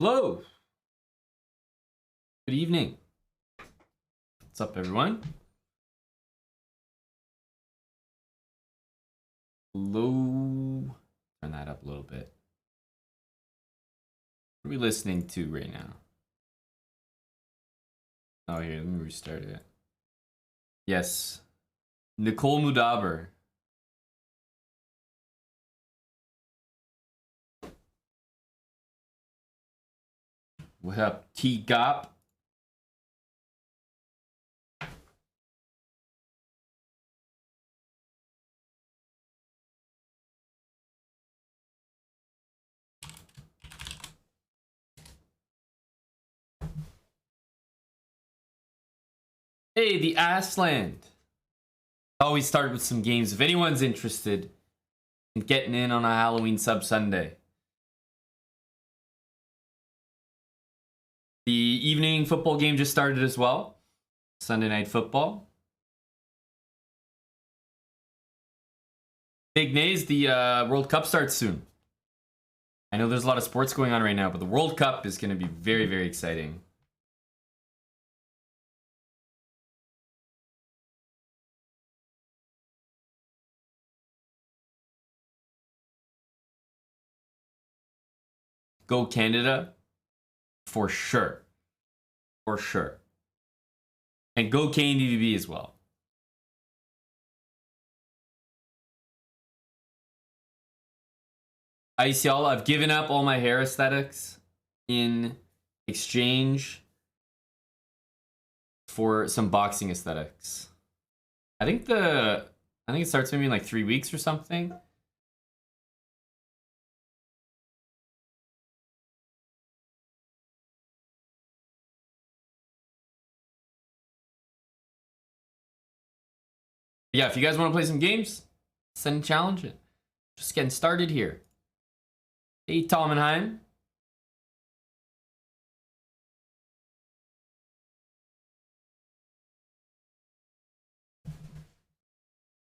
Hello. Good evening. What's up, everyone? Hello. Turn that up a little bit. What are we listening to right now? Oh, here, let me restart it. Yes. Nicole Mudaber. What up, T-Gop? Hey, the Assland. Always start with some games if anyone's interested in getting in on a Halloween sub Sunday. The evening football game just started as well. Sunday night football. Big nays, the World Cup starts soon. I know there's a lot of sports going on right now, but the World Cup is going to be very, very exciting. Go Canada, for sure. For sure. And go KNDVB as well. ICL, I've given up all my hair aesthetics in exchange for some boxing aesthetics. I think it starts maybe in like 3 weeks or something. Yeah, if you guys want to play some games, send a challenge it. Just getting started here. Hey, Tomenheim.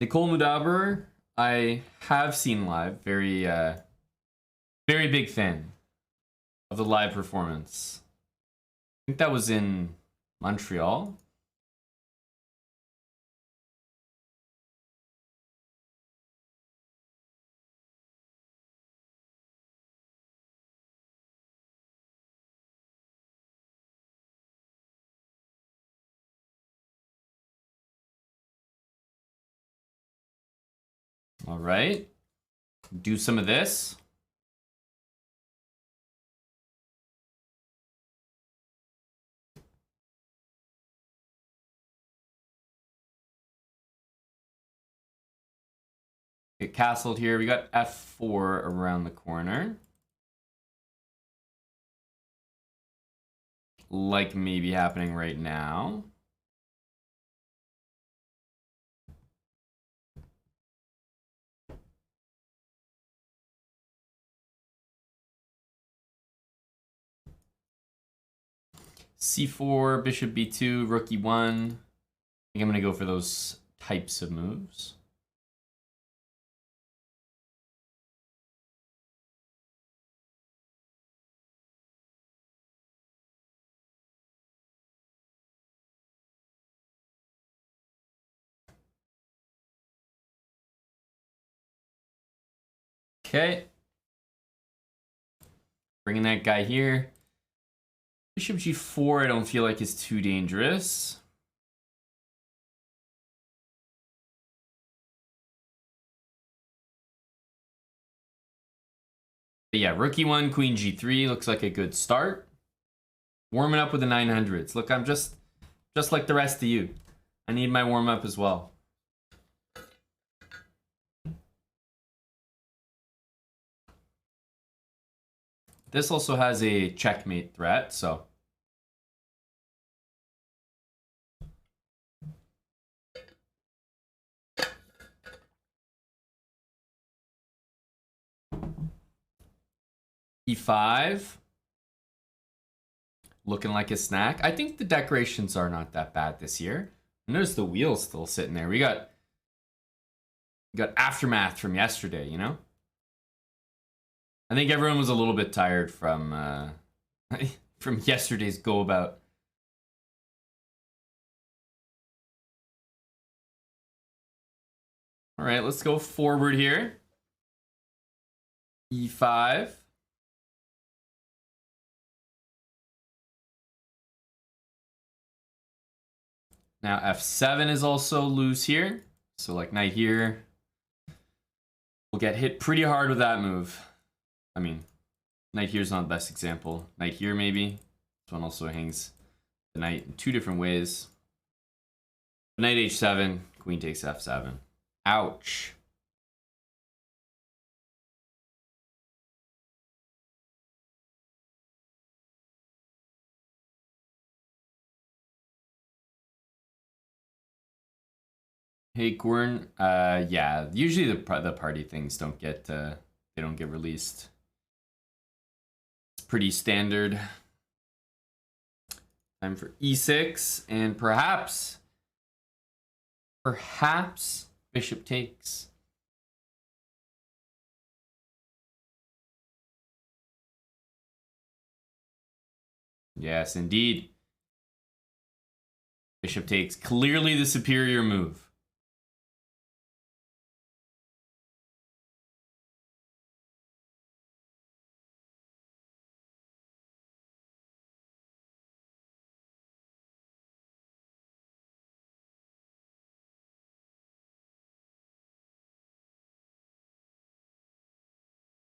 Nicole Mudaber, I have seen live. Very big fan of the live performance. I think that was in Montreal. All right. Do some of this. Get castled here. We got F4 around the corner. Like maybe happening right now. C4, bishop B2, rook E1. I think I'm going to go for those types of moves. Okay. Bringing that guy here. Bishop G4 I don't feel like is too dangerous. But yeah, rook E1, queen G3 looks like a good start. Warming up with the 900s. Look, I'm just like the rest of you. I need my warm up as well. This also has a checkmate threat, so. E5. Looking like a snack. I think the decorations are not that bad this year. Notice the wheel's still sitting there. We got aftermath from yesterday, you know? I think everyone was a little bit tired from from yesterday's go about. All right, let's go forward here. E5. Now F7 is also loose here. So like knight here. We'll get hit pretty hard with that move. I mean, knight here's not the best example. Knight here maybe. This one also hangs the knight in two different ways. Knight H7, queen takes F7. Ouch. Hey Gordon, yeah, usually the party things don't get they don't get released. It's pretty standard. Time for E6 and perhaps bishop takes. Yes, indeed. Bishop takes, clearly the superior move.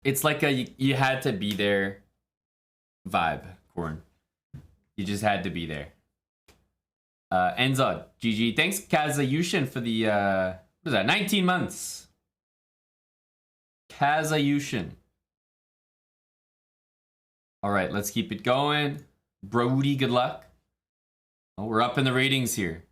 It's like a you had to be there vibe, Corn. You just had to be there. Enzod, GG. Thanks, Kazayushin, for the what is that? 19 months. Kazayushin. All right, let's keep it going. Brody, good luck. Oh, we're up in the ratings here.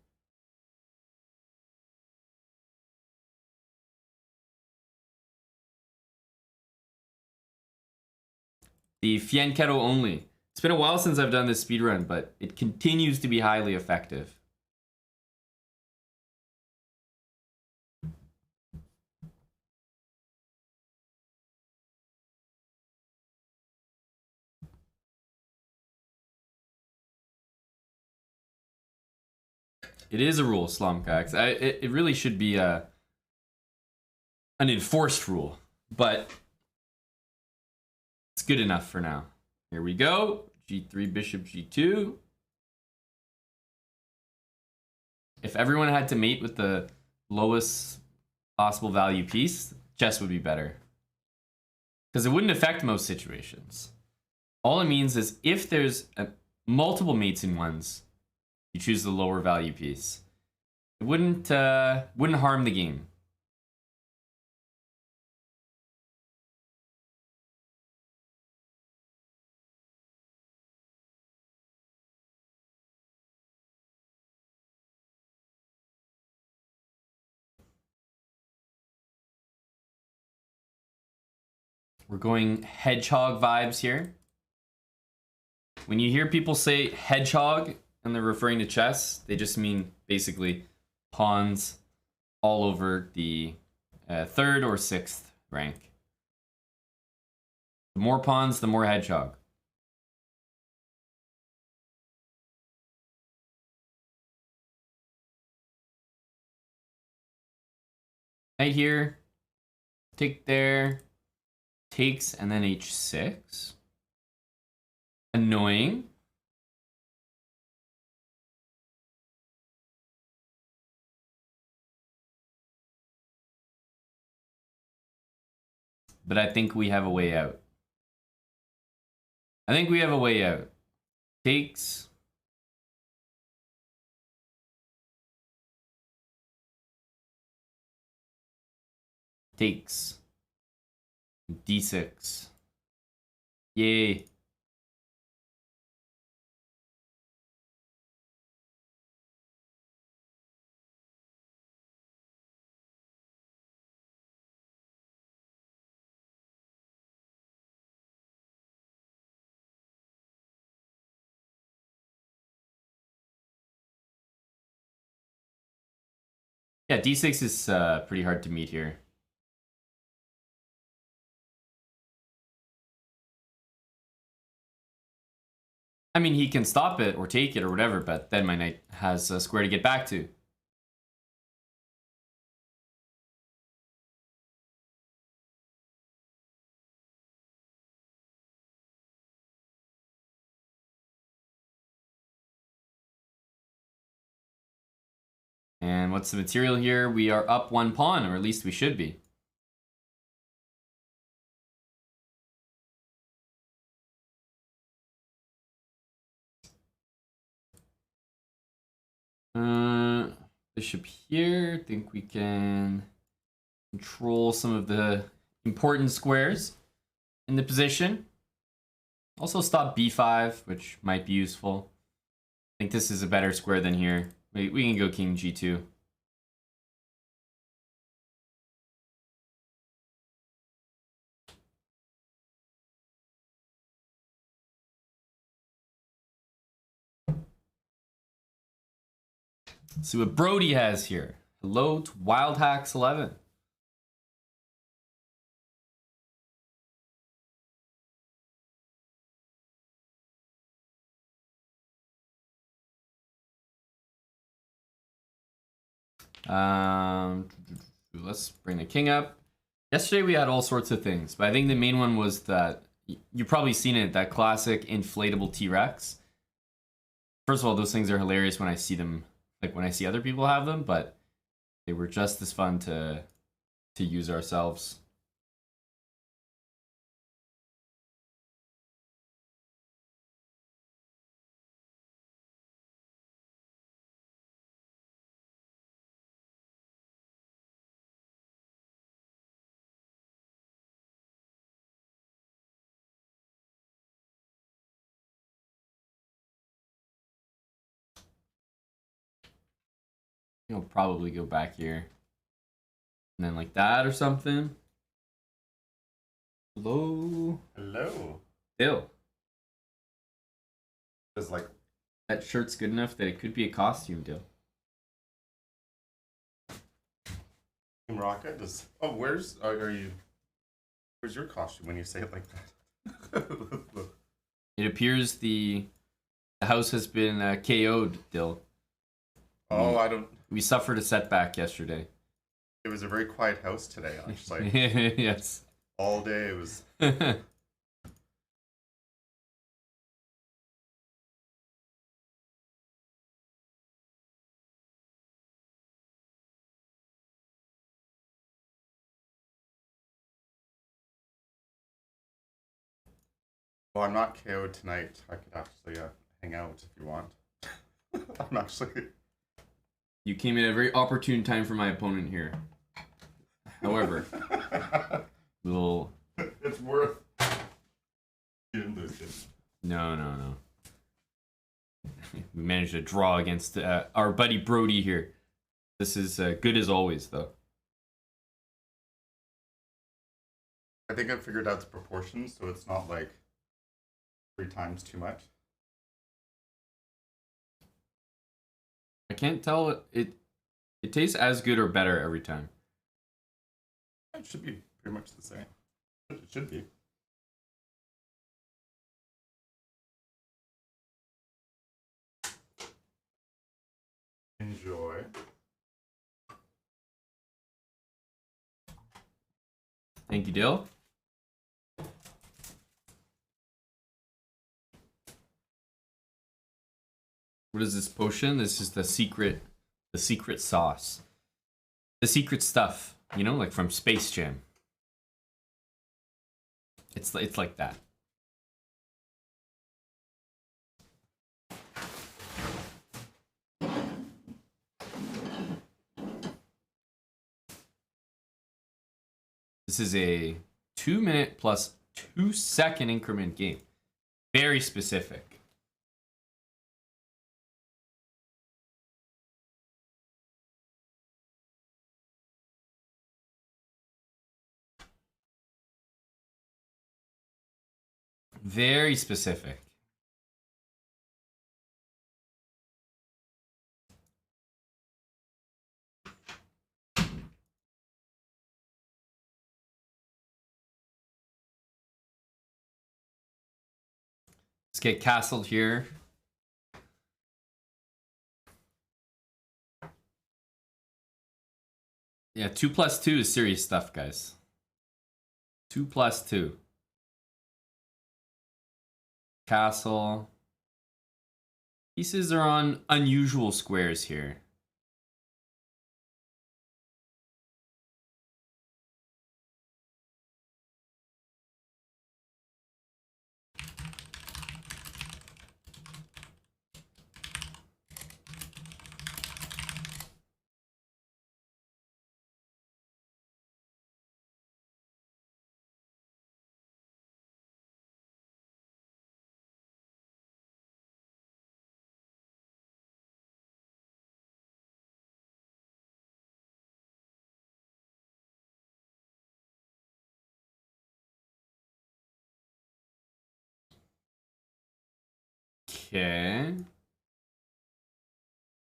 The Fianchetto only. It's been a while since I've done this speedrun, but it continues to be highly effective. It is a rule, Slomkax. It really should be an enforced rule, but it's good enough for now. Here we go. G3, bishop, G2. If everyone had to mate with the lowest possible value piece, chess would be better. Because it wouldn't affect most situations. All it means is if there's multiple mates in ones, you choose the lower value piece. It wouldn't harm the game. We're going hedgehog vibes here. When you hear people say hedgehog and they're referring to chess, they just mean basically pawns all over the 3rd or 6th rank. The more pawns, the more hedgehog. Right here, take there, takes, and then h6. Annoying. But I think we have a way out. I think we have a way out. Takes. Takes. D6. Yay. Yeah, D6 is pretty hard to meet here. I mean, he can stop it or take it or whatever, but then my knight has a square to get back to. And what's the material here? We are up 1 pawn, or at least we should be. Bishop here. I think we can control some of the important squares in the position. Also stop b5, which might be useful. I think this is a better square than here. We can go king g2. Let's see what Brody has here. Hello to Wild Hacks 11. Let's bring the king up. Yesterday we had all sorts of things, but I think the main one was that you've probably seen it, that classic inflatable T-Rex. First of all, those things are hilarious when I see them, like when I see other people have them, but they were just as fun to use ourselves. You'll probably go back here. And then like that or something. Hello? Hello. Ew. It's like That shirt's good enough that it could be a costume, Dill. Team Rocket does. Oh, where's are you? Where's your costume when you say it like that? It appears the house has been KO'd, Dill. Oh, I don't. We suffered a setback yesterday. It was a very quiet house today. Actually, Yes. all day it was. Well, I'm not KO'd tonight. I could actually hang out if you want. I'm actually. You came in at a very opportune time for my opponent here. However, we'll... It's worth. You didn't lose it. No. We managed to draw against our buddy Brody here. This is good as always, though. I think I figured out the proportions, so it's not like 3 times too much. I can't tell it tastes as good or better every time. It should be pretty much the same. It should be. Enjoy. Thank you, Dill. What is this potion? This is the secret sauce. The secret stuff, you know, like from Space Jam. It's like that. This is a 2-minute plus 2-second increment game. Very specific. Very specific. Let's get castled here. Yeah, 2+2 is serious stuff, guys. 2+2. Castle. Pieces are on unusual squares here. Okay.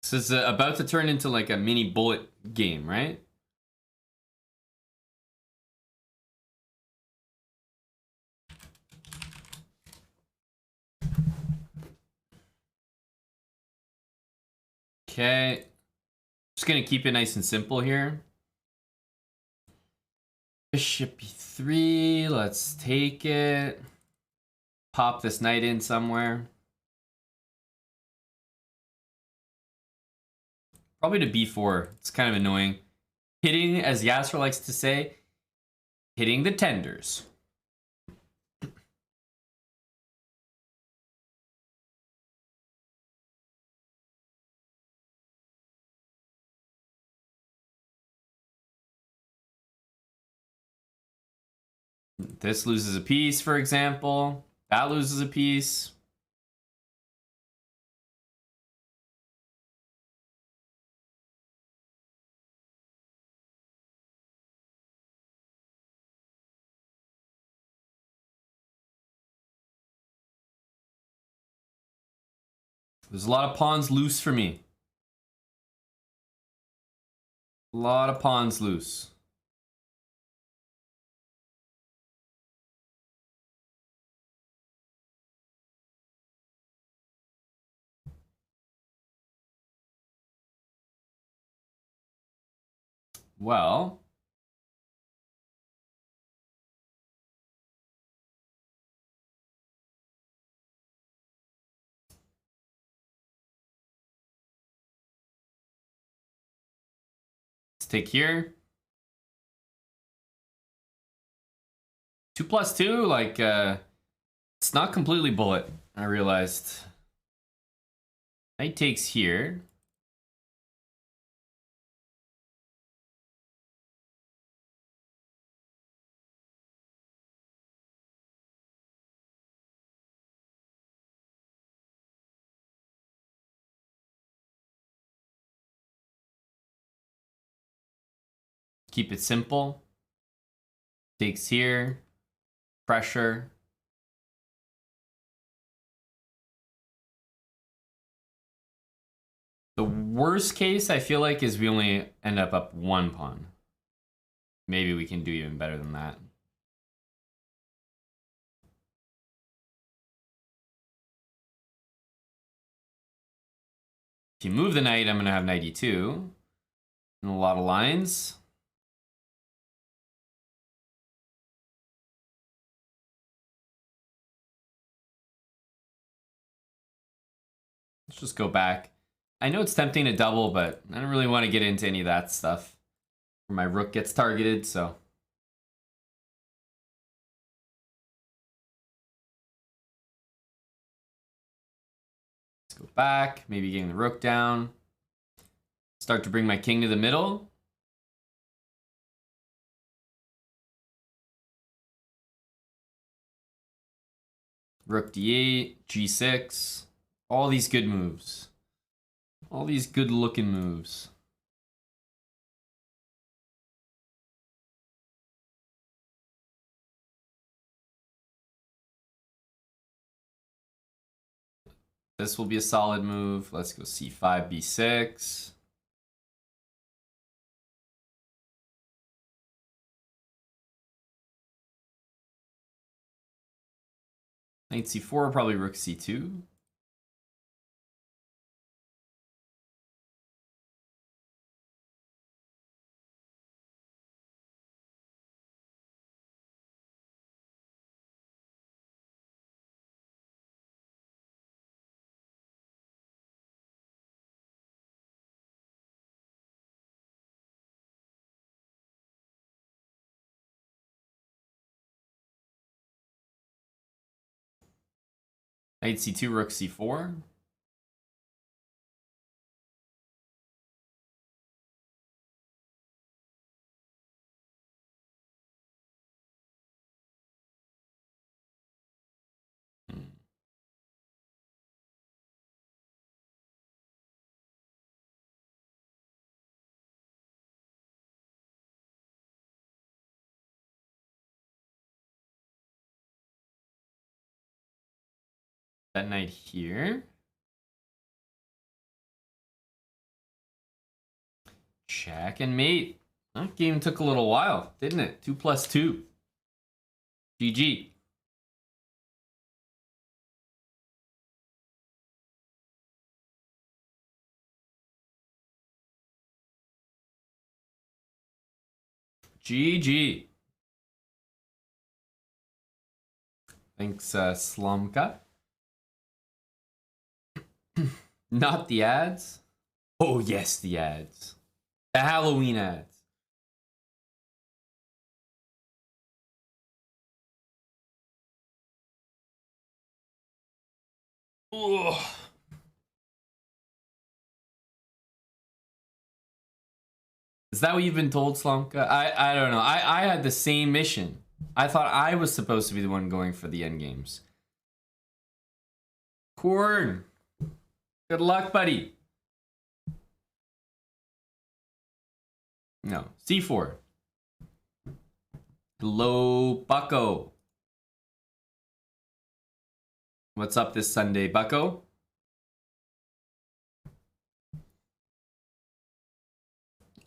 This is about to turn into like a mini bullet game, right? Okay. Just gonna keep it nice and simple here. Bishop b3. Let's take it. Pop this knight in somewhere. Probably to b4. It's kind of annoying. Hitting, as Yasser likes to say, hitting the tenders. This loses a piece, for example. That loses a piece. There's a lot of pawns loose for me. A lot of pawns loose. Well, let's take here. 2+2, like, it's not completely bullet, I realized. Knight takes here. Keep it simple. Takes here. Pressure. The worst case, I feel like, is we only end up one pawn. Maybe we can do even better than that. If you move the knight, I'm going to have knight e2. And a lot of lines. Let's just go back. I know it's tempting to double, but I don't really want to get into any of that stuff. Where my rook gets targeted, so. Let's go back, maybe getting the rook down. Start to bring my king to the middle. Rook d8, g6. All these good moves. All these good looking moves. This will be a solid move. Let's go c5, b6. Knight c4, probably rook c2. Knight c2, rook c4. That knight here. Check and mate. That game took a little while, didn't it? 2 + 2. GG. GG. Thanks, Slumka. Not the ads. Oh, yes, the ads. The Halloween ads. Ugh. Is that what you've been told, Slumka? I don't know. I had the same mission. I thought I was supposed to be the one going for the endgames. Corn. Good luck, buddy. No. C4. Hello, Bucko. What's up this Sunday, Bucko?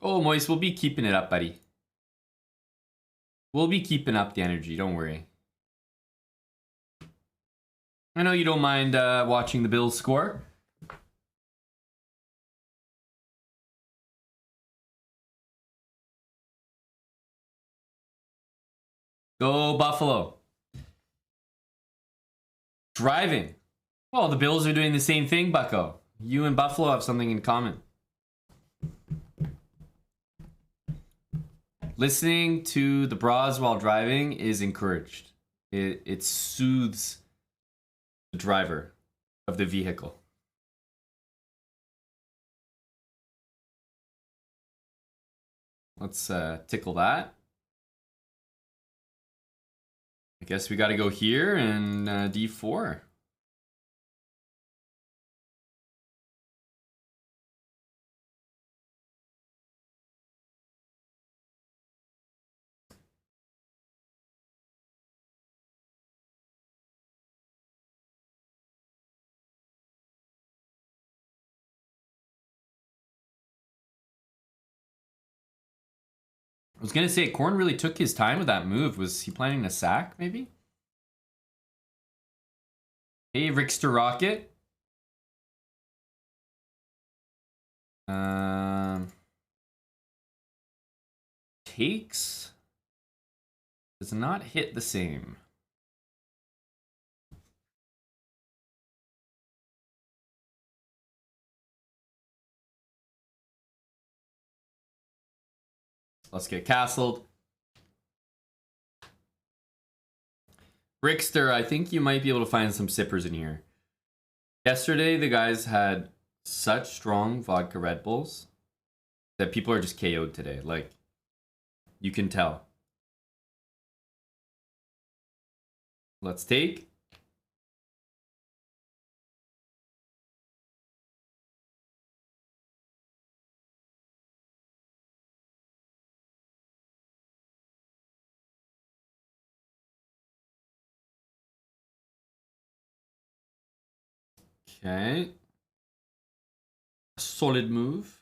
Oh, Moise, we'll be keeping it up, buddy. We'll be keeping up the energy, don't worry. I know you don't mind watching the Bills score. Go Buffalo. Driving. Well, the Bills are doing the same thing, Bucko. You and Buffalo have something in common. Listening to the bras while driving is encouraged. It soothes the driver of the vehicle. Let's tickle that. I guess we got to go here and d4. I was gonna say, Korn really took his time with that move. Was he planning to sack, maybe? Hey, Rickster Rocket. Takes does not hit the same. Let's get castled. Rickster, I think you might be able to find some sippers in here. Yesterday, the guys had such strong vodka Red Bulls that people are just KO'd today. Like, you can tell. Let's take. Okay. Solid move.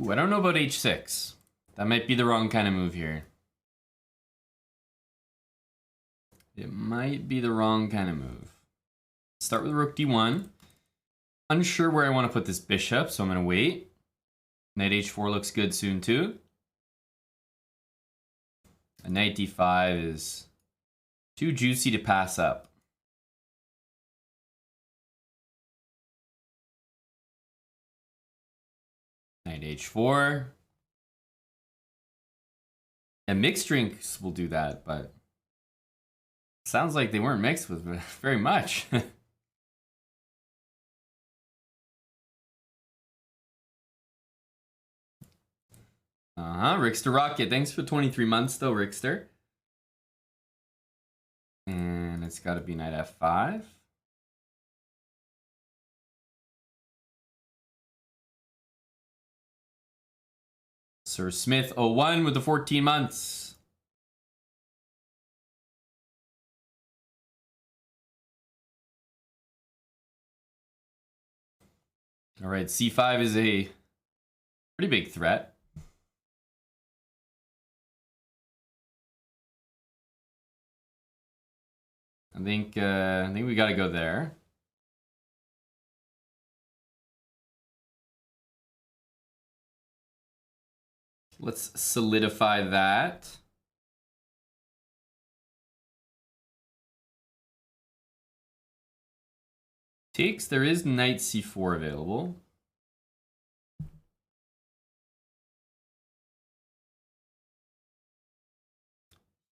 Ooh, I don't know about h6. That might be the wrong kind of move here. It might be the wrong kind of move. Start with rook d1. Unsure where I want to put this bishop, so I'm going to wait. Knight h4 looks good soon too. A knight d5 is too juicy to pass up. Knight h4. And mixed drinks will do that, but sounds like they weren't mixed with very much. Rickster Rocket. Thanks for 23 months though, Rickster. And it's got to be knight f5. Sir Smith 01 with the 14 months. All right, c5 is a pretty big threat. I think we got to go there. Let's solidify that. Takes, there is knight c4 available.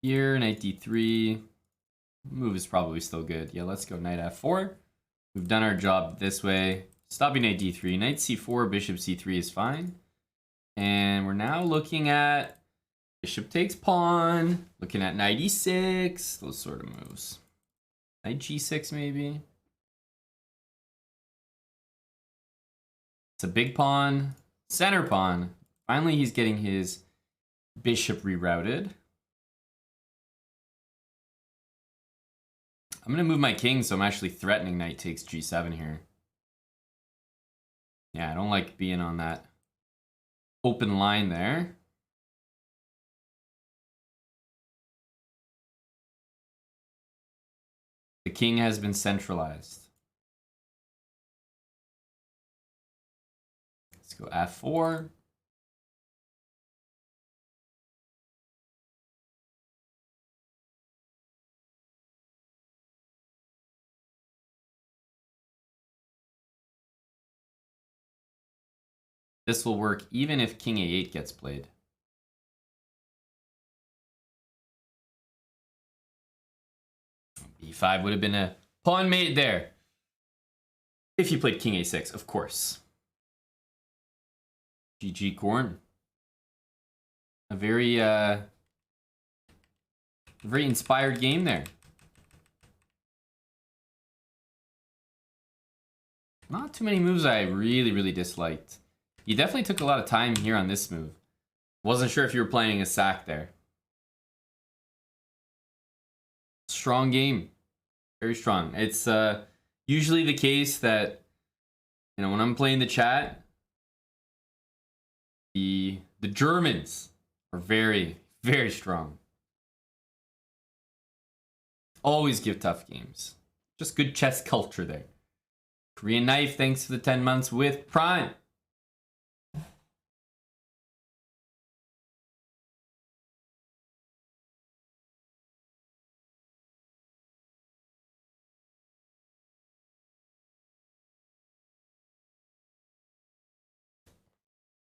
Here, knight d3. Move is probably still good. Yeah, let's go knight f4. We've done our job this way. Stopping knight d3. Knight c4, bishop c3 is fine. And we're now looking at bishop takes pawn. Looking at knight e6. Those sort of moves. Knight g6 maybe. It's a big pawn. Center pawn. Finally, he's getting his bishop rerouted. I'm going to move my king, so I'm actually threatening knight takes g7 here. Yeah, I don't like being on that open line there. The king has been centralized. Let's go f4. This will work even if king a8 gets played. b5 would have been a pawn mate there. If you played king a6, of course. GG Corn. A very inspired game there. Not too many moves I really disliked. You definitely took a lot of time here on this move. Wasn't sure if you were playing a sack there. Strong game. Very strong. It's usually the case that, you know, when I'm playing the chat, the Germans are very strong. Always give tough games. Just good chess culture there. Korean Knife, thanks for the 10 months with Prime.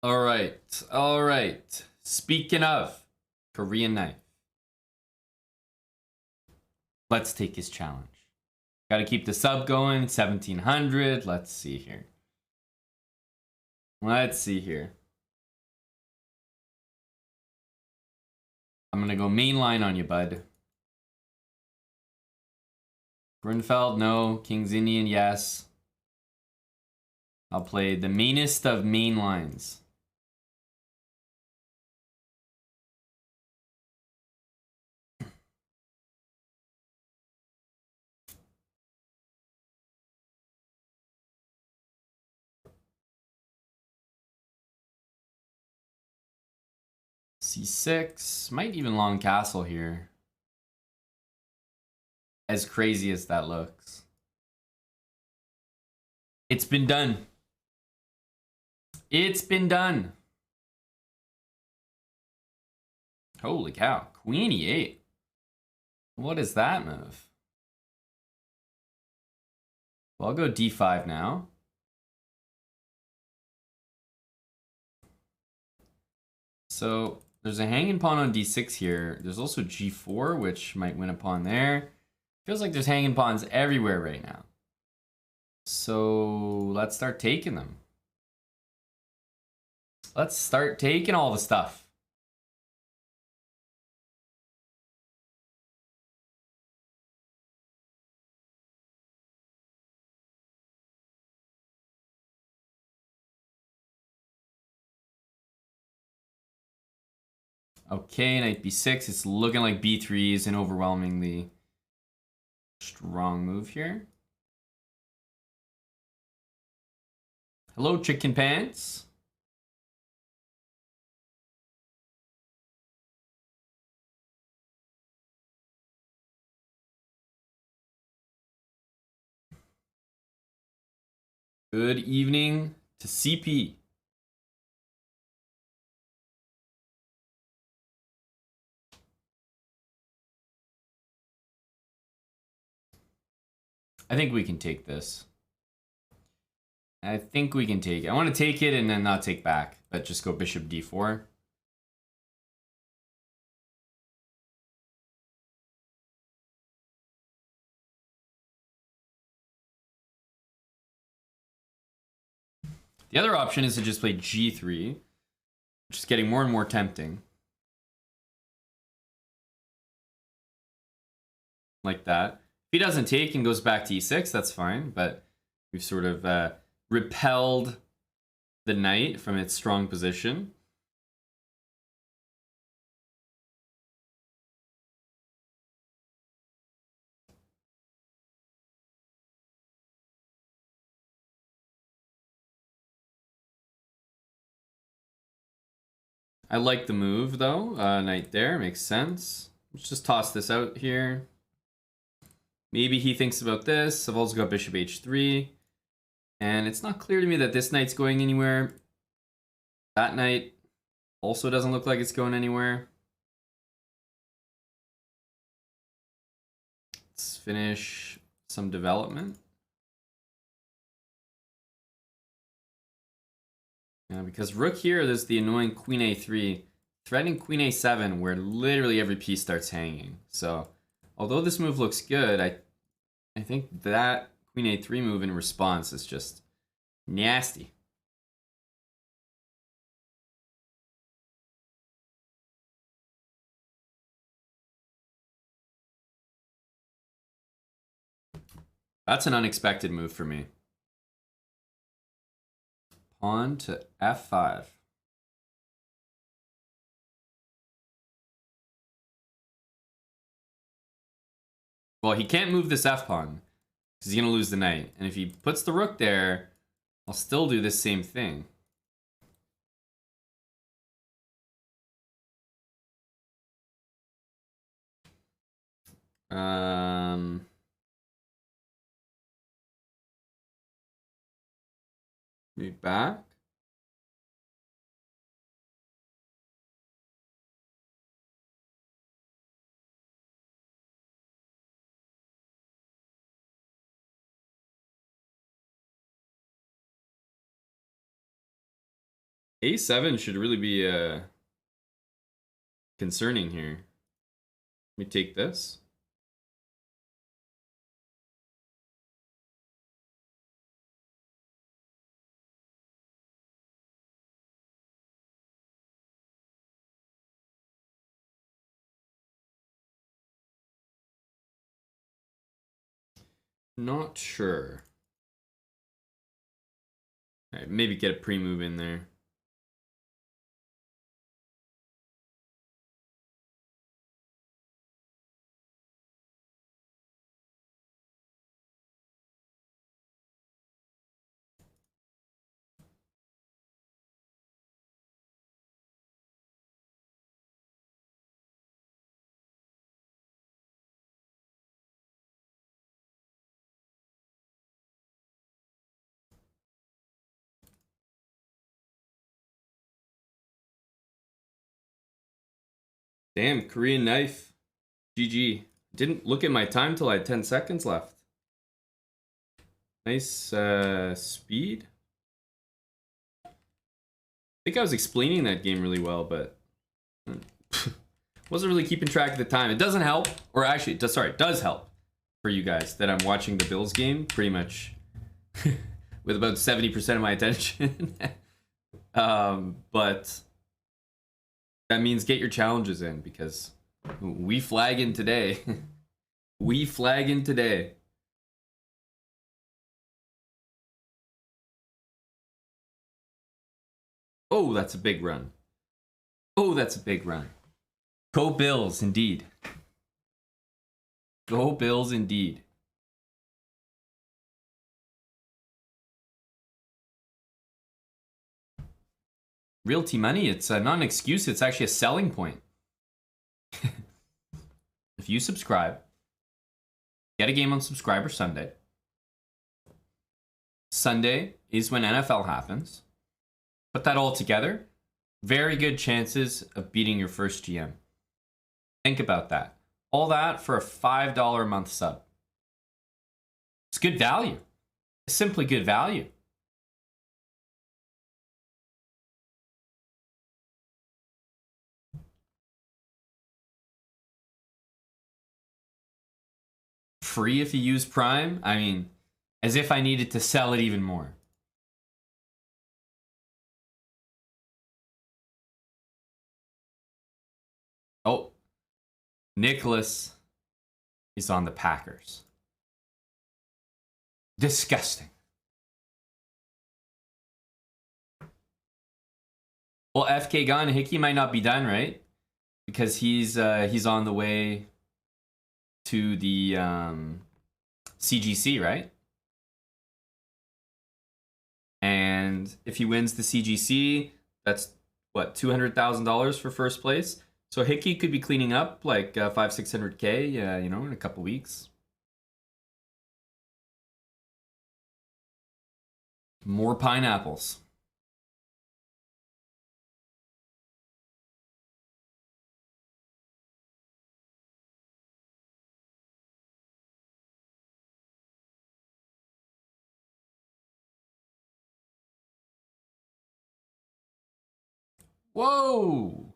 All right. Speaking of Korean Knife, let's take his challenge. Got to keep the sub going, 1700. Let's see here. I'm going to go mainline on you, bud. Grunfeld, no. King's Indian, yes. I'll play the mainest of main lines. c6. Might even long castle here. As crazy as that looks. It's been done. It's been done. Holy cow. Queen e8. What is that move? Well, I'll go d5 now. So there's a hanging pawn on d6 here. There's also g4, which might win a pawn there. Feels like there's hanging pawns everywhere right now. So let's start taking them. Let's start taking all the stuff. Okay, knight b6. It's looking like b3 is an overwhelmingly strong move here. Hello, chicken pants. Good evening to CP. I think we can take this. I think we can take it. I want to take it and then not take back, but just go bishop d4. The other option is to just play g3, which is getting more and more tempting. Like that. If he doesn't take and goes back to e6, that's fine, but we've sort of repelled the knight from its strong position. I like the move though. Knight there makes sense. Let's just toss this out here. Maybe he thinks about this. I've also got bishop h3. And it's not clear to me that this knight's going anywhere. That knight also doesn't look like it's going anywhere. Let's finish some development. Yeah, because rook here, there's the annoying queen a3, threatening queen a7, where literally every piece starts hanging. So, although this move looks good, I think that queen a3 move in response is just nasty. That's an unexpected move for me. Pawn to f5. Well, he can't move this f-pawn, because he's going to lose the knight. And if he puts the rook there, I'll still do this same thing. Move back. A7 should really be concerning here. Let me take this. Not sure. All right, maybe get a pre-move in there. Damn, Korean knife. GG. Didn't look at my time till I had 10 seconds left. Nice speed. I think I was explaining that game really well, but wasn't really keeping track of the time. It doesn't help, or actually, it does help for you guys that I'm watching the Bills game pretty much with about 70% of my attention. But that means get your challenges in because we flag in today. We flag in today. Oh, that's a big run. Oh, that's a big run. Go Bills, indeed. Go Bills, indeed. Realty money, it's not an excuse, it's actually a selling point. If you subscribe, get a game on Subscriber Sunday. Sunday is when NFL happens. Put that all together, very good chances of beating your first GM. Think about that. All that for a $5 a month sub. It's good value. It's simply good value. Free if you use Prime? I mean, as if I needed to sell it even more. Oh, Nicholas is on the Packers. Disgusting. Well, FK gone. Hickey might not be done, right? Because he's on the way to the CGC, right? And if he wins the CGC, that's what, $200,000 for first place. So Hickey could be cleaning up like 500-600K, you know, in a couple weeks. More pineapples. Whoa!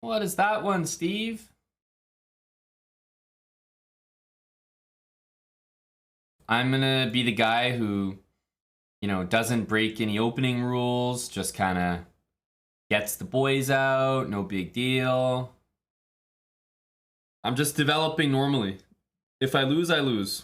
What is that one, Steve? I'm gonna be the guy who, you know, doesn't break any opening rules, just kind of gets the boys out, no big deal. I'm just developing normally. If I lose, I lose.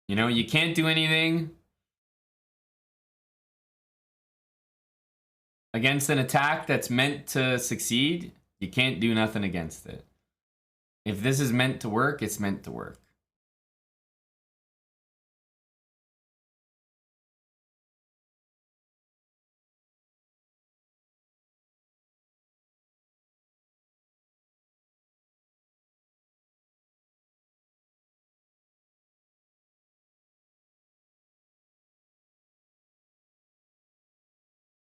You know, you can't do anything against an attack that's meant to succeed. You can't do nothing against it. If this is meant to work, it's meant to work.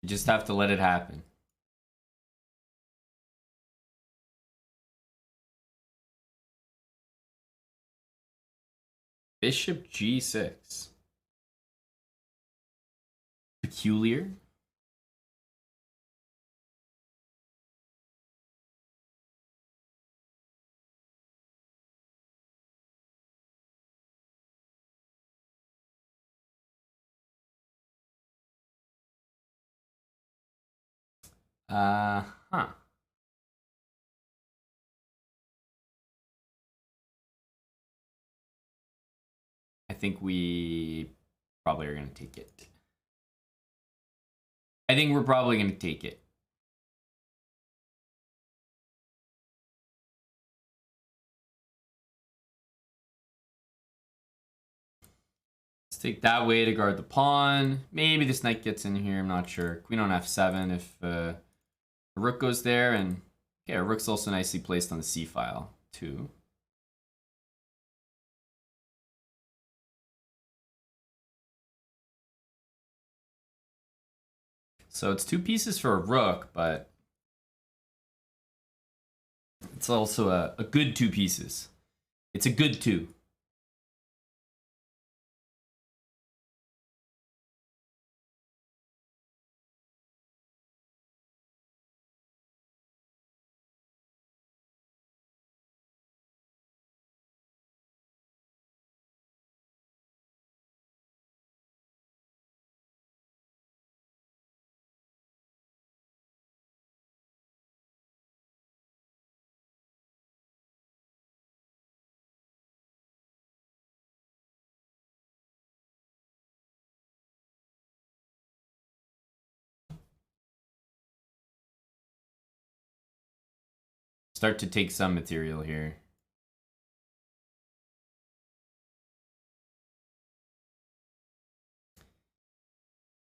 You just have to let it happen. Bishop G6. Peculiar. Huh. I think we probably are going to take it. I think we're probably going to take it. Let's take that way to guard the pawn. Maybe this knight gets in here. I'm not sure. Queen on f7 if the rook goes there, and Okay, our rook's also nicely placed on the c file, too. So it's 2 pieces for a rook, but it's also a good 2 pieces. It's a good 2. Start to take some material here.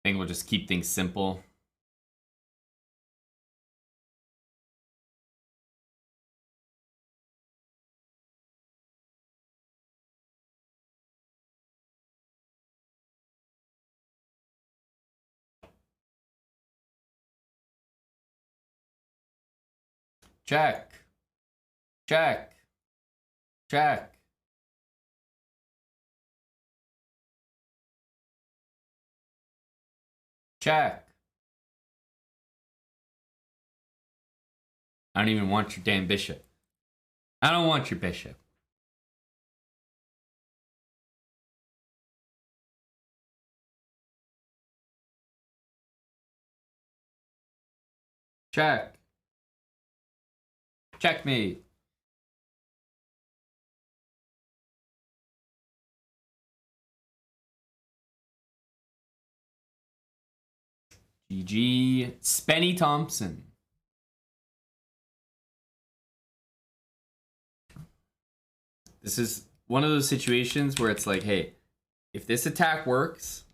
I think we'll just keep things simple. Check. Check. Check. Check. I don't even want your damn bishop. I don't want your bishop. Check. Checkmate. GG. Spenny Thompson. This is one of those situations where it's like, hey, if this attack works,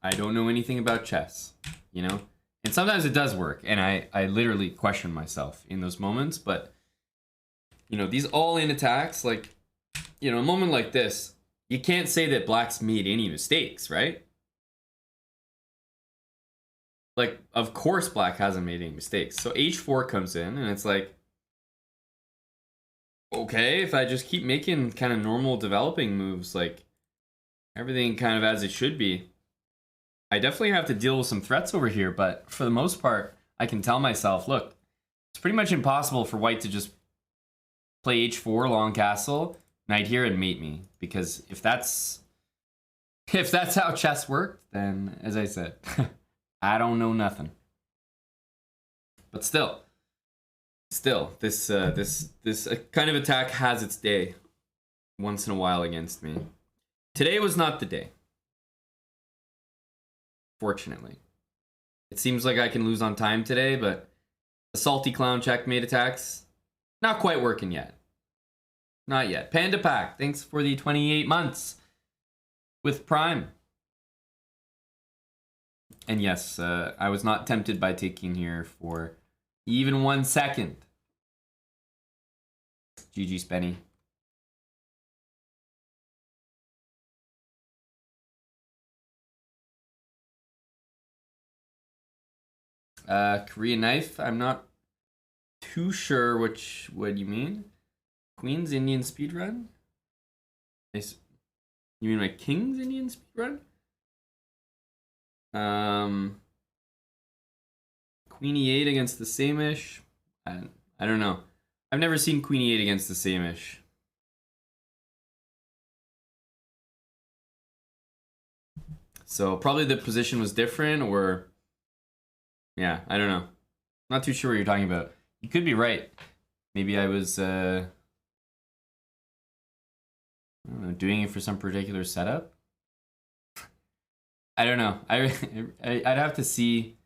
I don't know anything about chess, you know? And sometimes it does work, and I literally question myself in those moments, but, you know, these all-in attacks, like, you know, a moment like this, you can't say that black's made any mistakes, right? Like, of course black hasn't made any mistakes. So h4 comes in, and it's like, okay, if I just keep making kind of normal developing moves, like, everything kind of as it should be. I definitely have to deal with some threats over here, but for the most part, I can tell myself, look, it's pretty much impossible for white to just play h4 long castle, knight here, and mate me. Because if that's how chess worked, then as I said, I don't know nothing. But still, this kind of attack has its day once in a while against me. Today was not the day. Fortunately. It seems like I can lose on time today, but the salty clown checkmate attacks, not quite working yet. Not yet. Panda Pack, thanks for the 28 months with Prime. And yes, I was not tempted by taking here for even 1 second. GG Spenny. Korean knife, I'm not too sure what you mean. Queen's Indian speedrun? You mean my King's Indian speedrun? Queen e8 against the Samish? I don't know. I've never seen Queen e8 against the Samish. So probably the position was different, or yeah, I don't know. Not too sure what you're talking about. You could be right. Maybe I was I don't know, doing it for some particular setup. I don't know. I'd have to see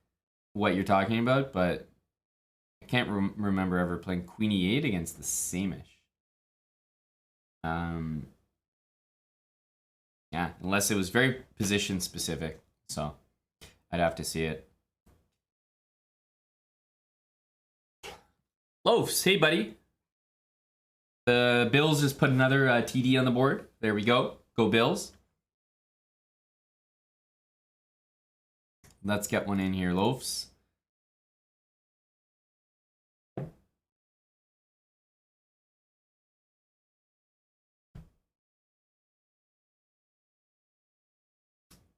what you're talking about, but I can't remember ever playing Queen e8 against the Samish. Yeah, unless it was very position specific. So I'd have to see it. Loafs, hey buddy. The Bills just put another TD on the board. There we go. Go Bills. Let's get one in here, Loafs.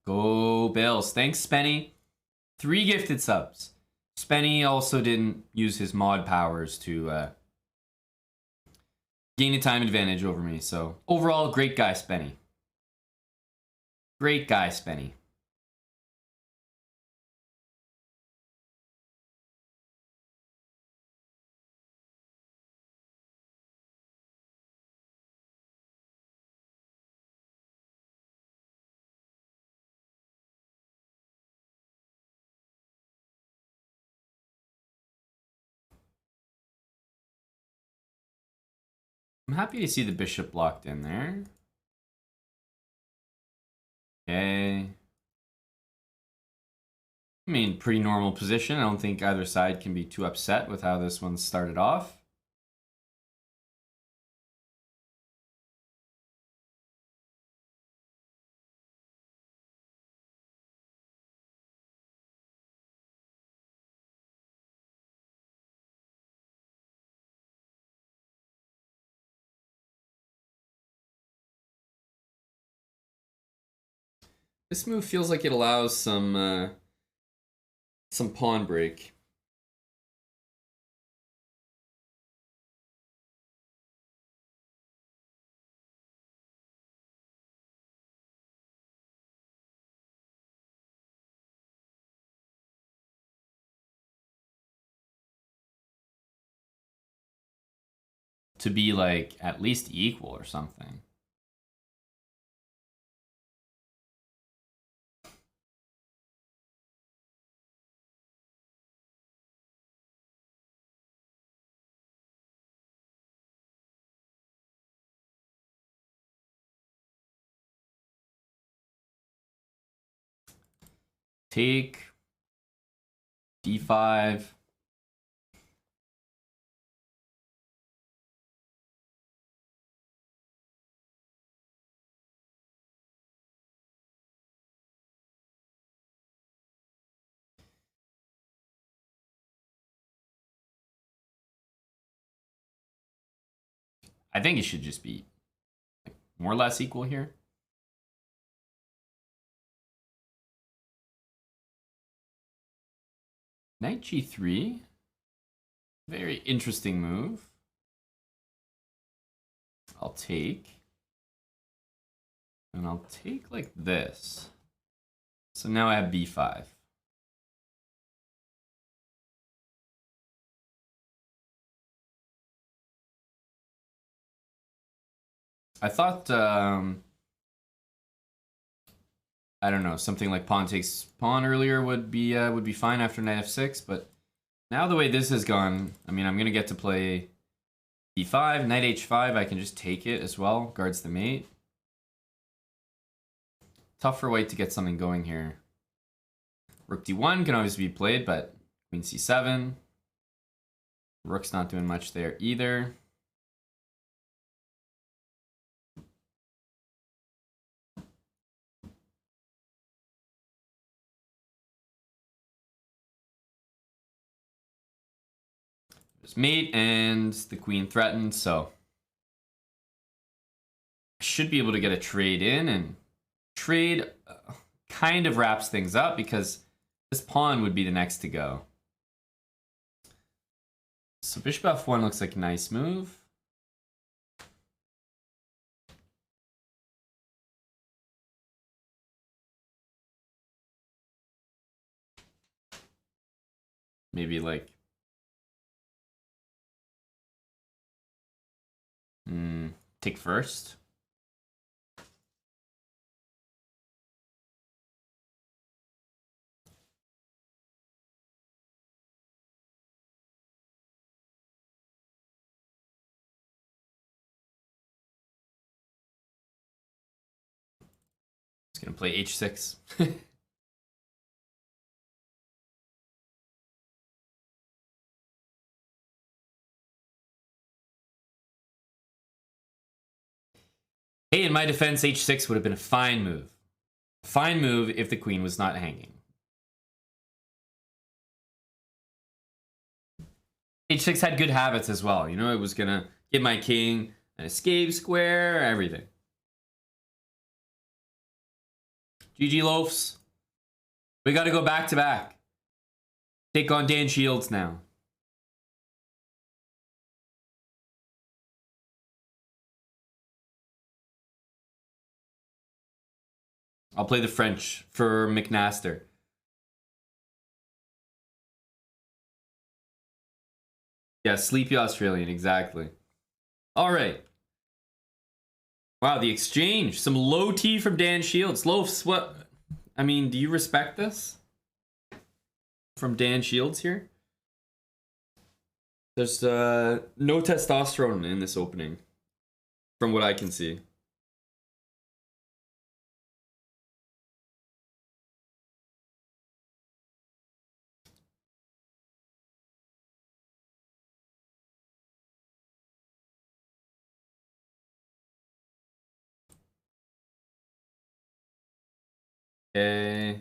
Go Bills. Thanks, Spenny. 3 gifted subs. Spenny also didn't use his mod powers to gain a time advantage over me. So overall, great guy, Spenny. Great guy, Spenny. I'm happy to see the bishop blocked in there. Okay. I mean, pretty normal position. I don't think either side can be too upset with how this one started off. This move feels like it allows some pawn break. To be like at least equal or something. Take d5. I think it should just be more or less equal here. Knight g3. Very interesting move. I'll take. And I'll take like this. So now I have b5. I thought, I don't know, something like pawn takes pawn earlier would be fine after knight f6, but now the way this has gone, I mean, I'm gonna get to play d5, knight h5. I can just take it as well, guards the mate. Tough for white to get something going here. Rook d1 can obviously be played, but queen c7. Rook's not doing much there either. There's mate and the queen threatened, so I should be able to get a trade in, and trade kind of wraps things up because this pawn would be the next to go. So bishop f1 looks like a nice move. Maybe like take first. Just gonna play h6. Hey, in my defense, h6 would have been a fine move. Fine move if the queen was not hanging. h6 had good habits as well. You know, it was gonna give my king an escape square, everything. GG loafs. We gotta go back to back. Take on Dan Shields now. I'll play the French for McNaster. Yeah, sleepy Australian, exactly. All right. Wow, the exchange. Some low T from Dan Shields. Loafs, what? I mean, do you respect this? From Dan Shields here? There's no testosterone in this opening, from what I can see. Okay.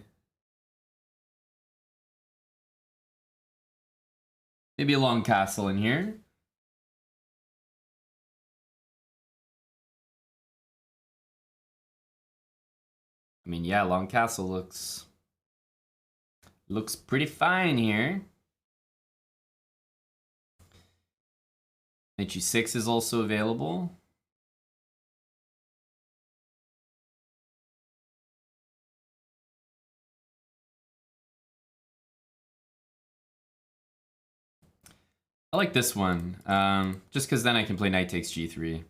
Maybe a long castle in here. I mean, yeah, long castle looks pretty fine here. Knight g6 is also available. I like this one, just because then I can play knight takes g3.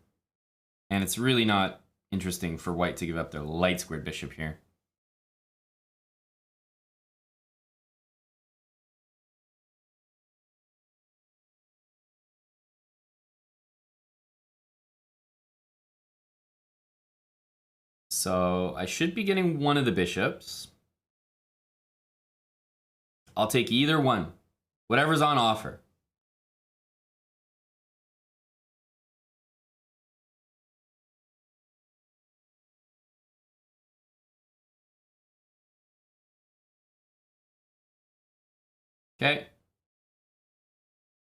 And it's really not interesting for white to give up their light squared bishop here. So I should be getting one of the bishops. I'll take either one. Whatever's on offer. Okay.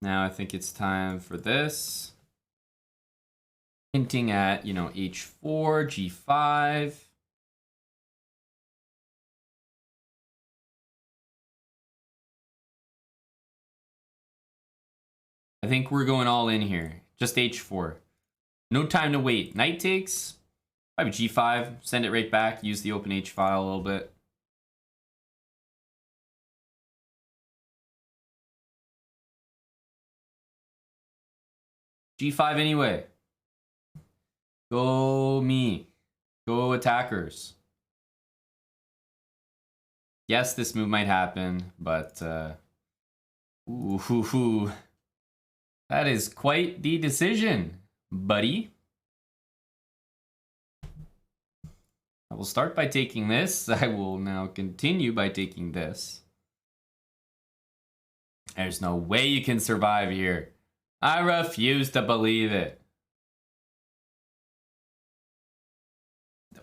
Now I think it's time for this. Hinting at, you know, h4, g5. I think we're going all in here. Just h4. No time to wait. Knight takes. Probably g5. Send it right back. Use the open h file a little bit. g5 anyway. Go me. Go attackers. Yes, this move might happen, but ooh, that is quite the decision, buddy. I will start by taking this. I will now continue by taking this. There's no way you can survive here. I refuse to believe it.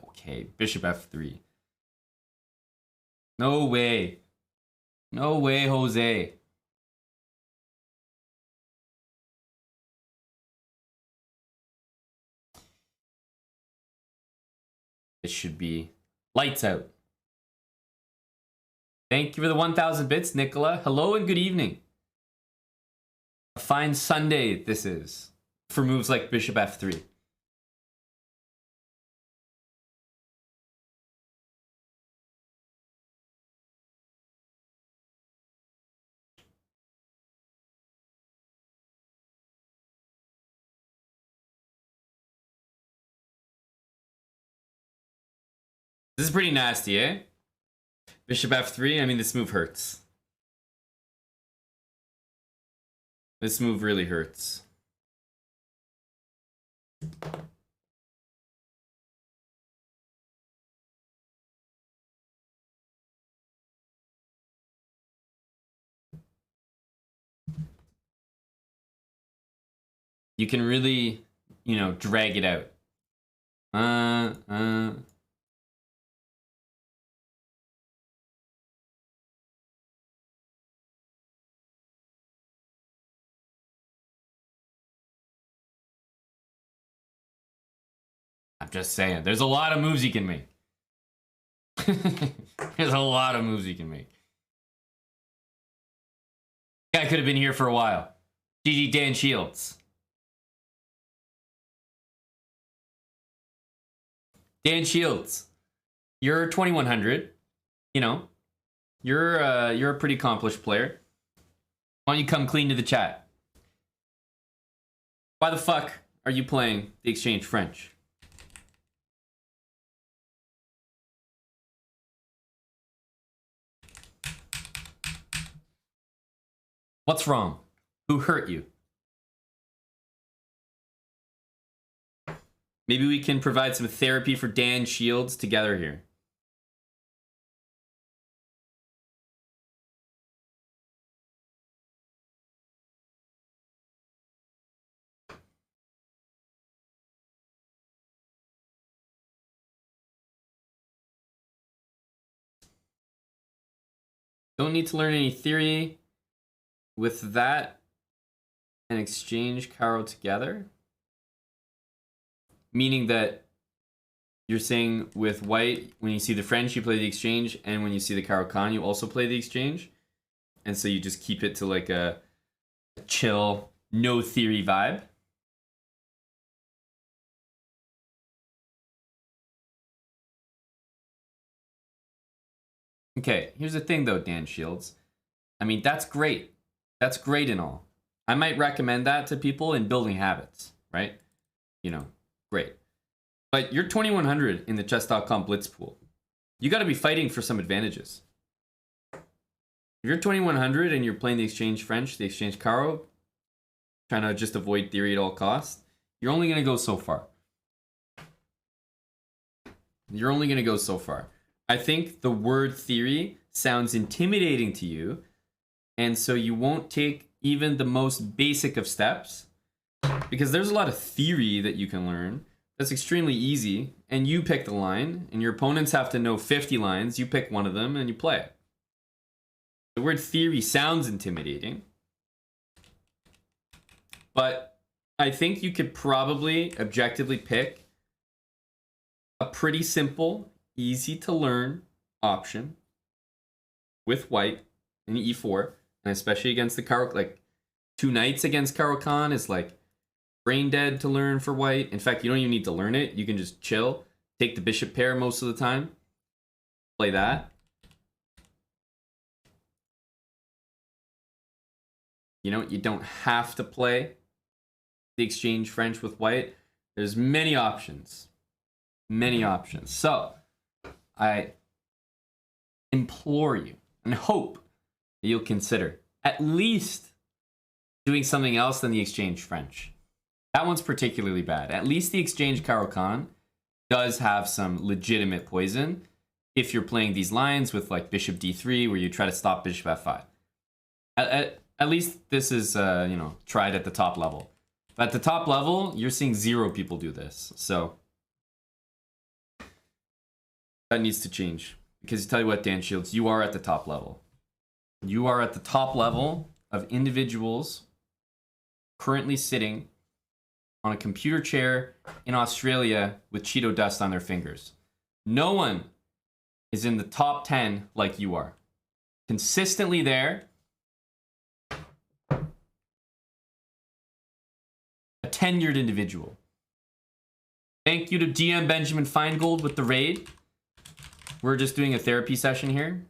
Okay, bishop f3. No way. No way, Jose. It should be lights out. Thank you for the 1,000 bits, Nicola. Hello and good evening. A fine Sunday this is for moves like bishop f3. This is pretty nasty, eh? Bishop f3, I mean, this move hurts. This move really hurts. You can really, you know, drag it out. I'm just saying, there's a lot of moves you can make. There's a lot of moves you can make. Guy could have been here for a while. GG Dan Shields. Dan Shields, you're 2100. You know, you're a pretty accomplished player. Why don't you come clean to the chat? Why the fuck are you playing the Exchange French? What's wrong? Who hurt you? Maybe we can provide some therapy for Dan Shields together here. Don't need to learn any theory with that and exchange Caro together. Meaning that you're saying with white, when you see the French, you play the exchange, and when you see the Caro Kann, you also play the exchange. And so you just keep it to like a chill, no theory vibe. Okay, here's the thing though, Dan Shields. I mean, that's great. That's great and all. I might recommend that to people in building habits, right? You know, great. But you're 2100 in the chess.com blitz pool. You got to be fighting for some advantages. If you're 2100 and you're playing the exchange French, the exchange Caro, trying to just avoid theory at all costs, you're only going to go so far. You're only going to go so far. I think the word theory sounds intimidating to you, and so you won't take even the most basic of steps, because there's a lot of theory that you can learn that's extremely easy, and you pick the line, and your opponents have to know 50 lines. You pick one of them, and you play it. The word theory sounds intimidating, but I think you could probably objectively pick a pretty simple, easy to learn option with white in e4, and especially against the Caro, like 2 knights against Caro Kann is like brain dead to learn for white. In fact, you don't even need to learn it. You can just chill, take the bishop pair most of the time, play that. You know, you don't have to play the exchange French with white. There's many options. Many options. So, I implore you and hope that you'll consider at least doing something else than the exchange French. That one's particularly bad. At least the exchange Caro Kann does have some legitimate poison if you're playing these lines with like bishop d3 where you try to stop bishop f5. At least this is, you know, tried at the top level. But at the top level, you're seeing 0 people do this. So that needs to change. Because tell you what, Dan Shields, you are at the top level. You are at the top level of individuals currently sitting on a computer chair in Australia with Cheeto dust on their fingers. No one is in the top 10 like you are. Consistently there. A tenured individual. Thank you to GM Benjamin Feingold with the raid. We're just doing a therapy session here.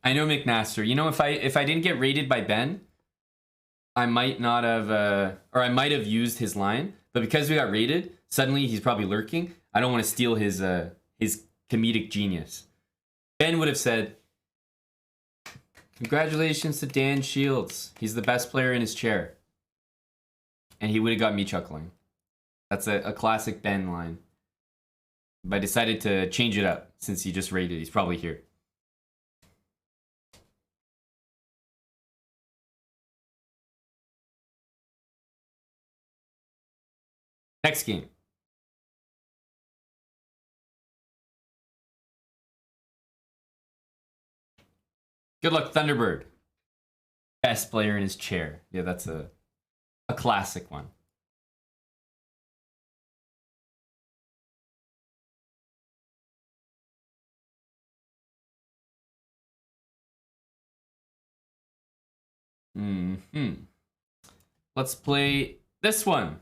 I know McNaster. You know, if I didn't get raided by Ben, I might not have, or I might have used his line. But because we got raided, suddenly he's probably lurking. I don't want to steal his comedic genius. Ben would have said, "Congratulations to Dan Shields. He's the best player in his chair." And he would have got me chuckling. That's a classic Ben line. But I decided to change it up since he just raided. He's probably here. Next game. Good luck, Thunderbird. Best player in his chair. Yeah, that's a classic one. Let's play this one.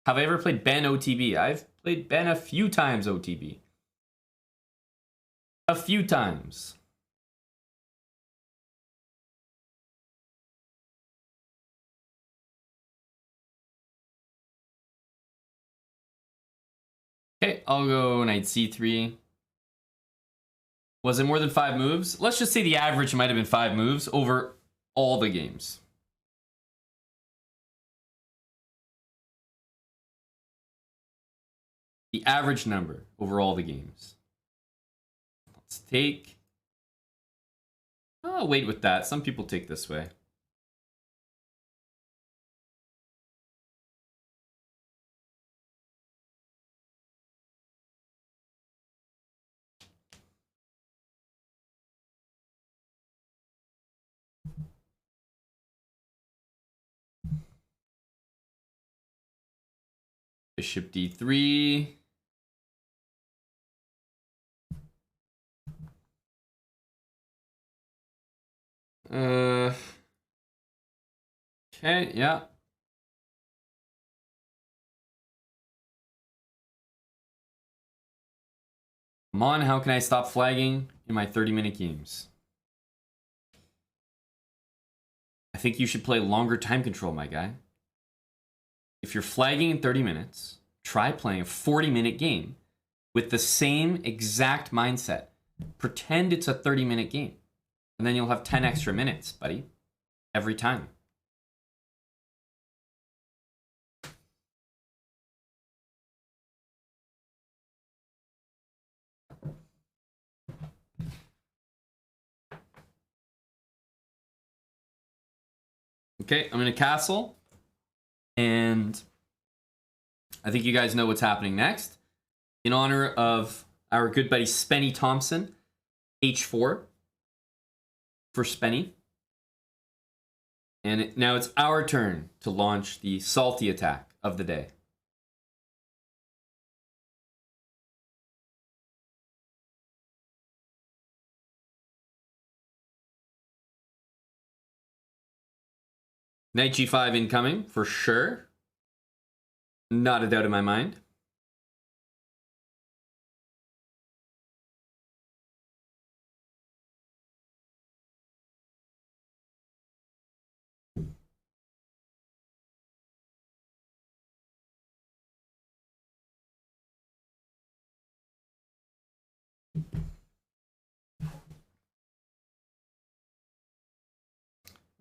Have I ever played Ben OTB? I've played Ben a few times OTB. A few times. Okay, I'll go knight c3. Was it more than 5 moves? Let's just say the average might have been 5 moves over all the games. The average number over all the games. Let's take... I'll wait with that. Some people take this way. Bishop d3. Okay, yeah. Come on, how can I stop flagging in my 30-minute games? I think you should play longer time control, my guy. If you're flagging in 30 minutes, try playing a 40-minute game with the same exact mindset. Pretend it's a 30-minute game. And then you'll have 10 extra minutes, buddy. Every time. Okay, I'm in a castle. And I think you guys know what's happening next. In honor of our good buddy Spenny Thompson, h4 for Spenny. And now it's our turn to launch the salty attack of the day. Knight g5 incoming, for sure. Not a doubt in my mind.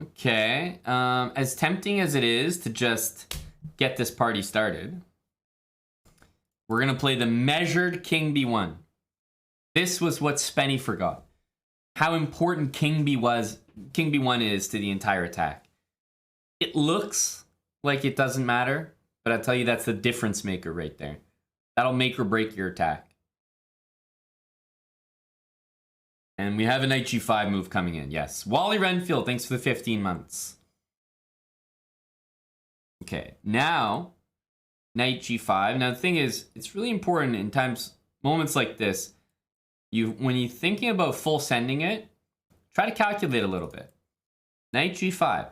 Okay, as tempting as it is to just get this party started, we're gonna play the measured King B1. This was what Spenny forgot. How important King B1 is to the entire attack. It looks like it doesn't matter, but I'll tell you that's the difference maker right there. That'll make or break your attack. And we have a knight g5 move coming in, yes. Wally Renfield, thanks for the 15 months. Okay, now, knight g5. Now the thing is, it's really important in moments like this, when you're thinking about full sending it, try to calculate a little bit. Knight g5,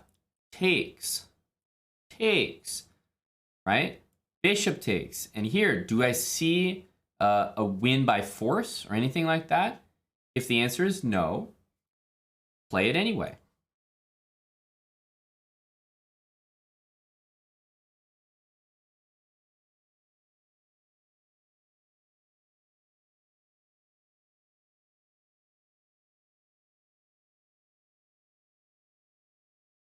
takes, right? Bishop takes, and here, do I see a win by force or anything like that? If the answer is no, play it anyway.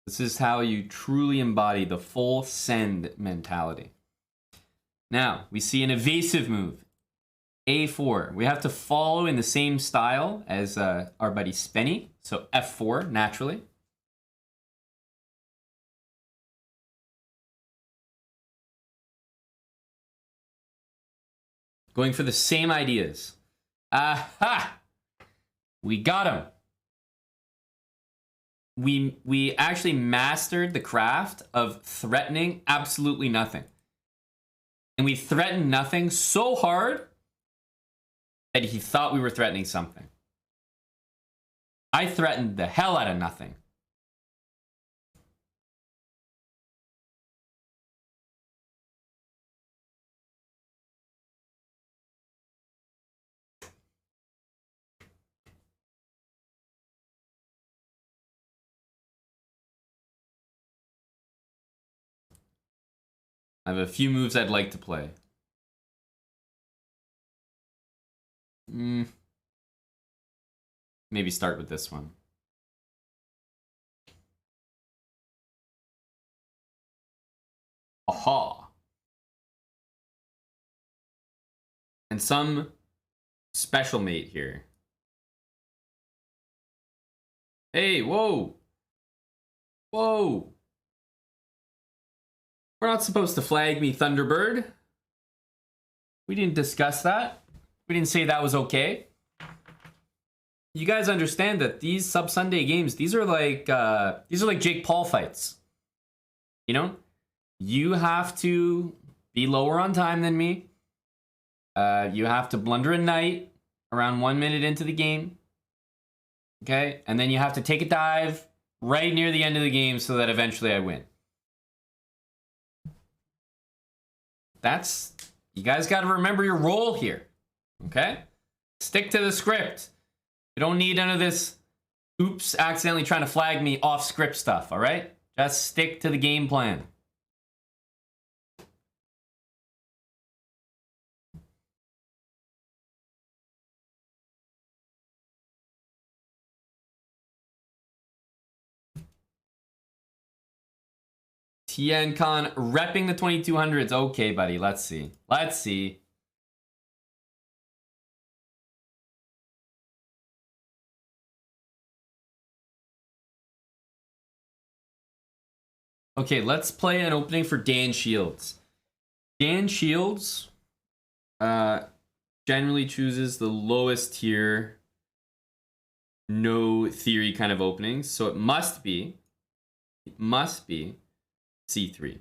This is how you truly embody the full send mentality. Now, we see an evasive move. A4. We have to follow in the same style as our buddy Spenny. So F4, naturally. Going for the same ideas. Aha! We got him. We actually mastered the craft of threatening absolutely nothing. And we threatened nothing so hard that he thought we were threatening something. I threatened the hell out of nothing. I have a few moves I'd like to play. Maybe start with this one. Aha. And some special mate here. Hey, whoa. Whoa. We're not supposed to flag me, Thunderbird. We didn't discuss that. We didn't say that was okay. You guys understand that these sub-Sunday games, these are like Jake Paul fights. You know? You have to be lower on time than me. You have to blunder a knight around 1 minute into the game. Okay? And then you have to take a dive right near the end of the game so that eventually I win. You guys got to remember your role here. Okay? Stick to the script. You don't need none of this oops, accidentally trying to flag me off script stuff, all right? Just stick to the game plan. Tien Khan repping the 2200s. Okay, buddy. Let's see. Let's see. Okay, let's play an opening for Dan Shields. Dan Shields generally chooses the lowest tier, no theory kind of openings. So it must be C3.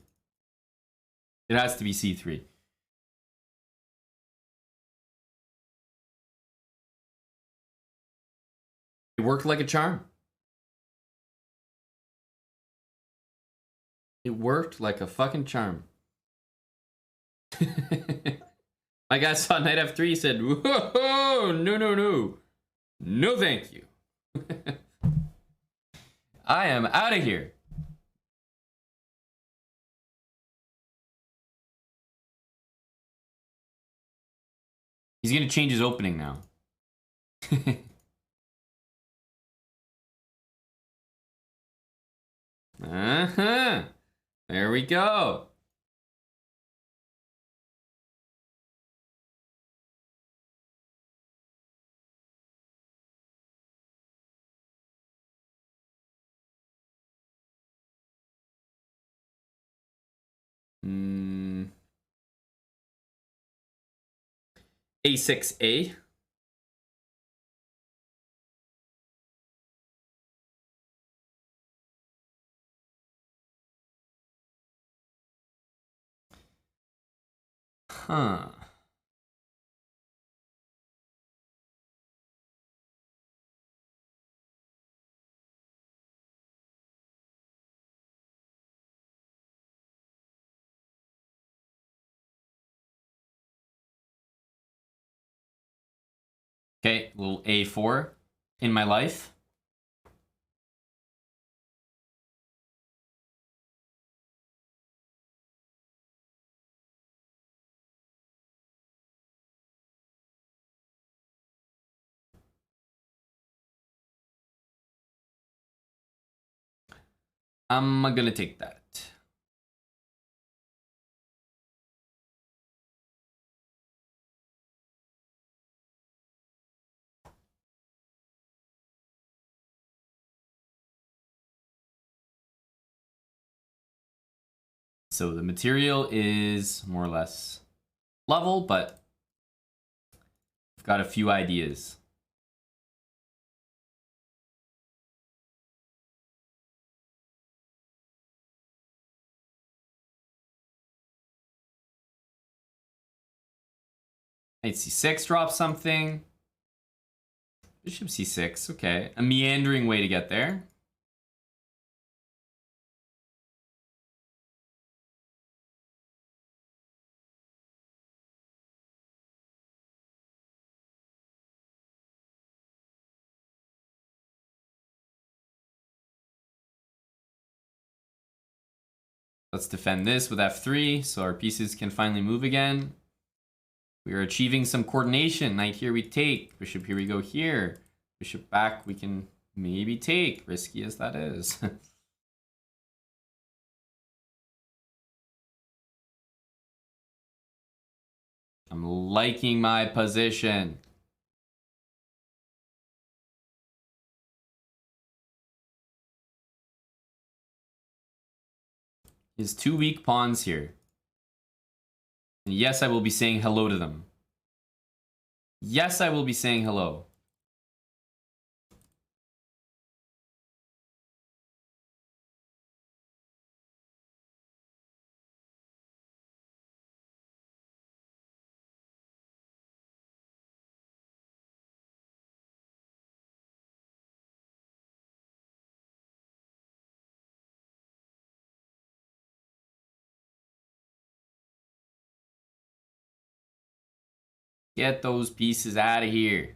It has to be C3. It worked like a charm. It worked like a fucking charm. My guy saw Knight F3, he said, whoa, no. No, thank you. I am out of here. He's going to change his opening now. Uh-huh. There we go. A6A. Huh. Okay, little A4 in my life. I'm gonna take that. So the material is more or less level, but got a few ideas. Knight c6 drops something. Bishop c6, okay. A meandering way to get there. Let's defend this with f3 so our pieces can finally move again. We are achieving some coordination. Knight here we take. Bishop here we go here. Bishop back we can maybe take. Risky as that is. I'm liking my position. His two weak pawns here. And yes, I will be saying hello to them. Yes, I will be saying hello. Get those pieces out of here.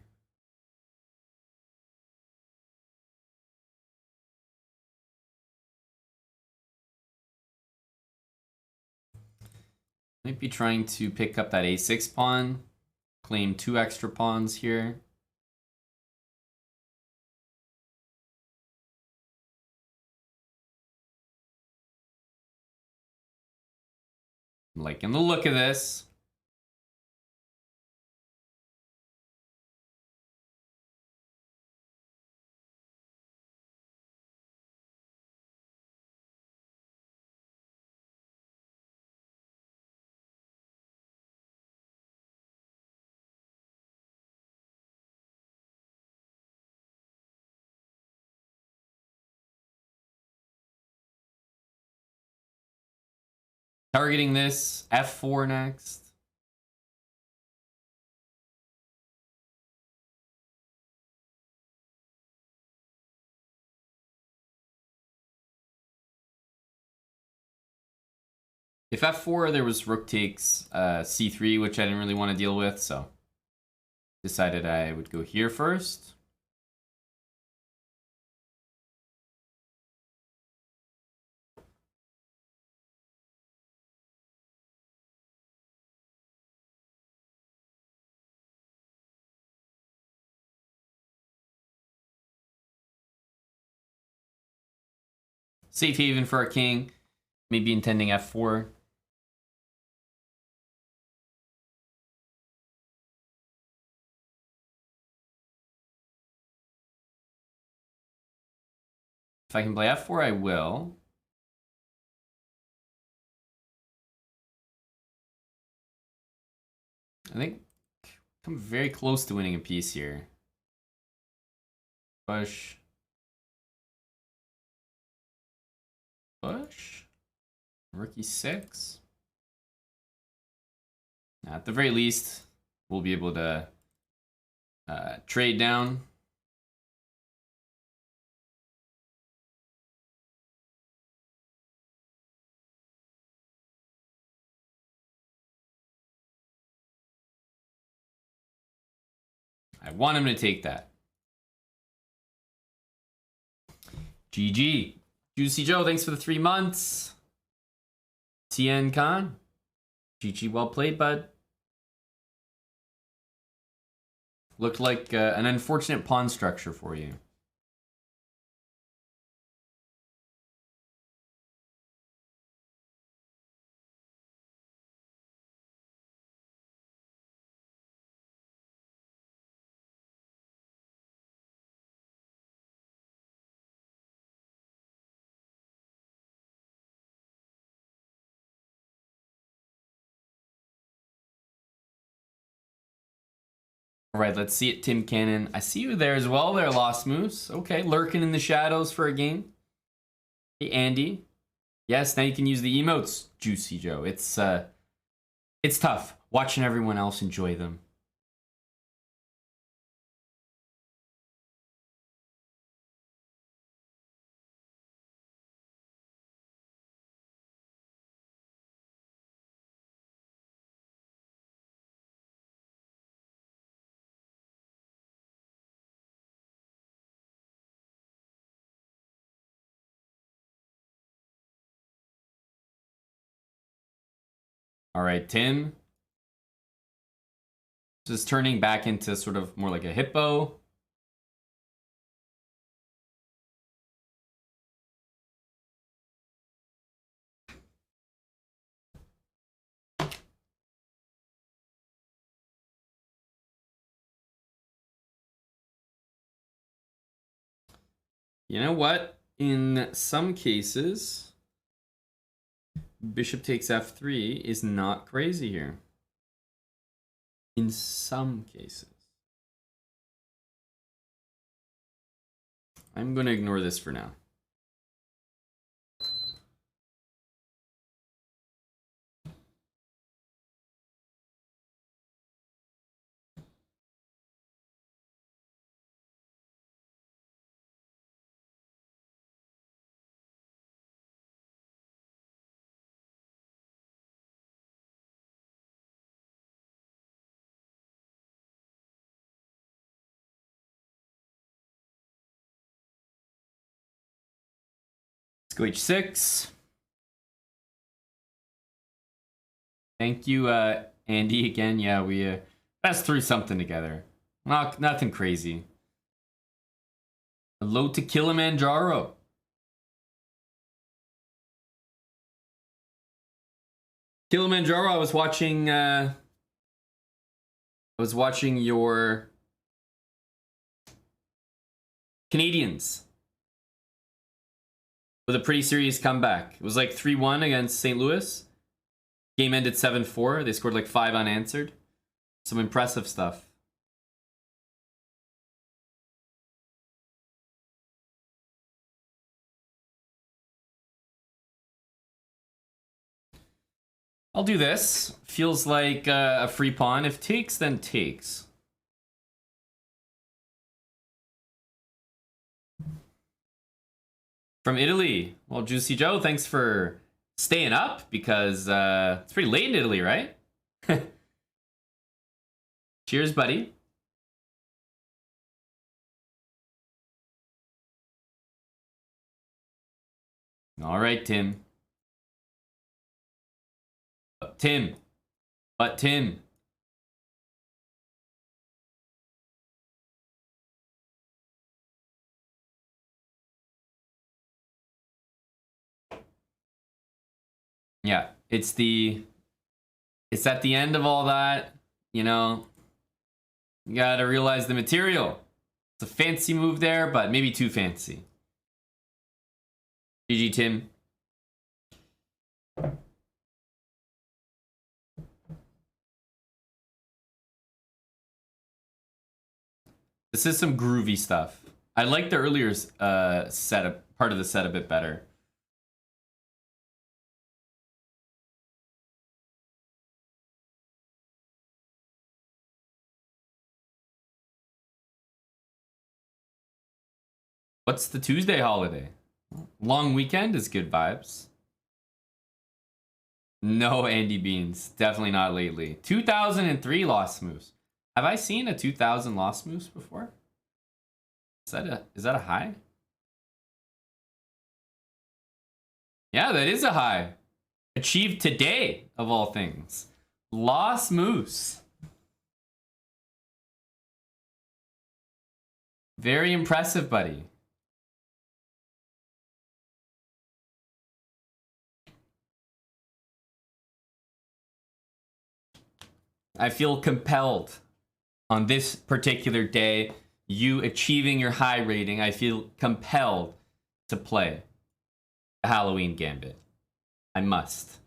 Might be trying to pick up that a6 pawn. Claim 2 extra pawns here. I'm liking the look of this. Targeting this, f4 next. If f4, there was rook takes c3, which I didn't really want to deal with, so decided I would go here first. Safe haven for our king. Maybe intending f4. If I can play f4, I will. I think I'm very close to winning a piece here. Push. Push. Rook e6. At the very least, we'll be able to trade down. I want him to take that. GG. Juicy Joe, thanks for the 3 months. TN Khan. GG, well played, bud. Looked like an unfortunate pawn structure for you. All right, let's see it, Tim Cannon. I see you there as well there, Lost Moose. Okay, lurking in the shadows for a game. Hey, Andy. Yes, now you can use the emotes, Juicy Joe. It's tough watching everyone else enjoy them. All right, Tim. Just turning back into sort of more like a hippo. You know what? In some cases, bishop takes f3 is not crazy here. In some cases. I'm going to ignore this for now. Let's go h6. Thank you, Andy, again. Yeah, we passed through something together. Nothing crazy. Hello to Kilimanjaro. Kilimanjaro, I was watching your Canadians with a pretty serious comeback. It was like 3-1 against St. Louis. Game ended 7-4. They scored like 5 unanswered. Some impressive stuff. I'll do this. Feels like a free pawn. If takes, then takes. From Italy. Well, Juicy Joe, thanks for staying up because it's pretty late in Italy, right? Cheers, buddy. All right, Tim. Tim. Yeah, it's at the end of all that, you know, you gotta realize the material. It's a fancy move there, but maybe too fancy. GG, Tim. This is some groovy stuff. I like the earlier setup, part of the set a bit better. What's the Tuesday holiday? Long weekend is good vibes. No Andy Beans. Definitely not lately. 2003 Lost Moose. Have I seen a 2000 Lost Moose before? Is that a high? Yeah, that is a high. Achieved today, of all things. Lost Moose. Very impressive, buddy. I feel compelled on this particular day, you achieving your high rating, I feel compelled to play the Halloween Gambit. I must.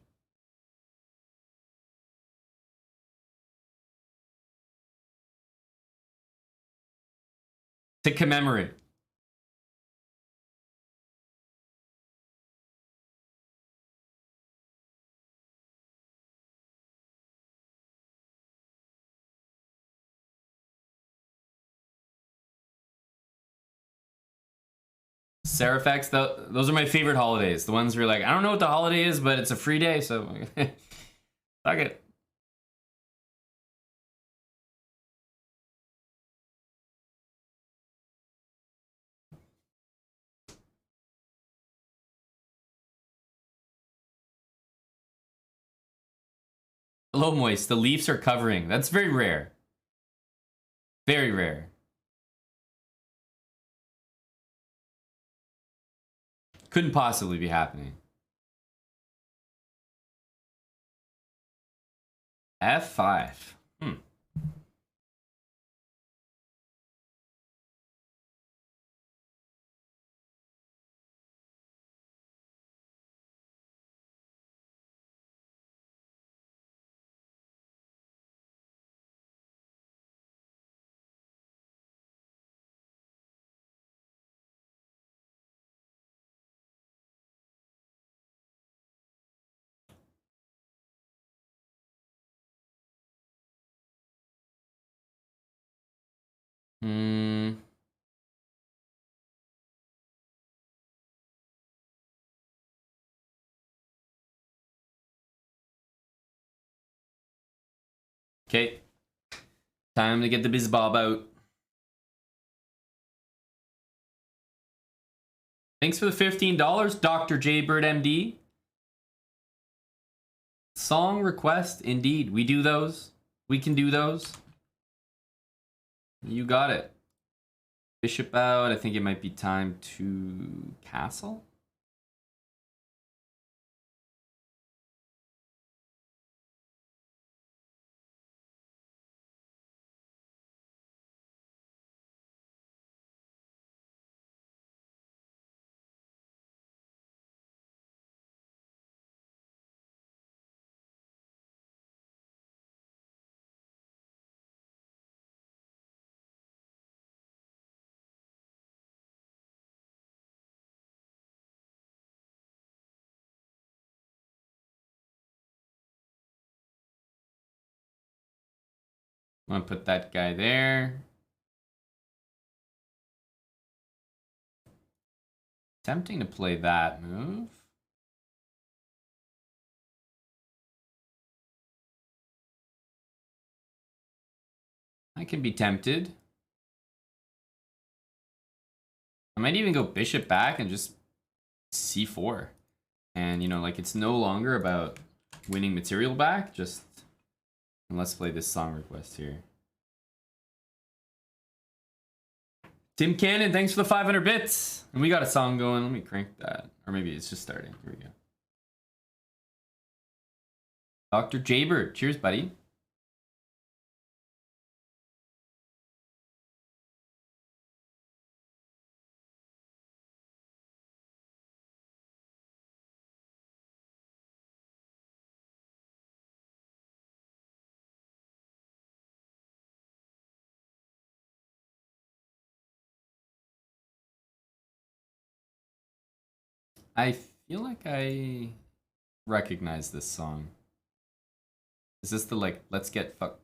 to commemorate. Seraphex, those are my favorite holidays. The ones where you're like, I don't know what the holiday is, but it's a free day, so fuck it. Hello, Moist. The Leafs are covering. That's very rare. Very rare. Couldn't possibly be happening. F5. Okay. Time to get the biz bob out. Thanks for the $15, Dr. Jaybird MD. Song request, indeed. We do those. We can do those. You got it. Bishop out. I think it might be time to castle. I'm gonna put that guy there. Tempting to play that move. I can be tempted. I might even go bishop back and just c4. And, you know, like, it's no longer about winning material back, just... And let's play this song request here. Tim Cannon, thanks for the 500 bits. And we got a song going. Let me crank that. Or maybe it's just starting. Here we go. Dr. Jaybird, cheers, buddy. I feel like I recognize this song. Is this the, like, let's get fucked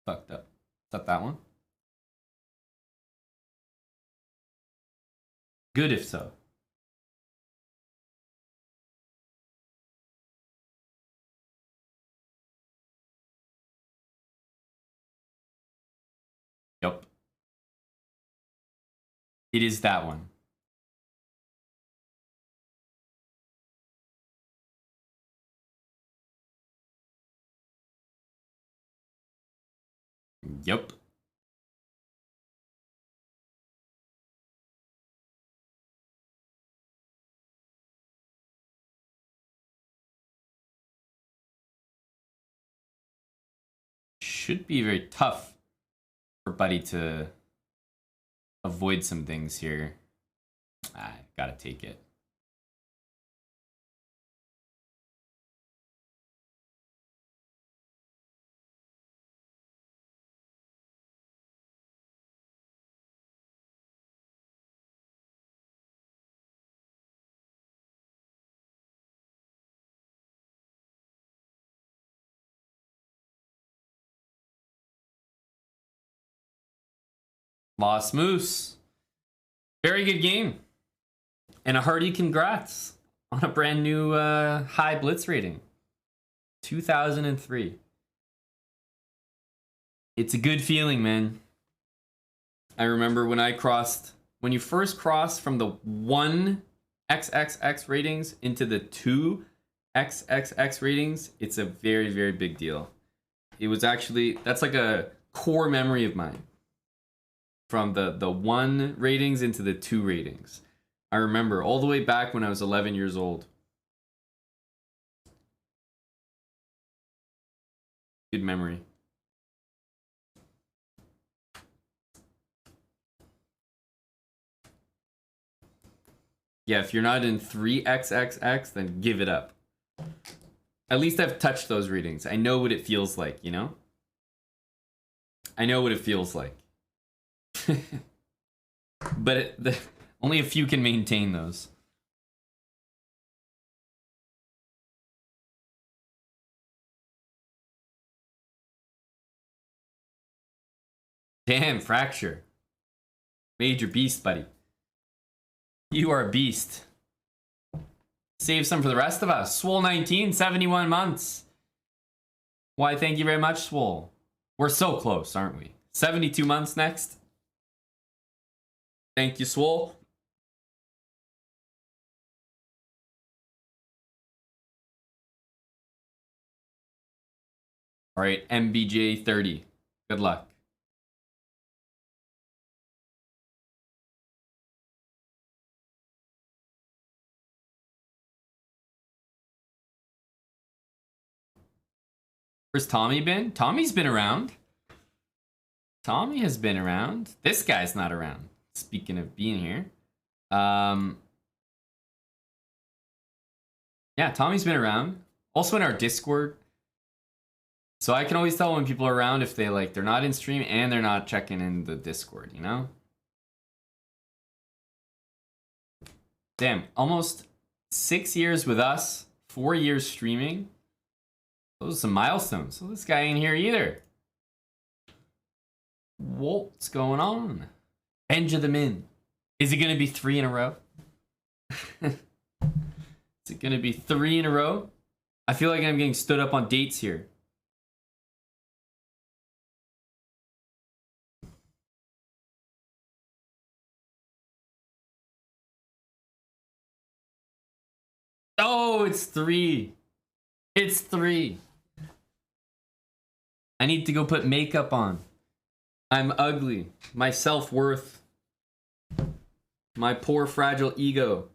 up? Is that one? Good if so. Yup. It is that one. Yup. Should be very tough for Buddy to avoid some things here. I gotta take it. Lost Moose. Very good game. And a hearty congrats on a brand new high blitz rating. 2003. It's a good feeling, man. I remember when you first crossed from the 1 XXX ratings into the 2 XXX ratings, it's a very, very big deal. It was actually, that's like a core memory of mine. From the 1 ratings into the 2 ratings. I remember all the way back when I was 11 years old. Good memory. Yeah, if you're not in 3XXX, then give it up. At least I've touched those readings. I know what it feels like, you know? I know what it feels like. But only a few can maintain those. Damn, Fracture. Major beast, buddy. You are a beast. Save some for the rest of us. Swole 19, 71 months. Why, thank you very much, Swole. We're so close, aren't we? 72 months next. Thank you, Swole. All right, MBJ 30. Good luck. Where's Tommy been? Tommy's been around. Tommy has been around. This guy's not around. Speaking of being here. Yeah, Tommy's been around. Also in our Discord. So I can always tell when people are around if they're not in stream and they're not checking in the Discord, you know? Damn, almost 6 years with us, 4 years streaming. Those are some milestones. So this guy ain't here either. What's going on? Benjamin. Is it going to be 3 in a row? Is it going to be 3 in a row? I feel like I'm getting stood up on dates here. Oh, it's 3. It's 3. I need to go put makeup on. I'm ugly. My self-worth. My poor fragile ego.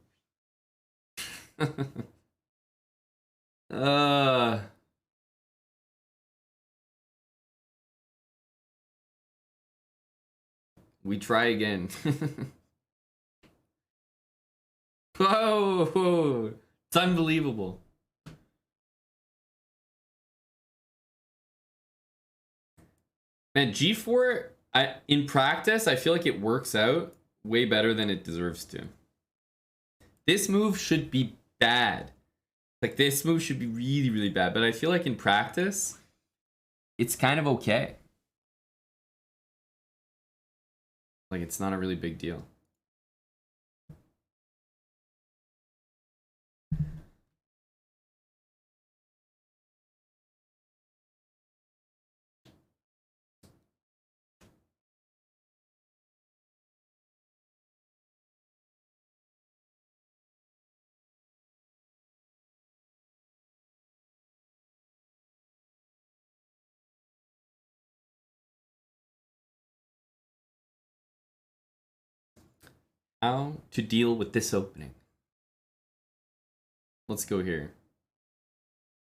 We try again. Whoa, it's unbelievable. Man, G4, in practice, I feel like it works out way better than it deserves to. This move should be bad. Like, this move should be really, really bad. But I feel like in practice, it's kind of okay. Like, it's not a really big deal. How to deal with this opening. Let's go here.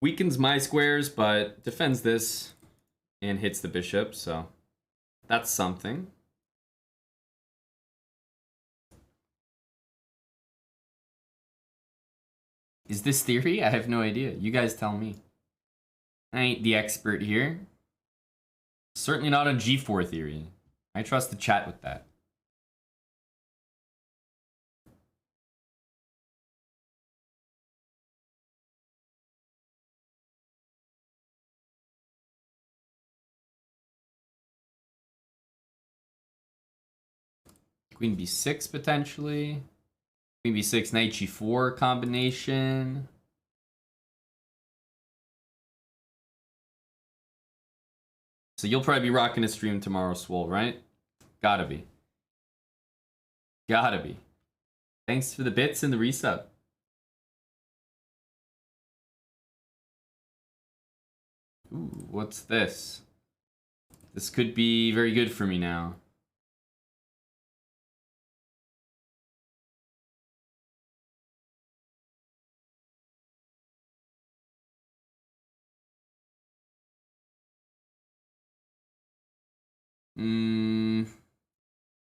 Weakens my squares, but defends this and hits the bishop, so that's something. Is this theory? I have no idea. You guys tell me. I ain't the expert here. Certainly not on G4 theory. I trust the chat with that. Queen b6 potentially. Queen b6, knight g4 combination. So you'll probably be rocking a stream tomorrow, Swole, right? Gotta be. Gotta be. Thanks for the bits and the resub. Ooh, what's this? This could be very good for me now.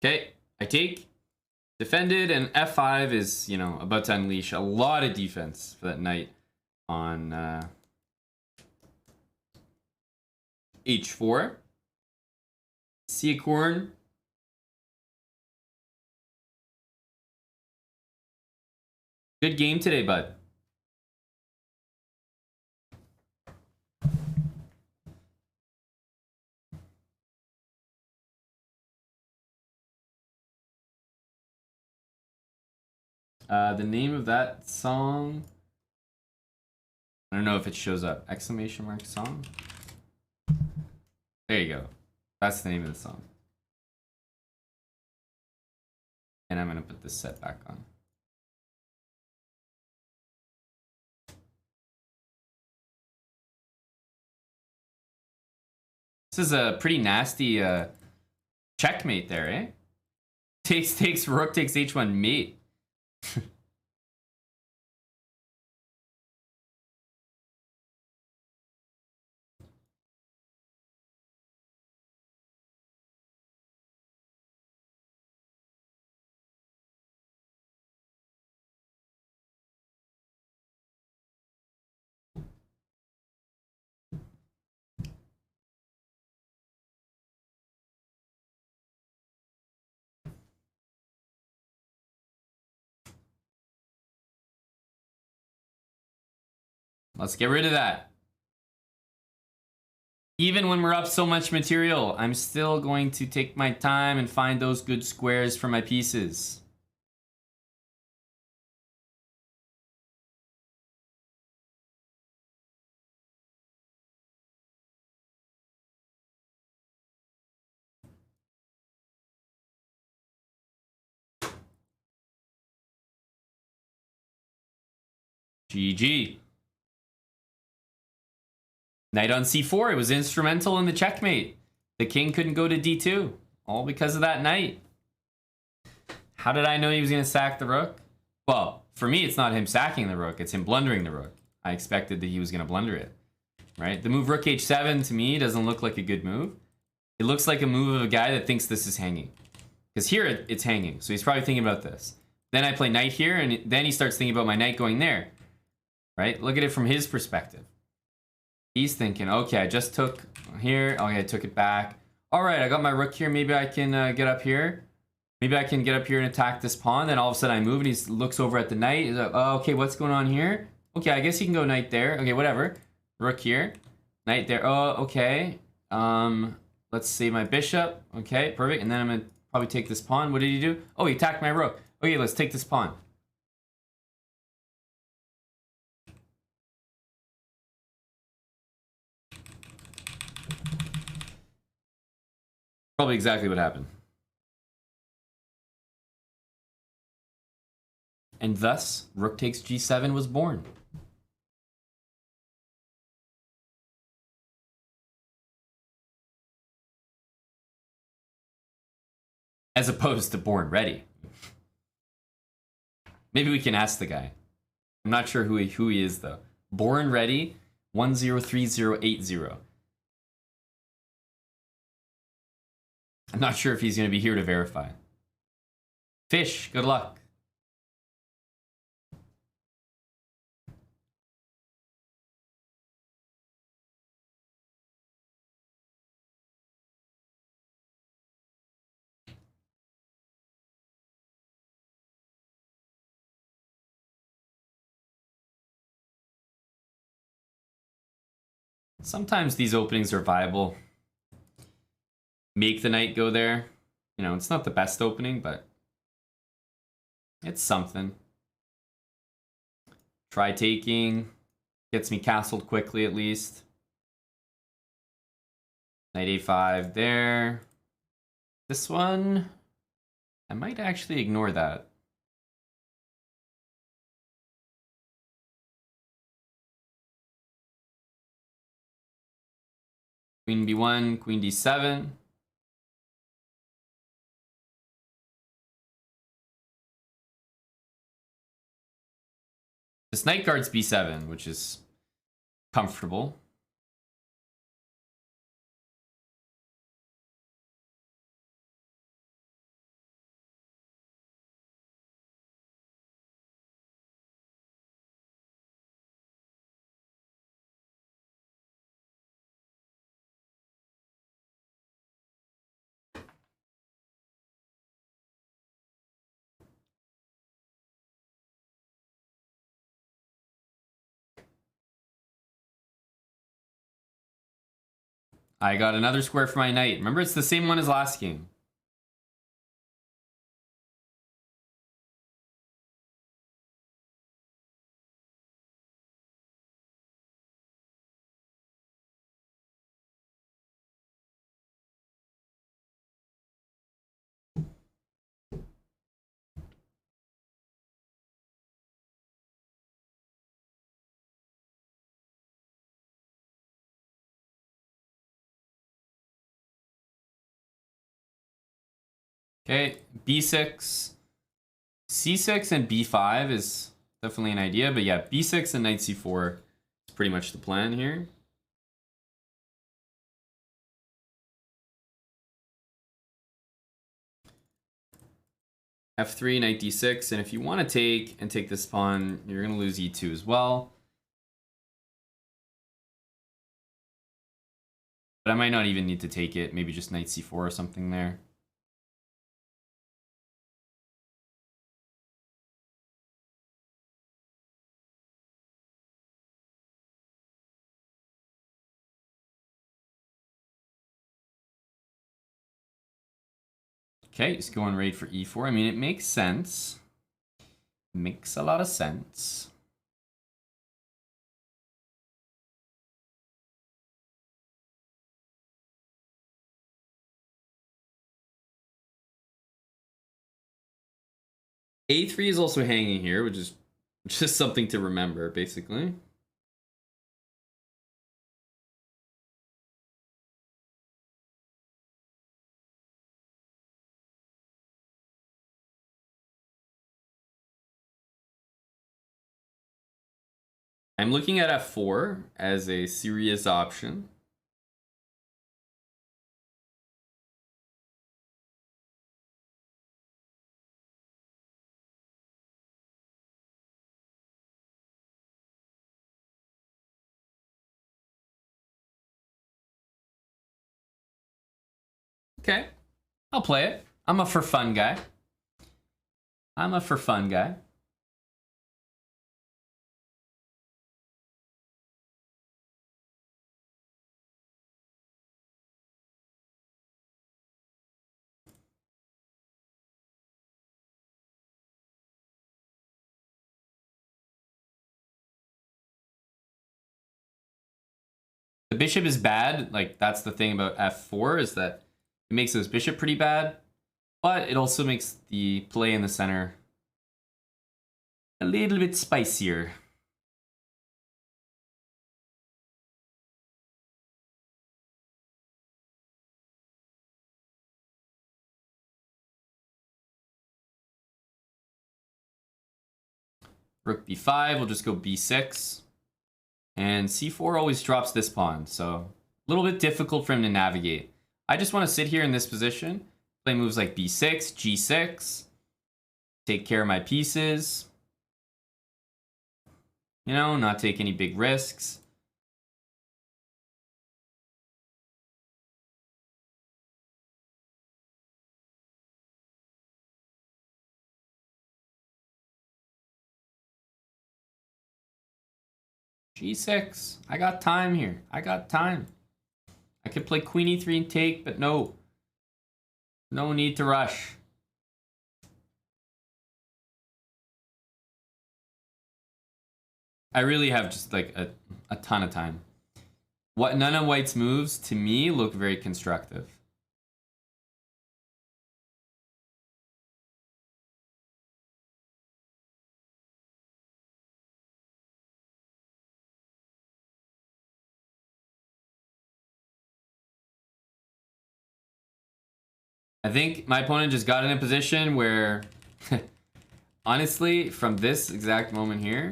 Okay, I take. Defended, and f5 is, you know, about to unleash a lot of defense for that knight on h4. See a corn. Good game today, bud. The name of that song, I don't know if it shows up. Exclamation mark song. There you go. That's the name of the song. And I'm gonna put this set back on. This is a pretty nasty checkmate there, eh? Takes rook takes h1 mate. Let's get rid of that. Even when we're up so much material, I'm still going to take my time and find those good squares for my pieces. GG. Knight on c4. It was instrumental in the checkmate. The king couldn't go to d2. All because of that knight. How did I know he was going to sack the rook? Well, for me, it's not him sacking the rook. It's him blundering the rook. I expected that he was going to blunder it. Right? The move rook h7 to me doesn't look like a good move. It looks like a move of a guy that thinks this is hanging. Because here it's hanging. So he's probably thinking about this. Then I play knight here, and then he starts thinking about my knight going there. Right? Look at it from his perspective. He's thinking, okay, I just took here. Okay, I took it back. All right, I got my rook here. Maybe I can get up here. Maybe I can get up here and attack this pawn. Then all of a sudden I move, and he looks over at the knight. He's like, oh, okay, what's going on here? Okay, I guess he can go knight there. Okay, whatever. Rook here. Knight there. Oh, okay. Let's save my bishop. Okay, perfect. And then I'm going to probably take this pawn. What did he do? Oh, he attacked my rook. Okay, let's take this pawn. Probably exactly what happened. And thus, rook takes g7 was born. As opposed to born ready. Maybe we can ask the guy. I'm not sure who he is, though. Born ready, 103080. I'm not sure if he's going to be here to verify. Fish, good luck. Sometimes these openings are viable. Make the knight go there. You know, it's not the best opening, but It's something. Try taking. Gets me castled quickly at least. Knight a5 there. This one, I might actually ignore that. Queen b1, queen d7. This knight guards b7, which is comfortable. I got another square for my knight. Remember, it's the same one as last game. Okay, b6, c6 and b5 is definitely an idea, but yeah, b6 and knight c4 is pretty much the plan here. f3, knight d6, and if you want to take this pawn, you're going to lose e2 as well. But I might not even need to take it, maybe just knight c4 or something there. Okay, just going right for e4. I mean, it makes sense. Makes a lot of sense. a3 is also hanging here, which is just something to remember, basically. I'm looking at f4 as a serious option. Okay, I'll play it. I'm a for fun guy. I'm a for fun guy. The bishop is bad. Like, that's the thing about f4 is that it makes this bishop pretty bad, but it also makes the play in the center a little bit spicier. Rook b5, we'll just go b6. And c4 always drops this pawn, so a little bit difficult for him to navigate. I just want to sit here in this position, play moves like b6, g6, take care of my pieces. You know, not take any big risks. g6. I got time here. I got time. I could play queen e3 and take, but no. No need to rush. I really have just like a ton of time. What none of White's moves to me look very constructive. I think my opponent just got in a position where, honestly, from this exact moment here,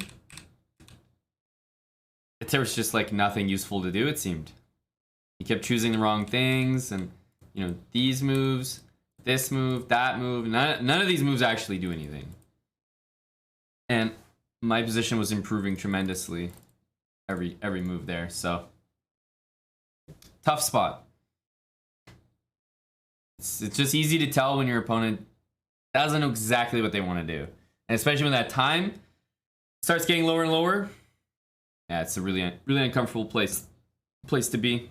there was just like nothing useful to do, it seemed. He kept choosing the wrong things, and you know, these moves, this move, that move, none of these moves actually do anything. And my position was improving tremendously every move there, so tough spot. It's just easy to tell when your opponent doesn't know exactly what they want to do. And especially when that time starts getting lower and lower. Yeah, it's a really uncomfortable place to be.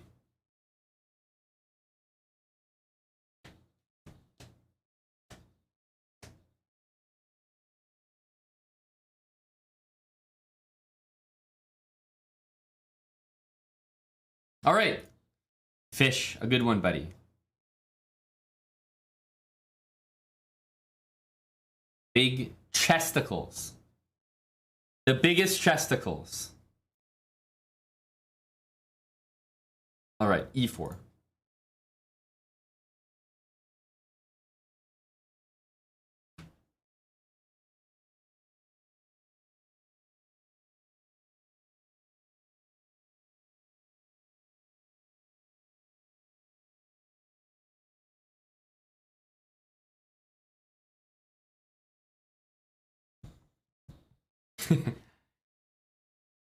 All right. Fish, a good one, buddy. Big chesticles. The biggest chesticles. All right, e4.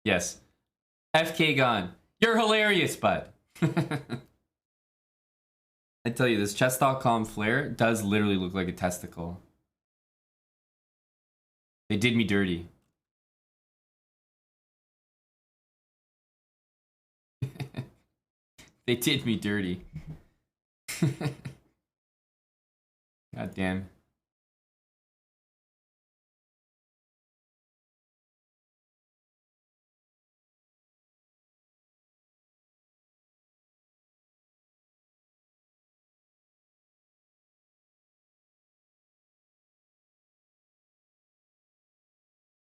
Yes. FK gone. You're hilarious, bud. I tell you, this chess.com flare does literally look like a testicle. They did me dirty. They did me dirty. God damn.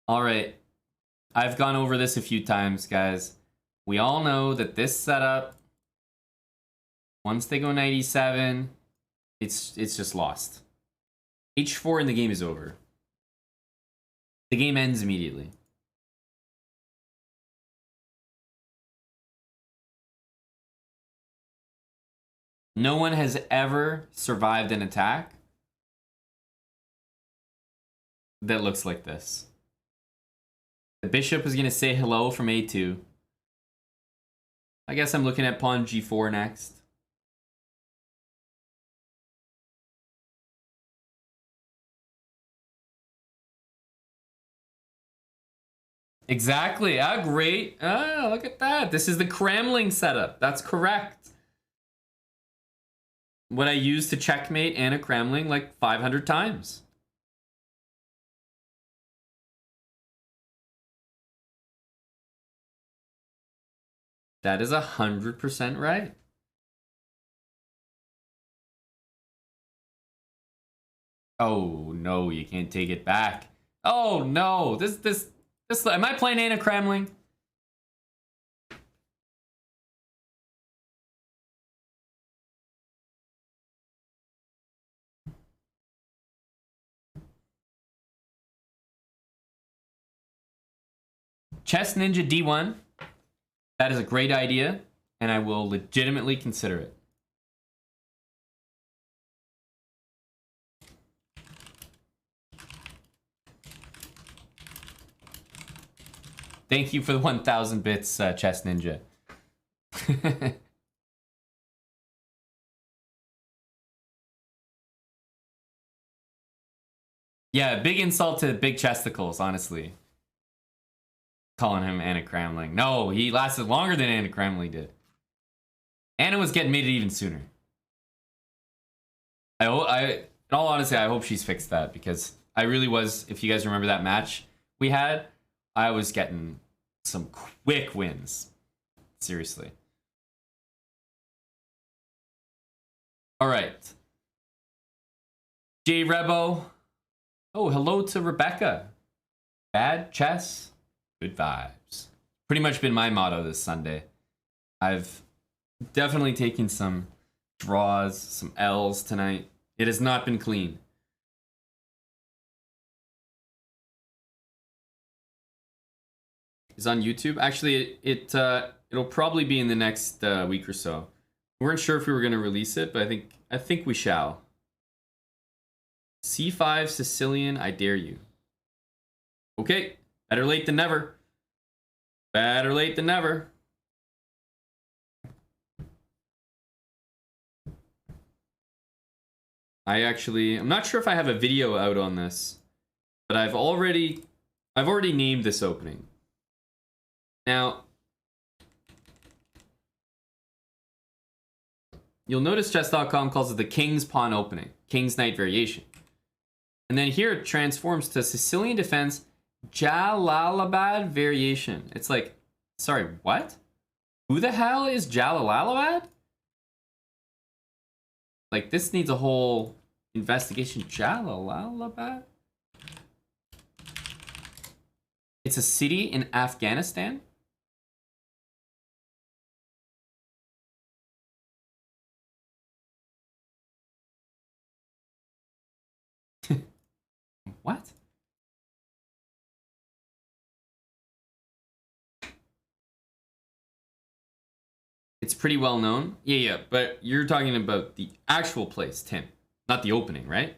All right. I've gone over this a few times, guys. We all know that this setup, once they go 97, it's just lost. H4 in the game is over. The game ends immediately. No one has ever survived an attack that looks like this. The bishop is going to say hello from a2. I guess I'm looking at pawn g4 next. Exactly. Ah, great. Ah, look at that. This is the Kremling setup. That's correct. What I used to checkmate Anna Kremling like 500 times. That is 100% right. Oh no, you can't take it back. Oh no, this. Am I playing Anna Kremling? Chess Ninja D1. That is a great idea, and I will legitimately consider it. Thank you for the 1,000 bits, Chess Ninja. Yeah, big insult to big chesticles, honestly. Calling him Anna Kramling. No, he lasted longer than Anna Kramling did. Anna was getting mated even sooner. In all honesty, I hope she's fixed that, because I really was, if you guys remember that match we had, I was getting some quick wins. Seriously. All right. J Rebo. Oh, hello to Rebecca. Bad chess, good vibes. Pretty much been my motto this Sunday. I've definitely taken some draws, some L's tonight. It has not been clean. Is on YouTube. Actually, it'll probably be in the next week or so. We weren't sure if we were going to release it, but I think we shall. C5 Sicilian, I dare you. Okay, better late than never. Better late than never. I'm not sure if I have a video out on this, but I've already named this opening. Now, you'll notice chess.com calls it the King's Pawn opening, King's Knight variation. And then here it transforms to Sicilian Defense Jalalabad variation. It's like, sorry, what? Who the hell is Jalalabad? Like, this needs a whole investigation. Jalalabad? It's a city in Afghanistan? What? It's pretty well known. Yeah, but you're talking about the actual place, Tim, not the opening, right?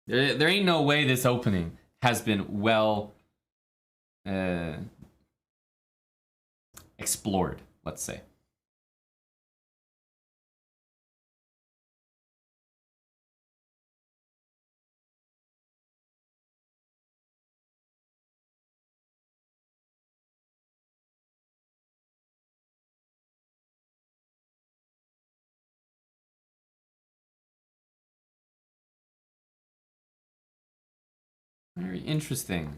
There ain't no way this opening has been well explored, let's say. Very interesting.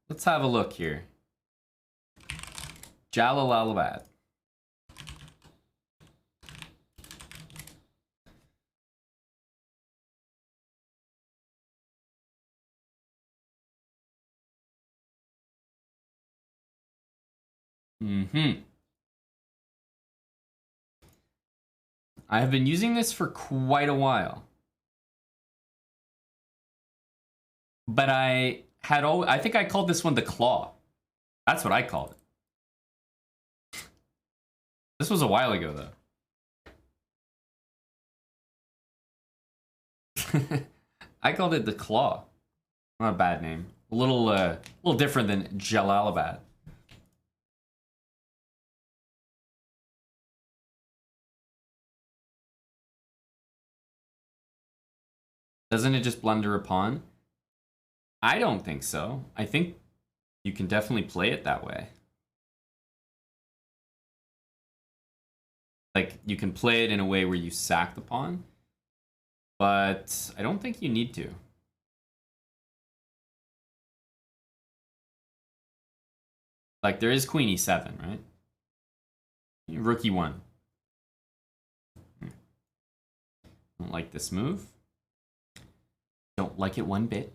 Let's have a look here. Jalalabad. I have been using this for quite a while. But I think I called this one the Claw. That's what I called it. This was a while ago, though. I called it the Claw. Not a bad name. A little different than Jalalabad. Doesn't it just blunder a pawn? I don't think so. I think you can definitely play it that way. Like, you can play it in a way where you sack the pawn, but I don't think you need to. Like, there is Queen E7, right? Rook E1. Don't like this move. Don't like it one bit.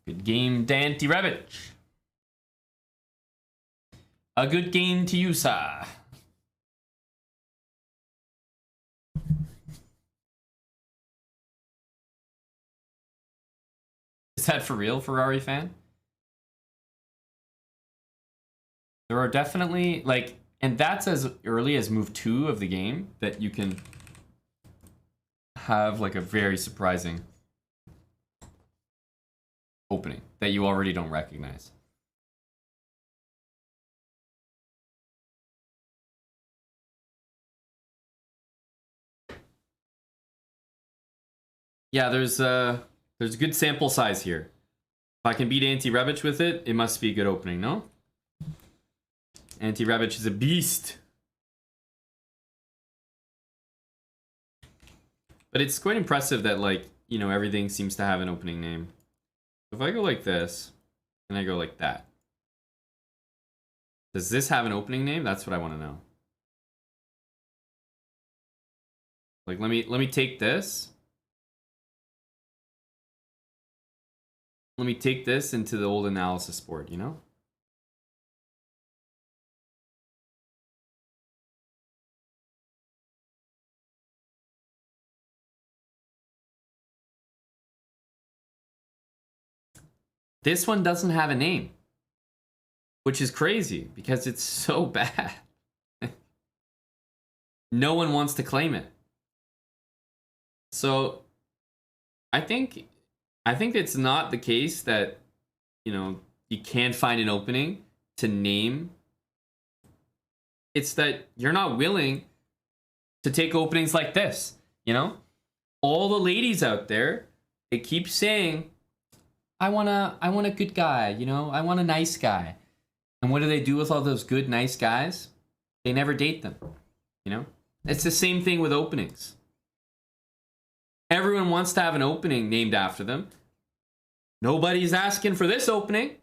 Good game, Dante Rebic. A good game to you, sir. Is that for real, Ferrari fan? There are definitely, like, and that's as early as move 2 of the game that you can have, like, a very surprising opening that you already don't recognize. Yeah, there's a good sample size here. If I can beat Anti-Rebic with it, it must be a good opening, no? Anti-Rebic is a beast. But it's quite impressive that, like, you know, everything seems to have an opening name. If I go like this, and I go like that, does this have an opening name? That's what I want to know. Like, let me take this. Let me take this into the old analysis board, you know? This one doesn't have a name, which is crazy because it's so bad. No one wants to claim it. So I think it's not the case that, you know, you can't find an opening to name. It's that you're not willing to take openings like this, you know? All the ladies out there, they keep saying, I want a good guy, you know? I want a nice guy. And what do they do with all those good, nice guys? They never date them, you know? It's the same thing with openings. Everyone wants to have an opening named after them. Nobody's asking for this opening.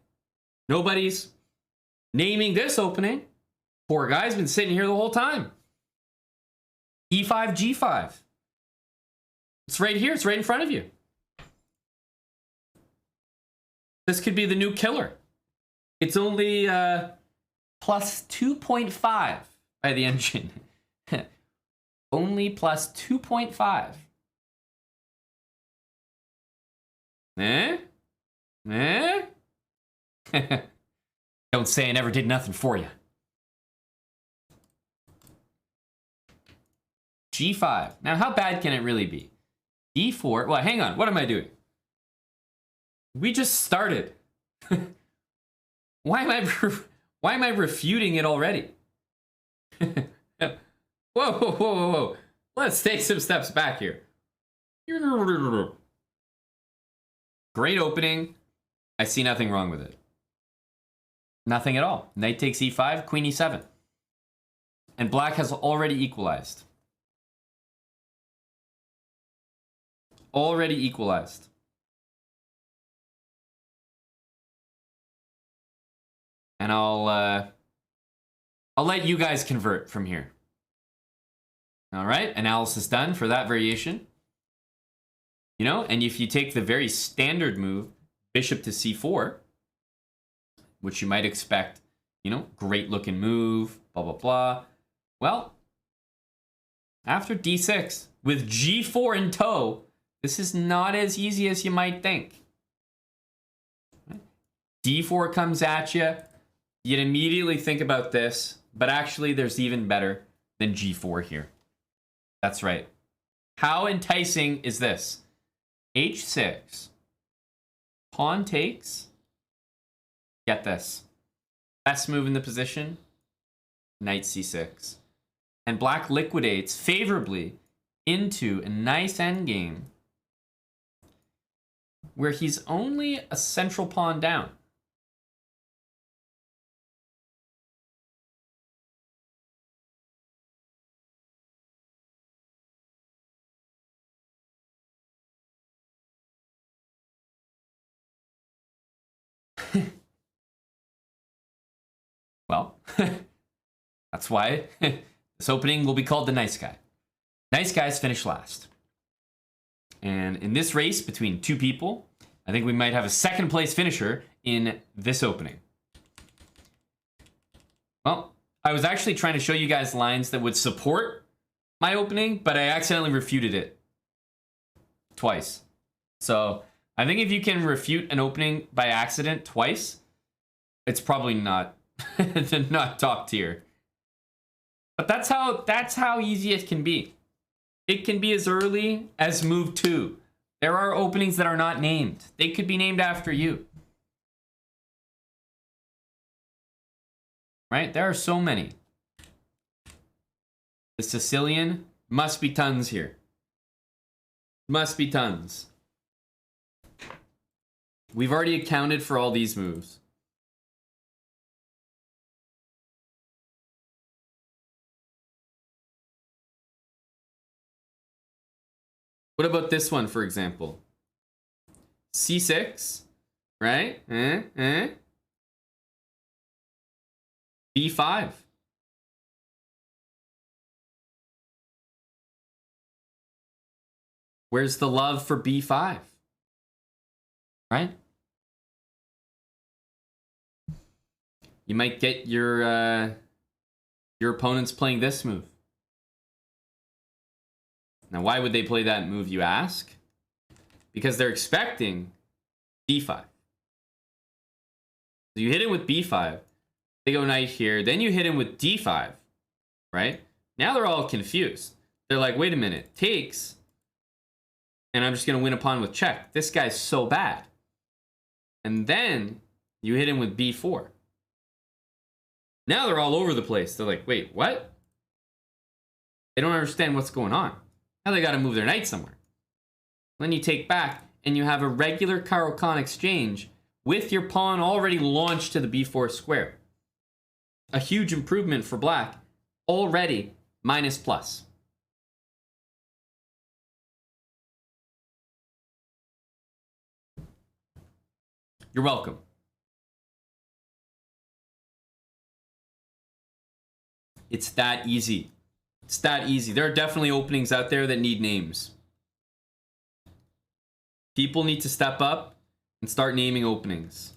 Nobody's naming this opening. Poor guy's been sitting here the whole time. E5, G5. It's right here. It's right in front of you. This could be the new killer. It's only plus 2.5 by the engine. Only plus 2.5. Eh? Eh? Don't say I never did nothing for you. G5. Now, how bad can it really be? D4. Well, hang on. What am I doing? We just started. Why am I refuting it already? Whoa, whoa, whoa, whoa, whoa. Let's take some steps back here. Great opening. I see nothing wrong with it. Nothing at all. Knight takes e5, queen e7. And black has already equalized. Already equalized. And I'll let you guys convert from here. All right, analysis done for that variation. You know, and if you take the very standard move, bishop to c4, which you might expect, you know, great looking move, blah, blah, blah. Well, after d6, with g4 in tow, this is not as easy as you might think. d4 comes at you. You'd immediately think about this, but actually there's even better than g4 here. That's right. How enticing is this? h6. Pawn takes. Get this. Best move in the position. Knight c6. And black liquidates favorably into a nice endgame where he's only a central pawn down. Well, that's why this opening will be called the nice guy. Nice guys finish last. And in this race between two people, I think we might have a second place finisher in this opening. Well, I was actually trying to show you guys lines that would support my opening, but I accidentally refuted it twice. So I think if you can refute an opening by accident twice, it's probably not not top tier. But that's how easy it can be. It can be as early as move 2. There are openings that are not named. They could be named after you. Right? There are so many. The Sicilian must be tons here. Must be tons. We've already accounted for all these moves. What about this one, for example? C6, right? B5. Where's the love for B5? Right? You might get your opponents playing this move. Now, why would they play that move, you ask? Because they're expecting D5. So you hit him with B5. They go knight here. Then you hit him with D5, right? Now they're all confused. They're like, wait a minute. Takes. And I'm just going to win a pawn with check. This guy's so bad. And then you hit him with B4. Now they're all over the place. They're like, wait, what? They don't understand what's going on. Now they got to move their knight somewhere. Then you take back, and you have a regular Caro-Kann exchange with your pawn already launched to the B4 square. A huge improvement for black. Already minus plus. You're welcome. It's that easy. It's that easy. There are definitely openings out there that need names. People need to step up and start naming openings.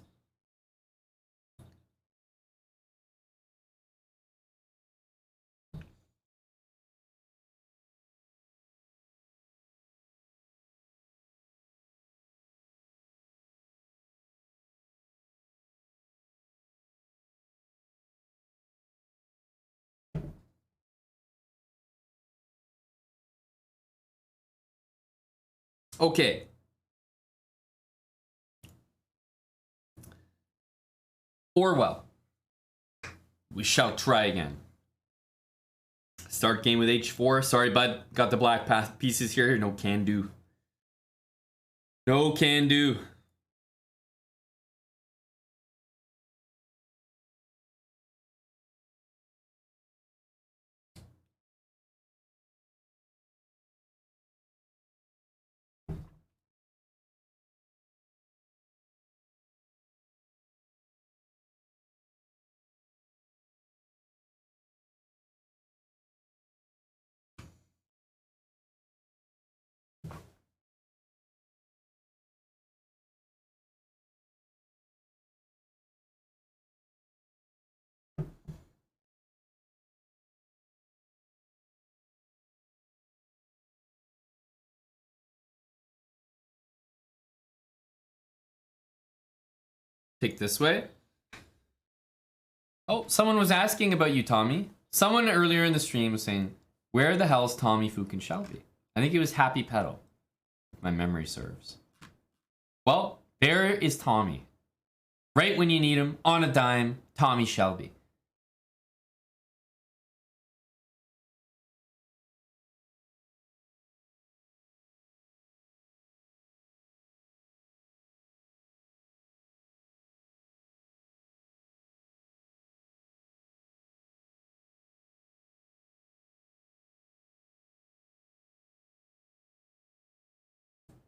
Okay. Orwell. We shall try again. Start game with h4. Sorry, bud. Got the black path pieces here. No can do. No can do. Take this way. Oh, someone was asking about you, Tommy. Someone earlier in the stream was saying, where the hell's Tommy Fukin Shelby? I think it was Happy Pedal, if my memory serves. Well, there is Tommy. Right when you need him, on a dime, Tommy Shelby.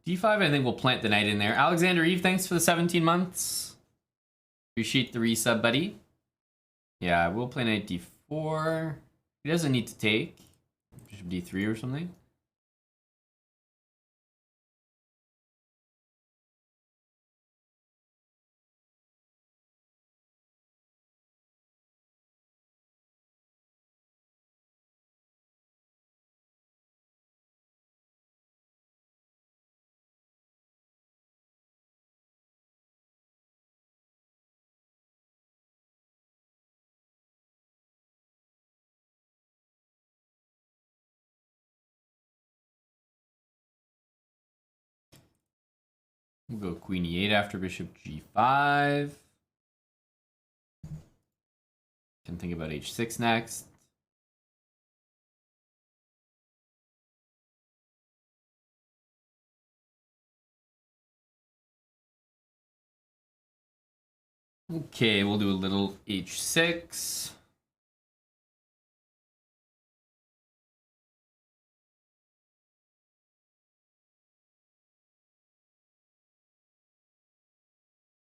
D5, I think we'll plant the knight in there. Alexander Eve, thanks for the 17 months. Appreciate the resub, buddy. Yeah, we'll play knight D4. He doesn't need to take. Bishop D3 or something. We'll go queen e8 after bishop g5. Can think about h6 next. Okay, we'll do a little h6.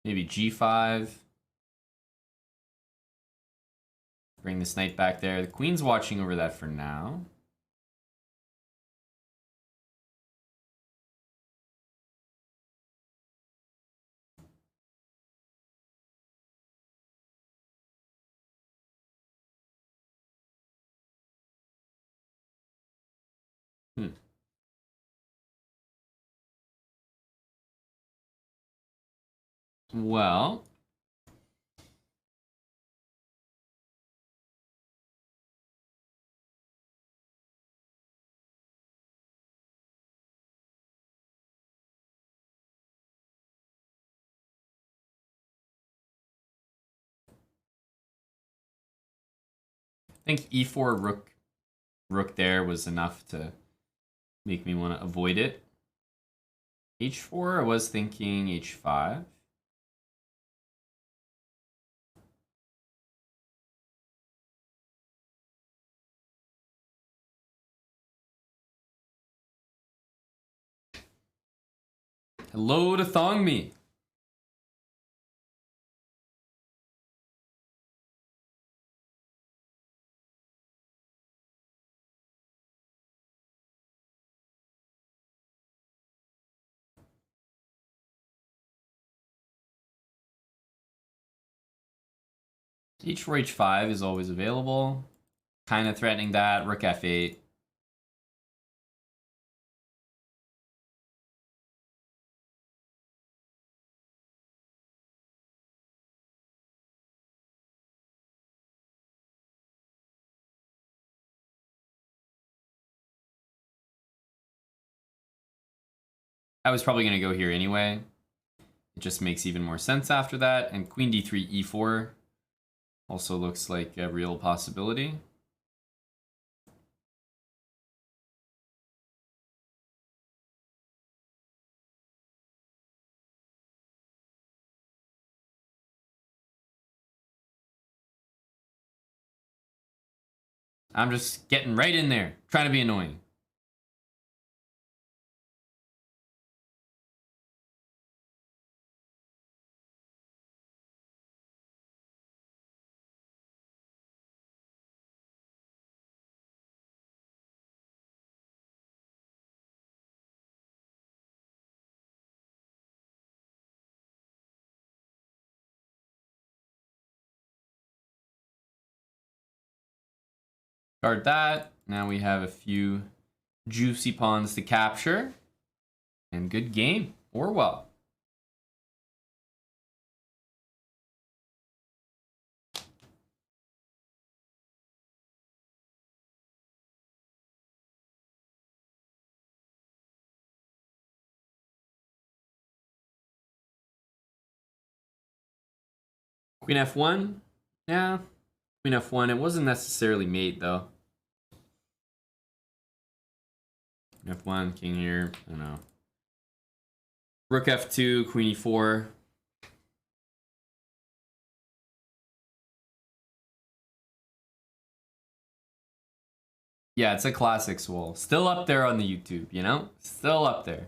Maybe g5. Bring this knight back there. The queen's watching over that for now. Well, I think e4 rook there was enough to make me want to avoid it. h4, I was thinking h5. Hello to Thong Me. h4, h5 is always available. Kind of threatening that. Rook f8. I was probably going to go here anyway. It just makes even more sense after that. And queen d3, e4 also looks like a real possibility. I'm just getting right in there, trying to be annoying. Guard that. Now we have a few juicy pawns to capture. And good game. Orwell. Queen f1. Yeah. Queen f1. It wasn't necessarily mate though. F1, king here. I don't know. Rook f2, queen e4. Yeah, it's a classic swole. Still up there on the YouTube, you know? Still up there.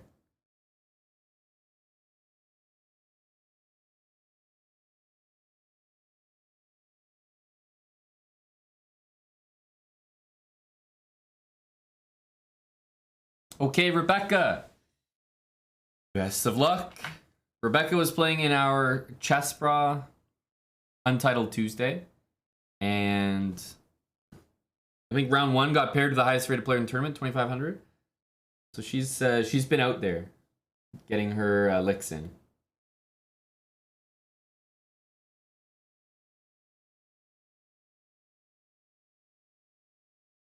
Okay, Rebecca. Best of luck. Rebecca was playing in our Chess Bra Untitled Tuesday. And I think round one got paired to the highest rated player in the tournament, 2,500. So she's been out there getting her licks in.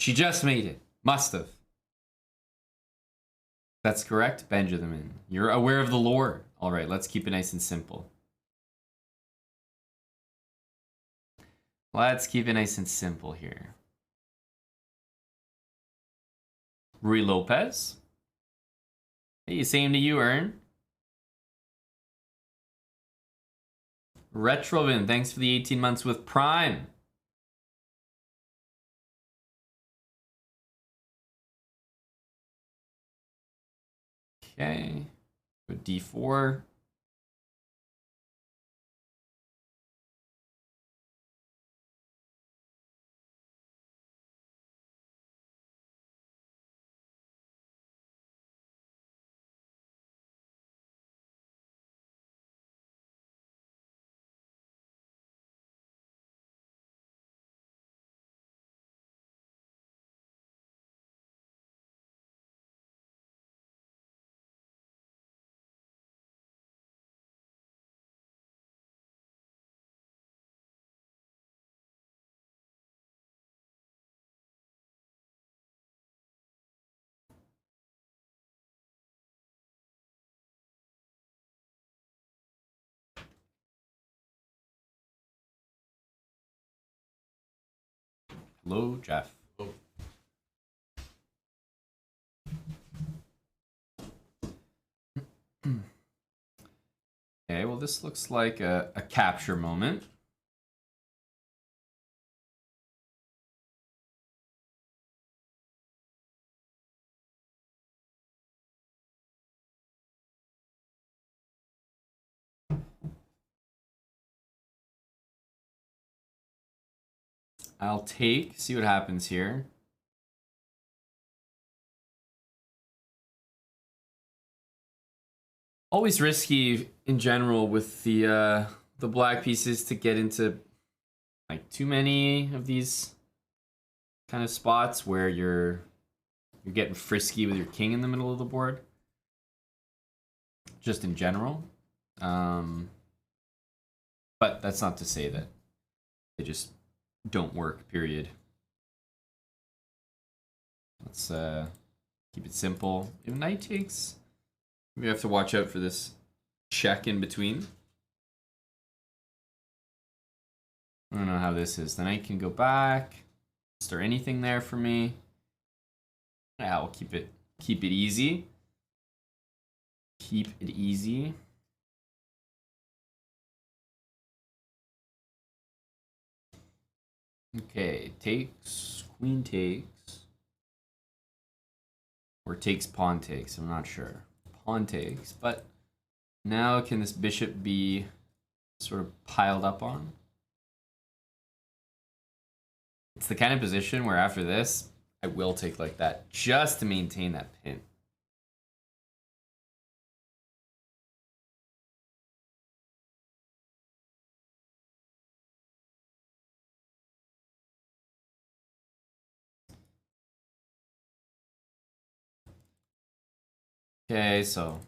She just made it. Must have. That's correct, Benjamin. You're aware of the lore. All right, let's keep it nice and simple. Let's keep it nice and simple here. Rui Lopez. Hey, same to you, Ern. Retrovin, thanks for the 18 months with Prime. Okay, go D4. Hello, Jeff. Oh. Okay, well, this looks like a capture moment. I'll take, see what happens here. Always risky in general with the black pieces to get into like too many of these kind of spots where you're getting frisky with your king in the middle of the board. Just in general. But that's not to say that they just don't work, period. Let's keep it simple. If knight takes, we have to watch out for this check in between. I don't know how this is. The knight can go back. Is there anything there for me? Yeah, we'll keep it easy. Keep it easy. Okay, takes, queen takes. Or takes, pawn takes, I'm not sure. Pawn takes, but now can this bishop be sort of piled up on? It's the kind of position where after this, I will take like that just to maintain that pin. Okay, so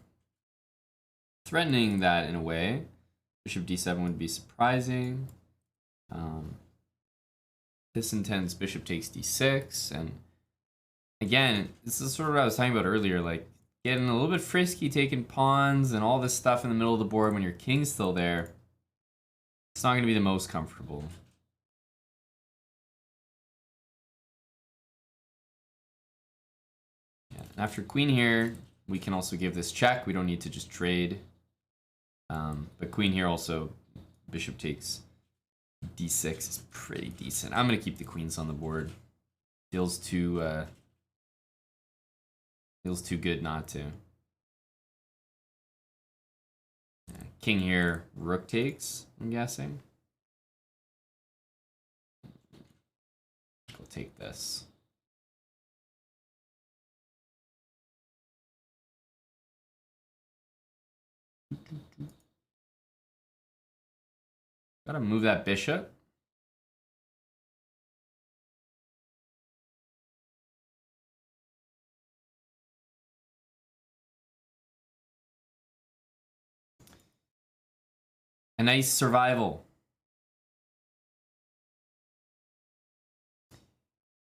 threatening that in a way. Bishop d7 would be surprising. This intends bishop takes d6, and again, this is sort of what I was talking about earlier, like getting a little bit frisky, taking pawns and all this stuff in the middle of the board when your king's still there. It's not going to be the most comfortable. Yeah, and after queen here, we can also give this check. We don't need to just trade. But queen here also, bishop takes d6 is pretty decent. I'm going to keep the queens on the board. Feels too good not to. Yeah, king here, rook takes, I'm guessing. We'll take this. Gotta move that bishop. A nice survival.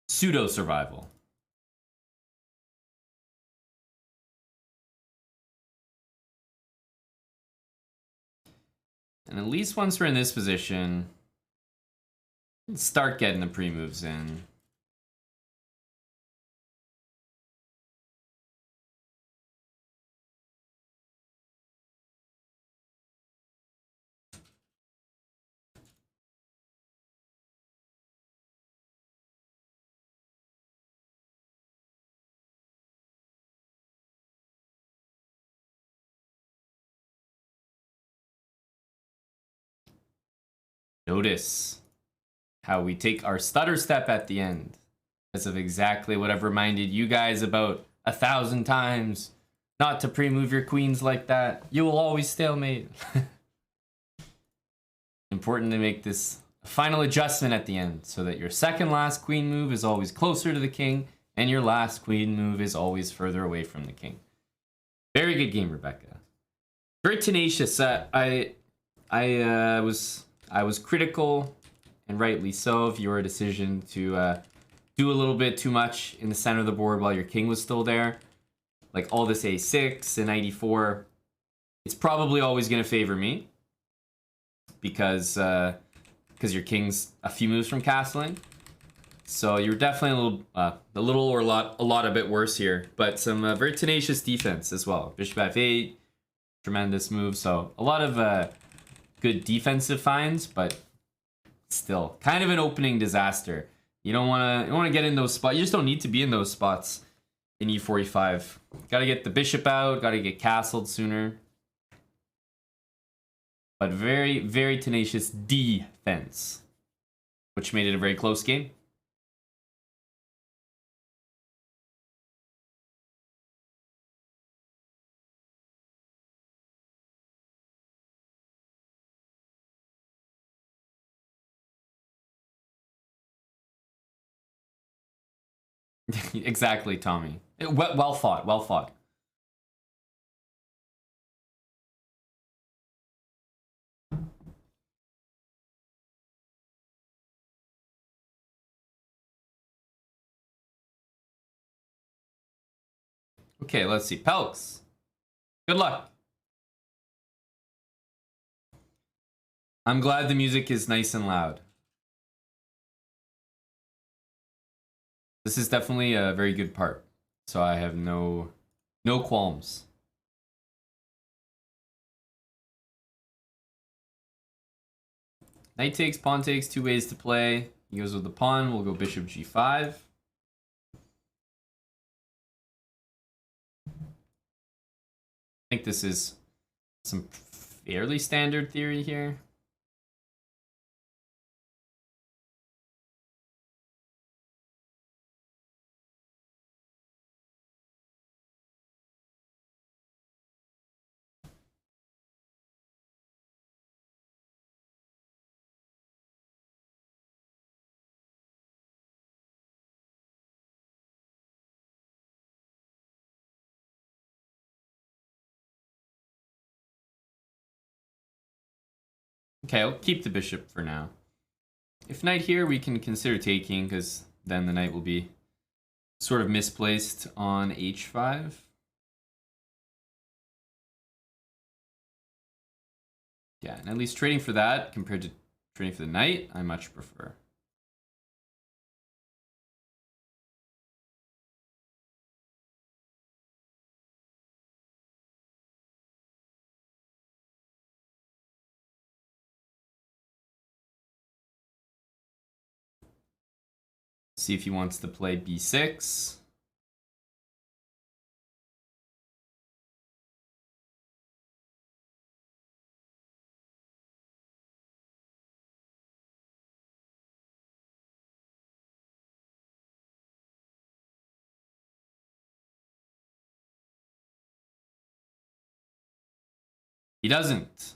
Pseudo survival. And at least once we're in this position, let's start getting the pre-moves in. Notice how we take our stutter step at the end. As of exactly what I've reminded you guys about 1,000 times. Not to pre-move your queens like that. You will always stalemate. Important to make this final adjustment at the end so that your second last queen move is always closer to the king and your last queen move is always further away from the king. Very good game, Rebecca. Very tenacious. I was critical, and rightly so, of your decision to do a little bit too much in the center of the board while your king was still there. Like all this a6 and knight e4. It's probably always going to favor me because your king's a few moves from castling. So you're definitely a lot a bit worse here, but some very tenacious defense as well. Bishop f8, tremendous move. So a lot of good defensive finds, but still kind of an opening disaster. You don't want to get in those spots. You just don't need to be in those spots in e4, e5. Got to get the bishop out. Got to get castled sooner. But very, very tenacious defense, which made it a very close game. Exactly, Tommy. Well fought, well fought. Okay, let's see. Pelks. Good luck. I'm glad the music is nice and loud. This is definitely a very good part. So I have no qualms. Knight takes, pawn takes, two ways to play. He goes with the pawn, we'll go bishop g5. I think this is some fairly standard theory here. Okay, I'll keep the bishop for now. If knight here, we can consider taking, because then the knight will be sort of misplaced on h5. Yeah, and at least trading for that compared to trading for the knight, I much prefer. See if he wants to play b6. He doesn't.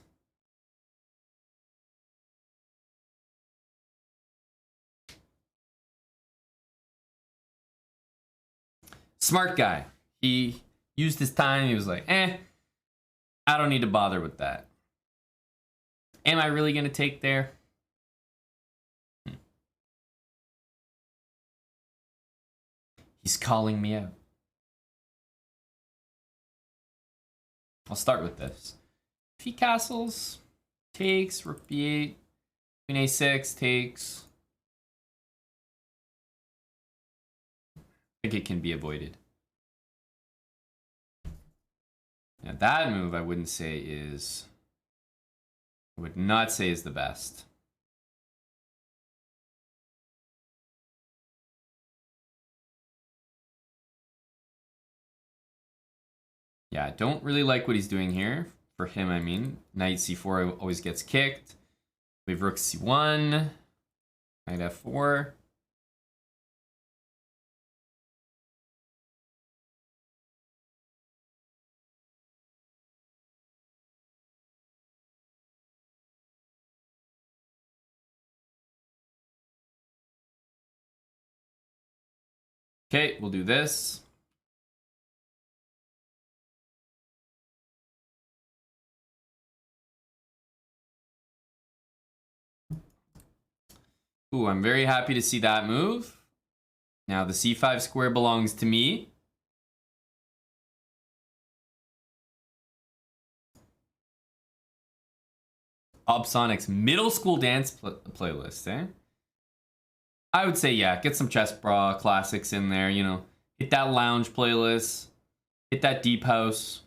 Smart guy. He used his time. He was like, I don't need to bother with that. Am I really going to take there? He's calling me out. I'll start with this. If he castles, takes. Rook b8. Queen a6 takes. I think it can be avoided. Now that move I wouldn't say is... I would not say is the best. Yeah, I don't really like what he's doing here. For him, I mean. Knight c4 always gets kicked. We have rook c1. Knight f4. Okay, we'll do this. Ooh, I'm very happy to see that move. Now the c5 square belongs to me. Obsonic's middle school dance playlist, eh? I would say, yeah, get some chess bra classics in there, you know. Hit that lounge playlist. Hit that deep house.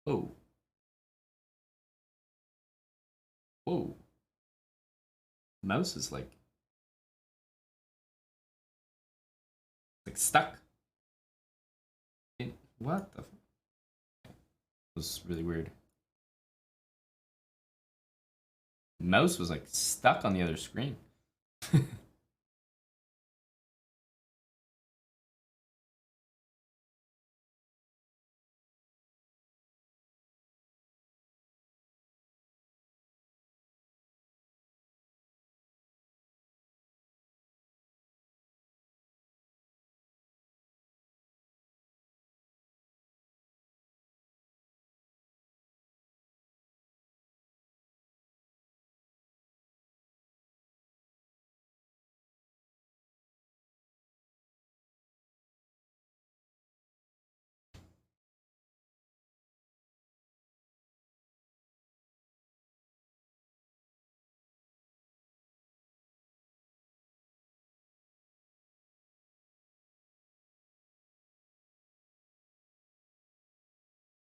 Oh. Whoa. Mouse is like stuck. What the? That was really weird. Mouse was like stuck on the other screen.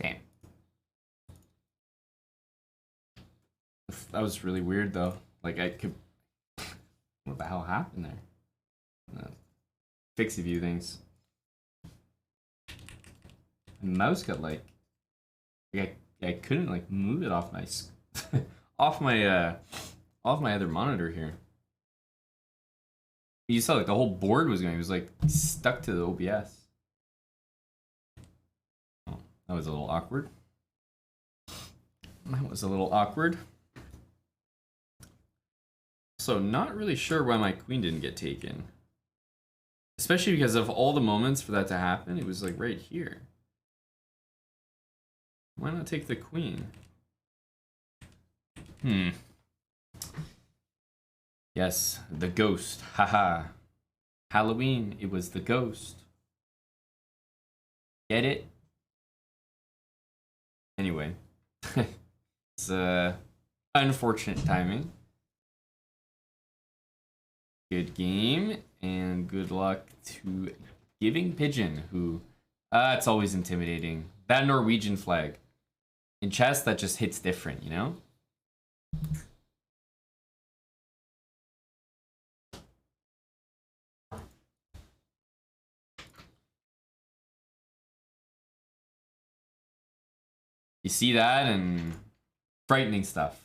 Damn. That was really weird though. Like I could. What the hell happened there? Fix a few things. The mouse got like I couldn't like move it off my off my other monitor here. You saw like the whole board was going. It was like stuck to the OBS. Oh, that was a little awkward. That was a little awkward. So not really sure why my queen didn't get taken. Especially because of all the moments for that to happen, it was like right here. Why not take the queen? Yes, the ghost. Haha. Halloween, it was the ghost. Get it? Anyway. It's unfortunate timing. Good game, and good luck to Giving Pigeon, who... it's always intimidating. That Norwegian flag. In chess, that just hits different, you know? You see that, and frightening stuff.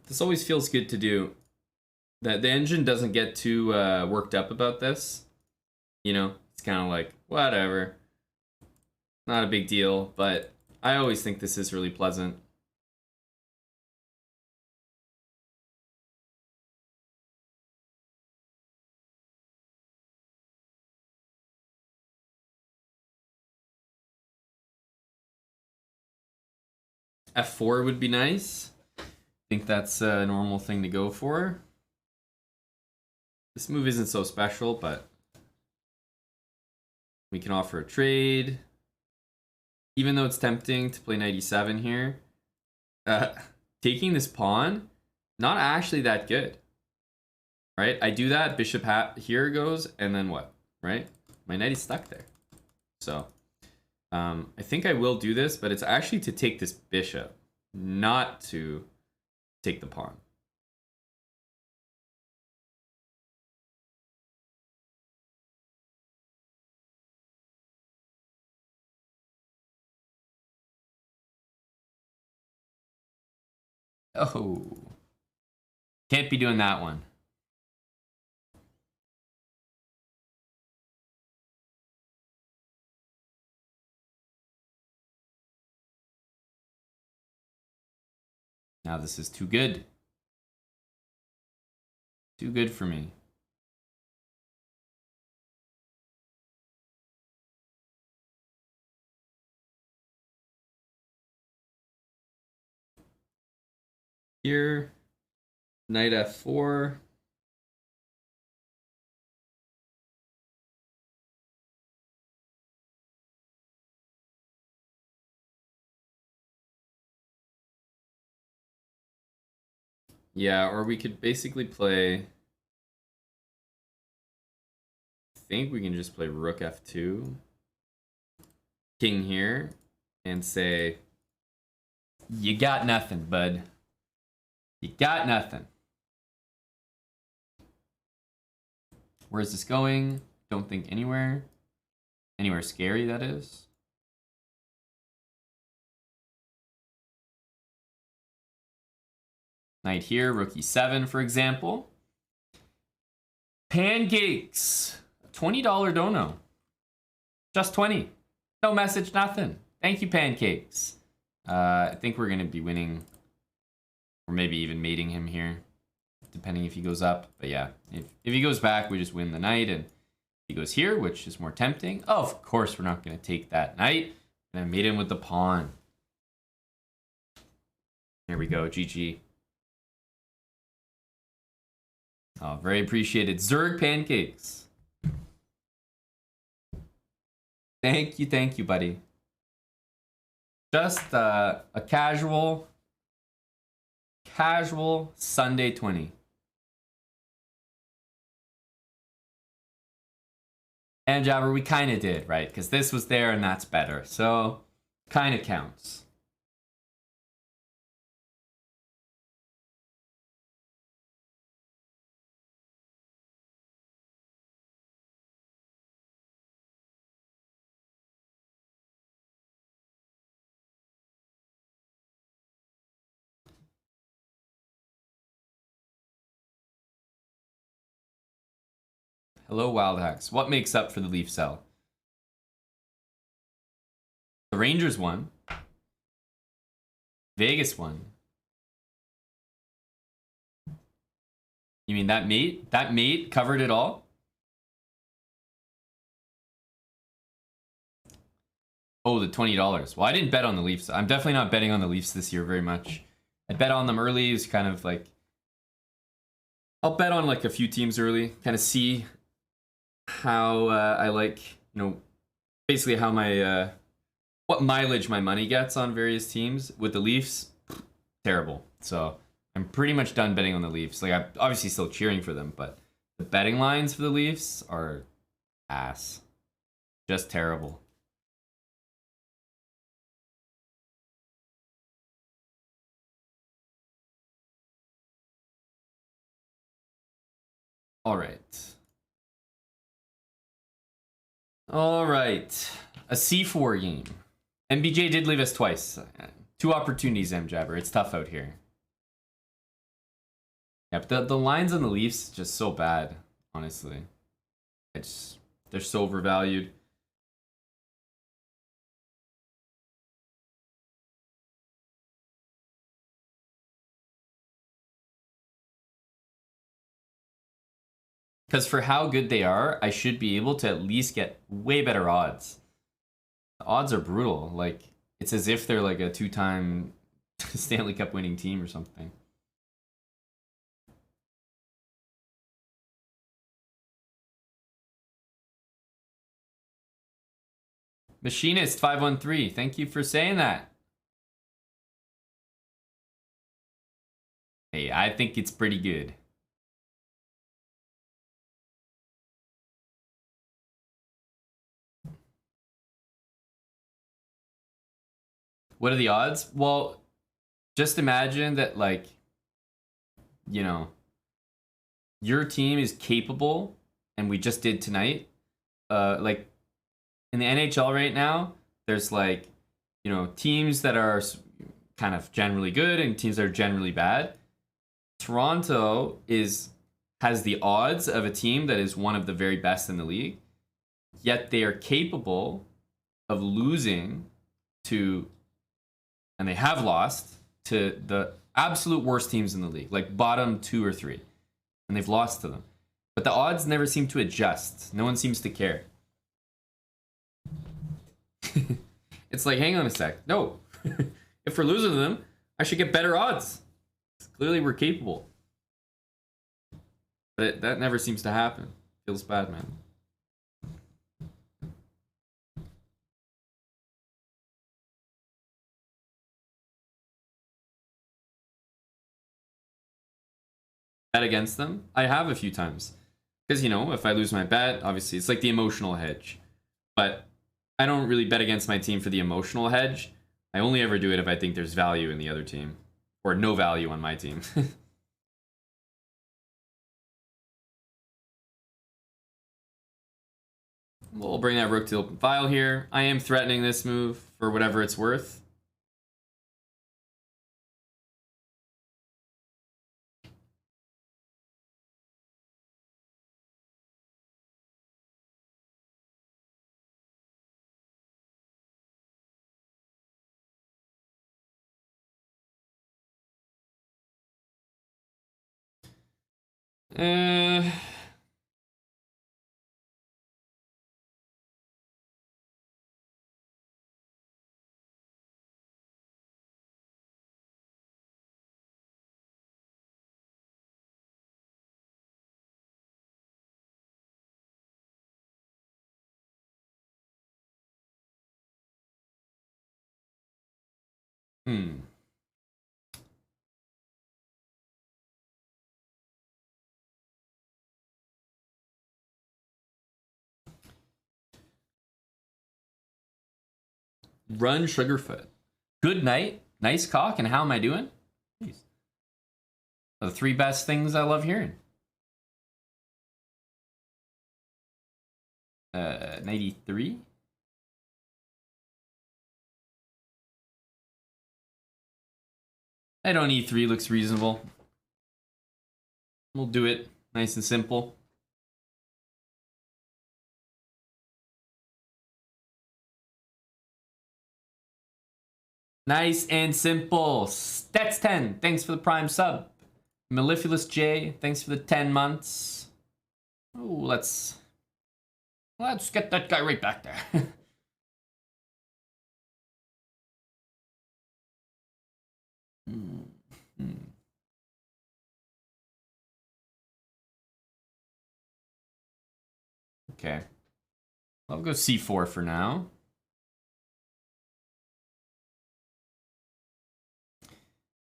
This always feels good to do. That the engine doesn't get too worked up about this. You know, it's kind of like, whatever. Not a big deal, but I always think this is really pleasant. F4 would be nice. I think that's a normal thing to go for. This move isn't so special, but we can offer a trade. Even though it's tempting to play 97 here, taking this pawn, not actually that good. Right? I do that, bishop here goes, and then what? Right? My knight is stuck there. So, I think I will do this, but it's actually to take this bishop, not to take the pawn. Oh. Can't be doing that one. Now this is too good. Too good for me. Here, knight f4. Yeah, or we could basically play... I think we can just play rook f2. King here. And say, you got nothing, bud. You got nothing. Where is this going? Don't think anywhere. Anywhere scary, that is. Knight here, rook e7, for example. Pancakes. $20 dono. Just 20. No message, nothing. Thank you, Pancakes. I think we're going to be winning. Or maybe even mating him here. Depending if he goes up. But yeah, if he goes back, we just win the knight. And if he goes here, which is more tempting. Oh, of course, we're not going to take that knight. And I mate him with the pawn. There we go, GG. Oh, very appreciated. Zerg Pancakes. Thank you, buddy. Just a casual Sunday 20. And Jabber, we kind of did, right? Because this was there and that's better. So, kind of counts. Hello, Wild Hacks. What makes up for the Leaf sell? The Rangers won. Vegas won. You mean that mate? That mate covered it all? Oh, the $20. Well, I didn't bet on the Leafs. I'm definitely not betting on the Leafs this year very much. I bet on them early. It's kind of like... I'll bet on like a few teams early. Kind of see how I like, you know, basically how my... what mileage my money gets on various teams. With the Leafs, terrible. So I'm pretty much done betting on the Leafs. Like, I'm obviously still cheering for them, but the betting lines for the Leafs are ass. Just terrible. All right. All right. A C4 game. MBJ did leave us twice. 2 opportunities, MJabber. It's tough out here. Yeah, but the lines on the Leafs just so bad, honestly. They're so overvalued. Because for how good they are, I should be able to at least get way better odds. The odds are brutal. Like, it's as if they're like a 2-time Stanley Cup winning team or something. Machinist 513, thank you for saying that. Hey, I think it's pretty good. What are the odds? Well, just imagine that, like, you know, your team is capable, and we just did tonight. Like, in the NHL right now, there's like, teams that are kind of generally good and teams that are generally bad. Toronto has the odds of a team that is one of the very best in the league, yet they are capable of losing to, and they have lost to the absolute worst teams in the league, like bottom 2 or 3, and they've lost to them. But the odds never seem to adjust. No one seems to care. It's like, hang on a sec. No. If we're losing to them, I should get better odds. Clearly we're capable. But that never seems to happen. Feels bad, man. Bet against them? I have a few times. Because, if I lose my bet, obviously it's like the emotional hedge. But I don't really bet against my team for the emotional hedge. I only ever do it if I think there's value in the other team. Or no value on my team. We'll bring that rook to the open file here. I am threatening this move for whatever it's worth. Uh... Hmm. Run Sugarfoot. Good night. Nice cock. And how am I doing? Jeez. The 3 best things I love hearing. 93. I don't E3 looks reasonable. We'll do it nice and simple. Nice and simple. Stats 10. Thanks for the prime sub. Mellifluous J. Thanks for the 10 months. Oh, let's get that guy right back there. Okay. I'll go C4 for now.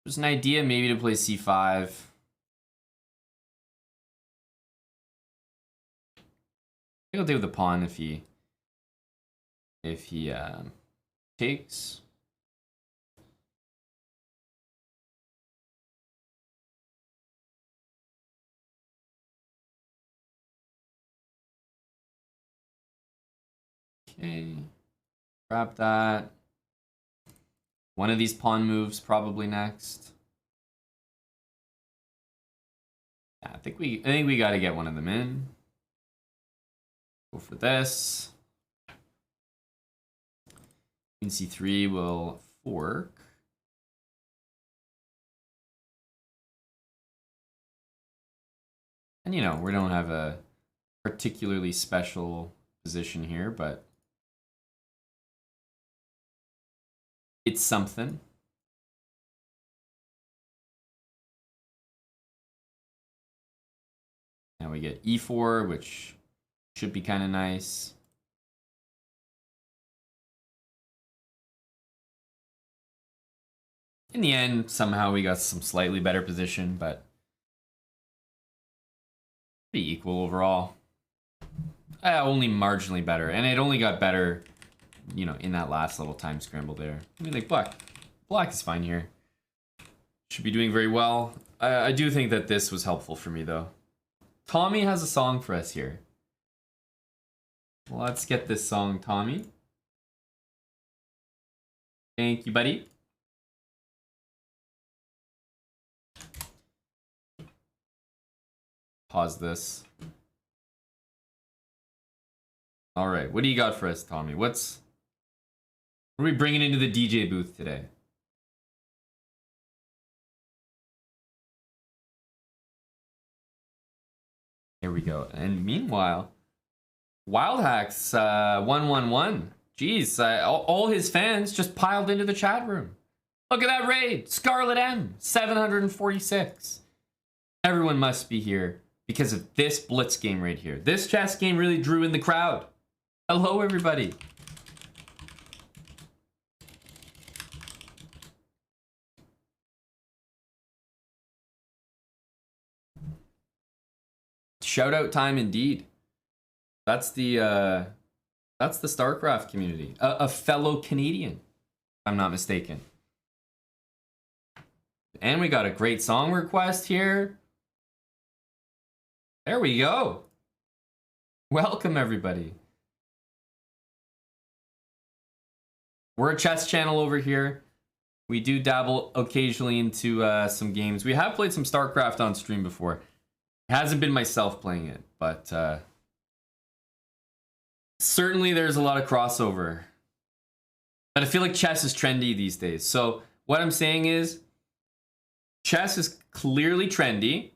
There's an idea maybe to play C5. I think I'll deal with the pawn if he takes. Okay. Grab that. One of these pawn moves probably next. Yeah, I think we got to get one of them in. Go for this. Queen c3 will fork. And you know, we don't have a particularly special position here, but it's something. Now we get e4, which should be kind of nice. In the end, somehow we got some slightly better position, but pretty equal overall. Only marginally better, and it only got better, you know, in that last little time scramble there. I mean, like black is fine here. Should be doing very well. I do think that this was helpful for me though. Tommy has a song for us here. Let's get this song, Tommy. Thank you, buddy. Pause this. All right, what do you got for us, Tommy? What are we bringing into the DJ booth today? Here we go. And meanwhile, Wildhacks 111. Jeez, all his fans just piled into the chat room. Look at that raid. Scarlet M, 746. Everyone must be here because of this blitz game right here. This chess game really drew in the crowd. Hello, everybody. Shout out time indeed. That's the Starcraft community. A fellow Canadian, if I'm not mistaken. And we got a great song request here. There we go. Welcome, everybody. We're a chess channel over here. We do dabble occasionally into some games. We have played some Starcraft on stream before. It hasn't been myself playing it, but certainly there's a lot of crossover. But I feel like chess is trendy these days. So what I'm saying is, chess is clearly trendy,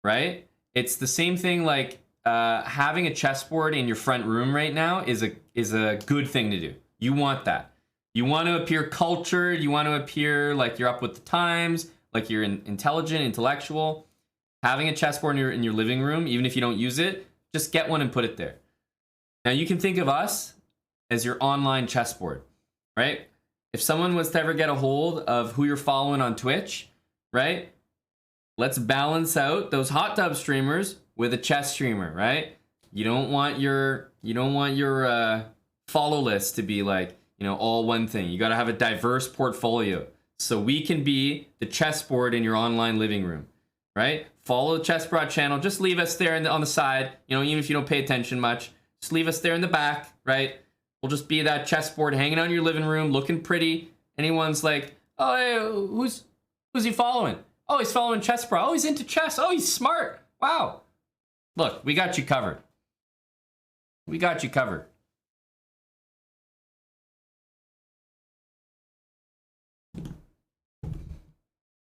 right? It's the same thing like having a chessboard in your front room right now is a good thing to do. You want that. You want to appear cultured. You want to appear like you're up with the times, like you're intelligent, intellectual. Having a chessboard in your living room, even if you don't use it, just get one and put it there. Now you can think of us as your online chessboard, right? If someone was to ever get a hold of who you're following on Twitch, right? Let's balance out those hot tub streamers with a chess streamer, right? You don't want your follow list to be like, you know, all one thing. You got to have a diverse portfolio. So we can be the chessboard in your online living room, right? Follow the Chessbroad channel. Just leave us there on the side. You know, even if you don't pay attention much, just leave us there in the back, right? We'll just be that chessboard hanging out in your living room, looking pretty. Anyone's like, oh, hey, who's he following? Oh, he's following Chessbroad. Oh, he's into chess. Oh, he's smart. Wow. Look, we got you covered. We got you covered.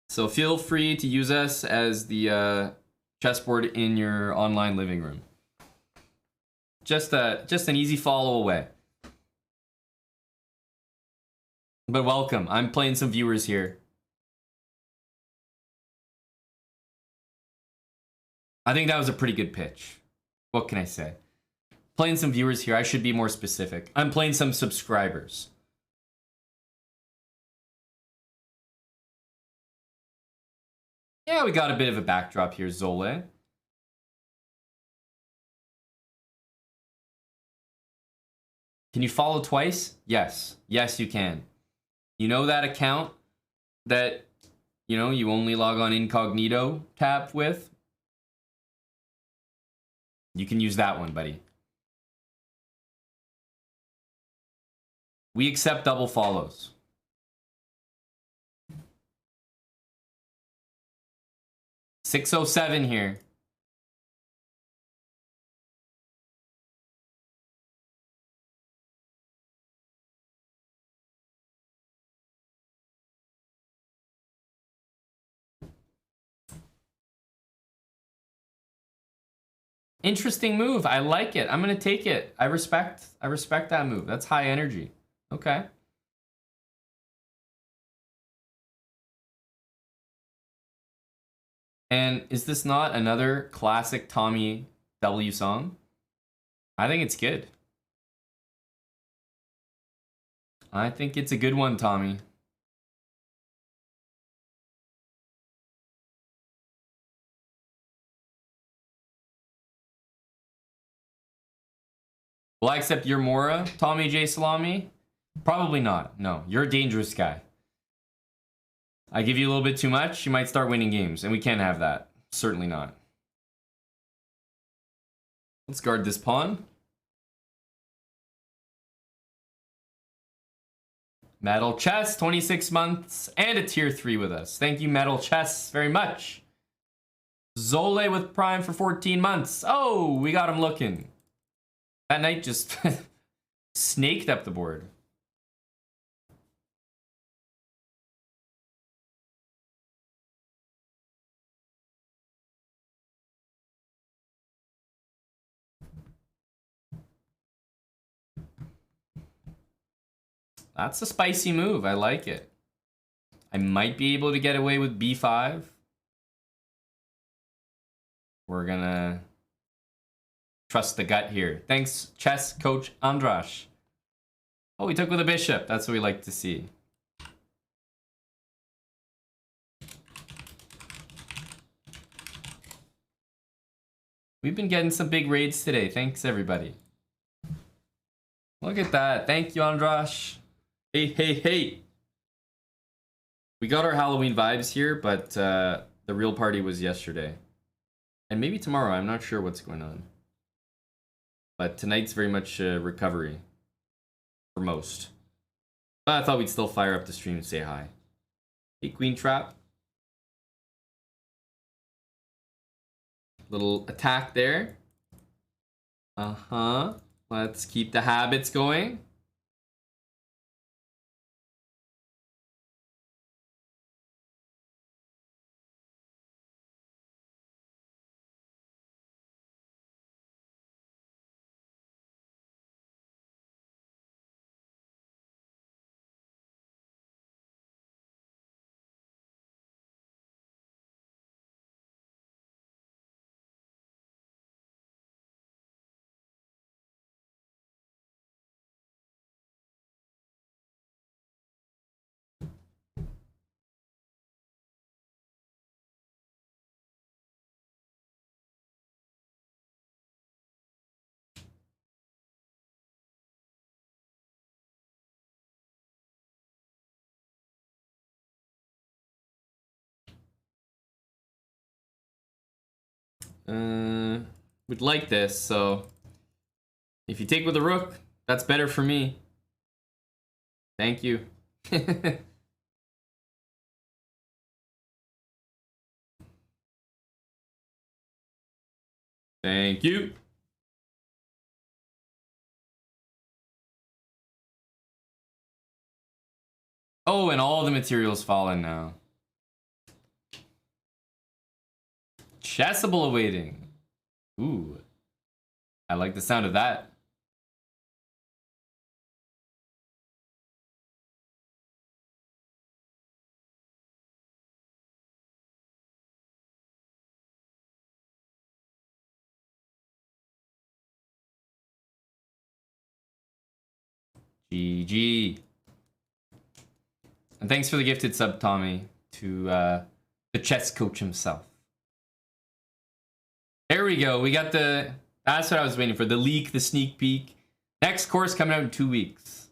So feel free to use us as the chessboard in your online living room. Just an easy follow away. But welcome. I'm playing some viewers here. I think that was a pretty good pitch. What can I say? Playing some viewers here. I should be more specific. I'm playing some subscribers. Yeah, we got a bit of a backdrop here, Zole. Can you follow twice? Yes. Yes, you can. You know that account that, you know, you only log on incognito tab with? You can use that one, buddy. We accept double follows. $607 here. Interesting move. I like it. I'm gonna take it. I respect that move. That's high energy. Okay. And is this not another classic Tommy W song? I think it's good. I think it's a good one, Tommy. Will I accept your Mora, Tommy J. Salami? Probably not. No, you're a dangerous guy. I give you a little bit too much, you might start winning games, and we can't have that. Certainly not. Let's guard this pawn. Metal Chess, 26 months, and a tier 3 with us. Thank you, Metal Chess, very much. Zole with Prime for 14 months. Oh, we got him looking. That knight just snaked up the board. That's a spicy move. I like it. I might be able to get away with b5. We're gonna trust the gut here. Thanks, chess coach Andrash. Oh, we took with a bishop. That's what we like to see. We've been getting some big raids today. Thanks, everybody. Look at that. Thank you, Andrash. Hey, hey, hey. We got our Halloween vibes here, but the real party was yesterday. And maybe tomorrow. I'm not sure what's going on. But tonight's very much recovery. For most. But I thought we'd still fire up the stream and say hi. Hey, Queen Trap. Little attack there. Uh-huh. Let's keep the habits going. Would like this, so if you take with a rook, that's better for me. Thank you. Thank you. Oh, and all the materials fallen now. Chessable awaiting. Ooh. I like the sound of that. GG. And thanks for the gifted sub, Tommy, to the chess coach himself. There we go. We got the... That's what I was waiting for. The leak, the sneak peek. Next course coming out in 2 weeks.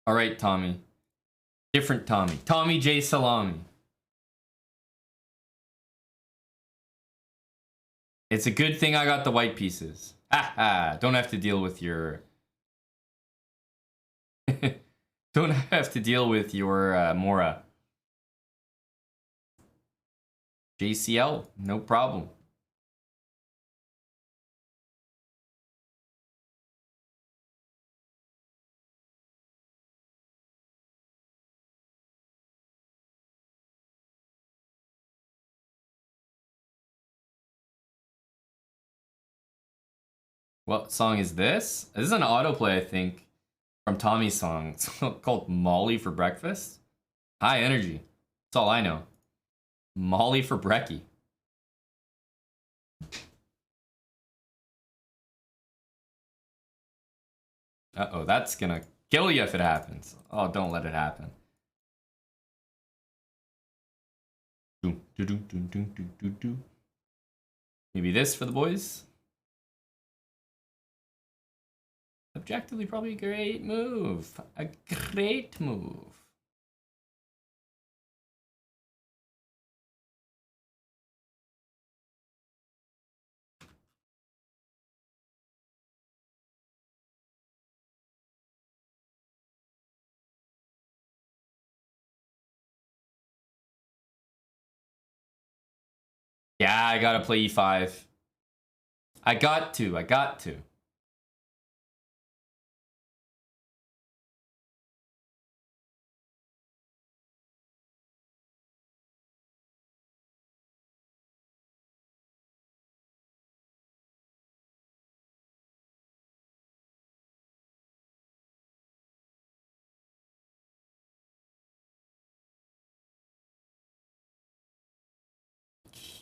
All right, Tommy. Different Tommy. Tommy J. Salami. It's a good thing I got the white pieces. Ah, don't have to deal with your... don't have to deal with your Mora. JCL, no problem. What song is this? This is an autoplay, I think, from Tommy's song. It's called Molly for Breakfast. High energy. That's all I know. Molly for Brekkie. Uh-oh, that's gonna kill you if it happens. Oh, don't let it happen. Maybe this for the boys? Objectively, probably a great move. A great move. Yeah, I gotta play e5. I got to.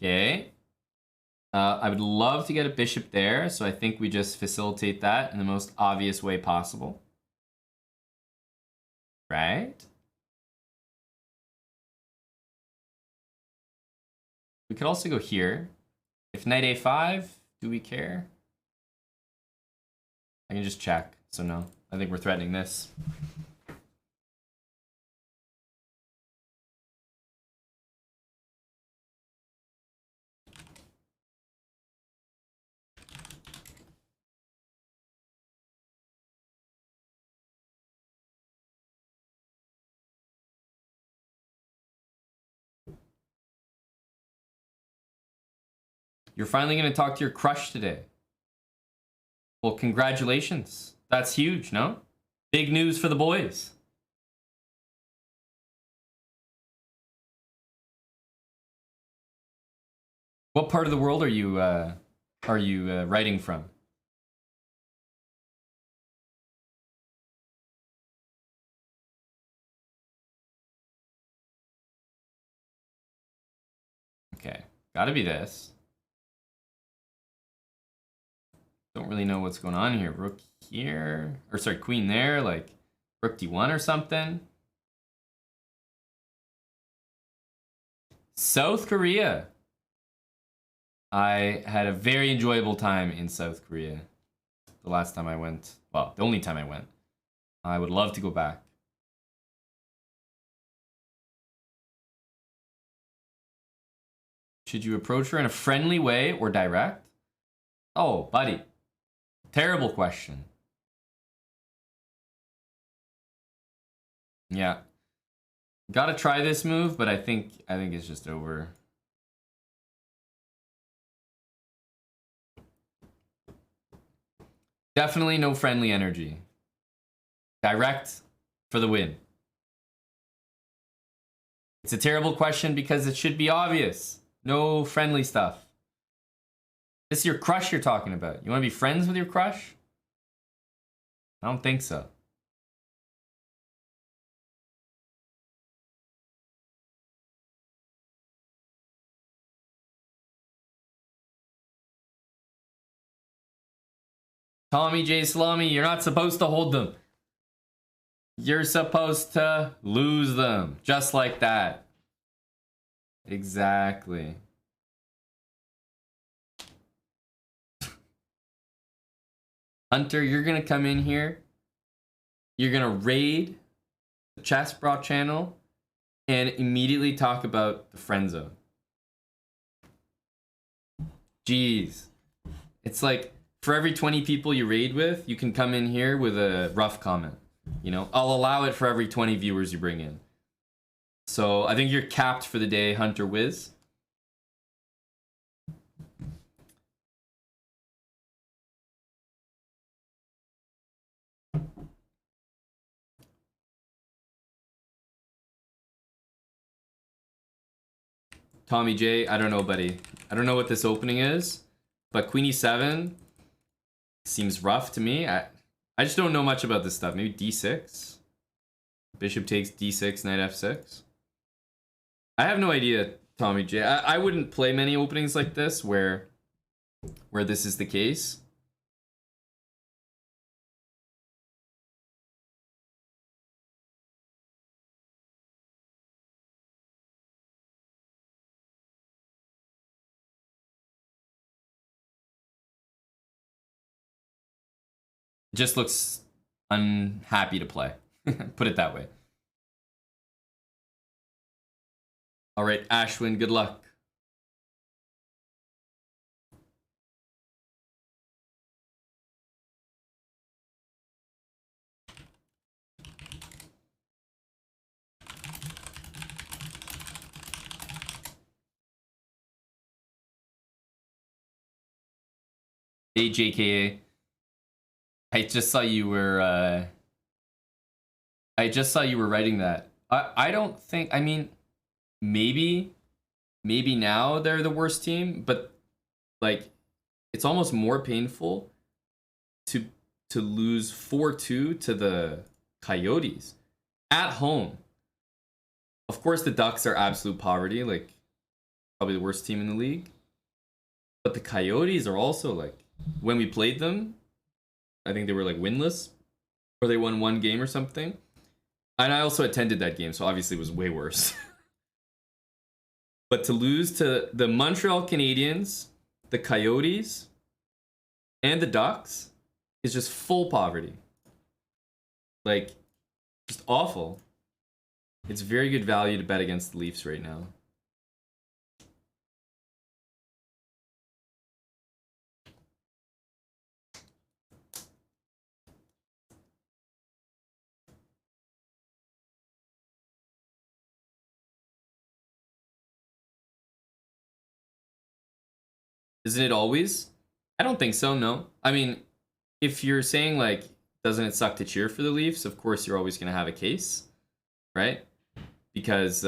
Okay. I would love to get a bishop there, so I think we just facilitate that in the most obvious way possible. Right? We could also go here. If knight a5, do we care? I can just check, so no. I think we're threatening this. You're finally going to talk to your crush today. Well, congratulations. That's huge, no? Big news for the boys. What part of the world are you writing from? Okay, gotta be this. Don't really know what's going on here. Rook here, or sorry, queen there, like rook d1 or something. South Korea. I had a very enjoyable time in South Korea. The last time I went, well, the only time I went. I would love to go back. Should you approach her in a friendly way or direct? Oh, buddy. Terrible question. Yeah. Gotta try this move, but I think it's just over. Definitely no friendly energy. Direct for the win. It's a terrible question because it should be obvious. No friendly stuff. This is your crush you're talking about. You want to be friends with your crush? I don't think so. Tommy J. Salami, you're not supposed to hold them. You're supposed to lose them. Just like that. Exactly. Hunter, you're gonna come in here. You're gonna raid the Chess Bra channel and immediately talk about the friend zone. Jeez. It's like for every 20 people you raid with, you can come in here with a rough comment. You know, I'll allow it for every 20 viewers you bring in. So I think you're capped for the day, Hunter Wiz. Tommy J, I don't know, buddy. I don't know what this opening is, but Queen E7 seems rough to me. I just don't know much about this stuff. Maybe D6? Bishop takes D6, Knight F6? I have no idea, Tommy J. I wouldn't play many openings like this where this is the case. It just looks unhappy to play. Put it that way. All right, Ashwin, good luck. Hey, JKA. I just saw you were writing that. I don't think, I mean, maybe now they're the worst team, but like it's almost more painful to lose 4-2 to the Coyotes at home. Of course the Ducks are absolute poverty, like probably the worst team in the league. But the Coyotes are also like, when we played them, I think they were like winless, or they won one game or something. And I also attended that game, so obviously it was way worse. But to lose to the Montreal Canadiens, the Coyotes, and the Ducks is just full poverty. Like, just awful. It's very good value to bet against the Leafs right now. Isn't it always? I don't think so, no. I mean, if you're saying, like, doesn't it suck to cheer for the Leafs? Of course, you're always going to have a case, right? Because,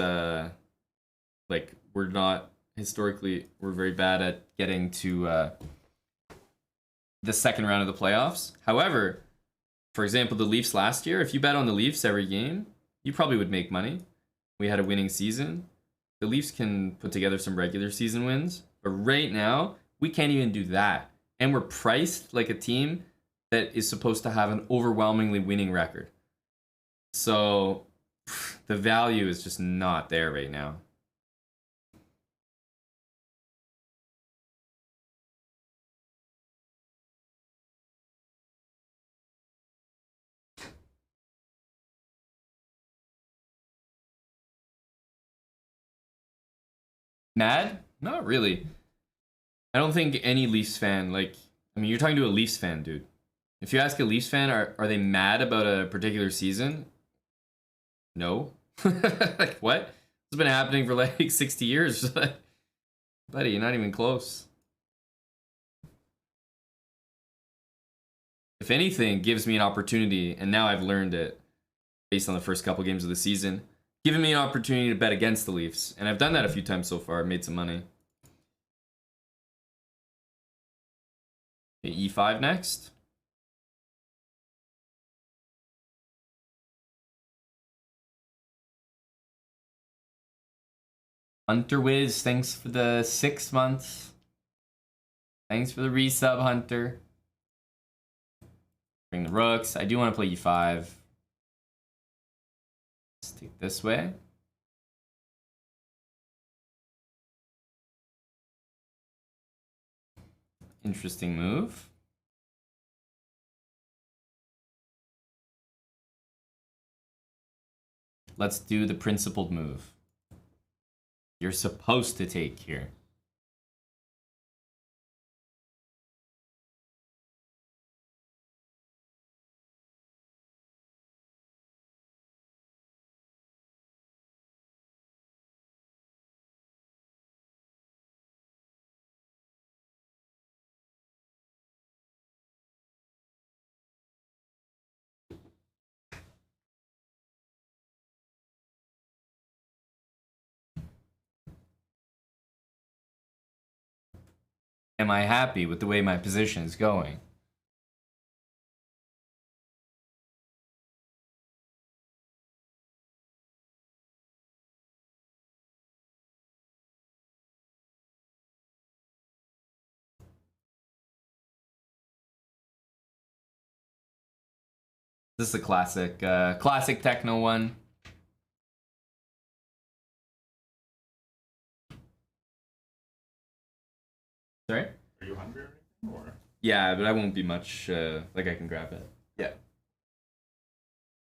like, we're not, historically, we're very bad at getting to the second round of the playoffs. However, for example, the Leafs last year, if you bet on the Leafs every game, you probably would make money. We had a winning season. The Leafs can put together some regular season wins, but right now, we can't even do that. And we're priced like a team that is supposed to have an overwhelmingly winning record. So the value is just not there right now. Mad? Not really. I don't think any Leafs fan, like, I mean, you're talking to a Leafs fan, dude. If you ask a Leafs fan, are they mad about a particular season? No. Like, what? It's been happening for like 60 years. Buddy, you're not even close. If anything, gives me an opportunity, and now I've learned it based on the first couple games of the season, giving me an opportunity to bet against the Leafs. And I've done that a few times so far. I've made some money. Okay, E5 next. Hunter Wiz, thanks for the 6 months. Thanks for the resub, Hunter. Bring the rooks. I do want to play E5. Let's take this way. Interesting move. Let's do the principled move. You're supposed to take here. am I happy with the way my position is going? This is a classic techno one. Sorry? Are you hungry or? Yeah, but I won't be much. Like I can grab it. Yeah.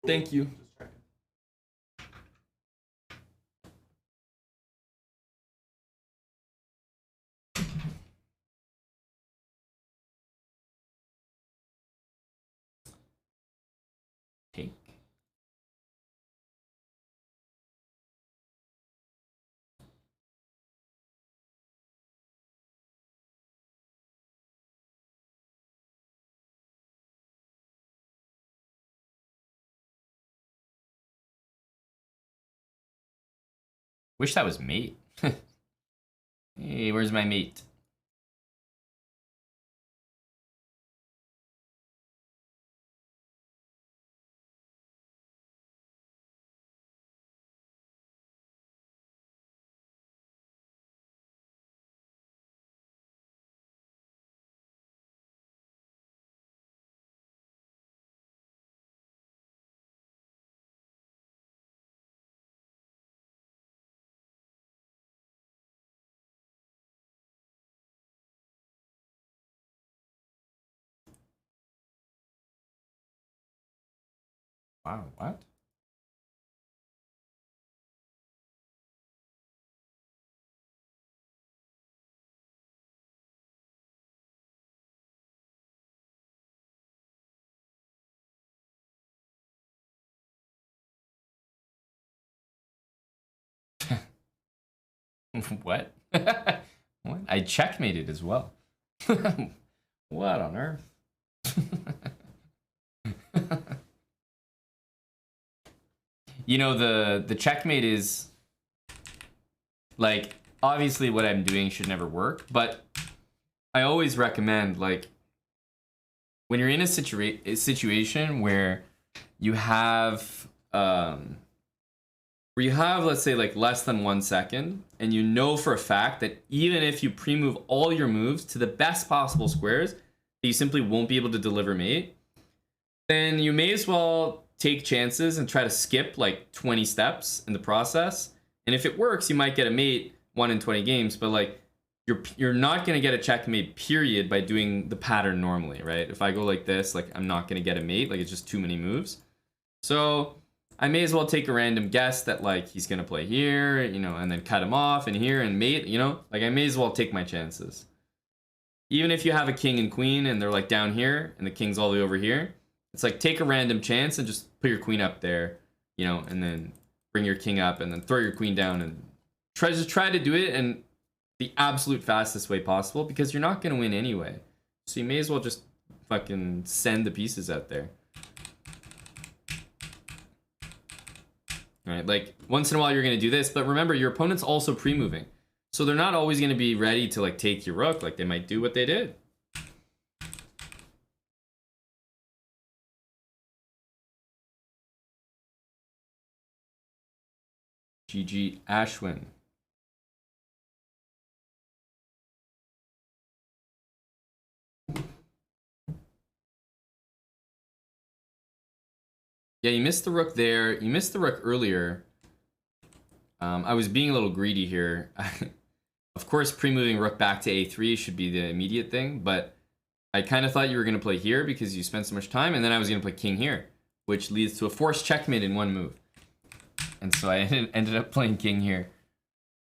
Thank you. Just checking. Take. Wish that was mate. Hey, where's my mate? Wow, what? What? What? I checkmated as well. What on earth? You know, the checkmate is like obviously what I'm doing should never work, but I always recommend like when you're in a situation where you have let's say like less than 1 second, and you know for a fact that even if you pre-move all your moves to the best possible squares, you simply won't be able to deliver mate, then you may as well take chances and try to skip like 20 steps in the process. And if it works, you might get a mate 1 in 20 games, but like you're not going to get a checkmate period by doing the pattern normally, right? If I go like this, like I'm not going to get a mate, like it's just too many moves. So I may as well take a random guess that like he's going to play here, you know, and then cut him off and here and mate, you know, like I may as well take my chances. Even if you have a king and queen and they're like down here and the king's all the way over here, it's like take a random chance and just put your queen up there, you know, and then bring your king up and then throw your queen down and try to do it in the absolute fastest way possible, because you're not going to win anyway. So you may as well just fucking send the pieces out there. All right, like once in a while you're going to do this, but remember your opponent's also pre-moving. So they're not always going to be ready to like take your rook, like they might do what they did. GG Ashwin. Yeah, you missed the rook there. You missed the rook earlier. I was being a little greedy here. Of course, pre-moving rook back to a3 should be the immediate thing, but I kind of thought you were going to play here because you spent so much time, and then I was going to play king here, which leads to a forced checkmate in one move. And so I ended up playing king here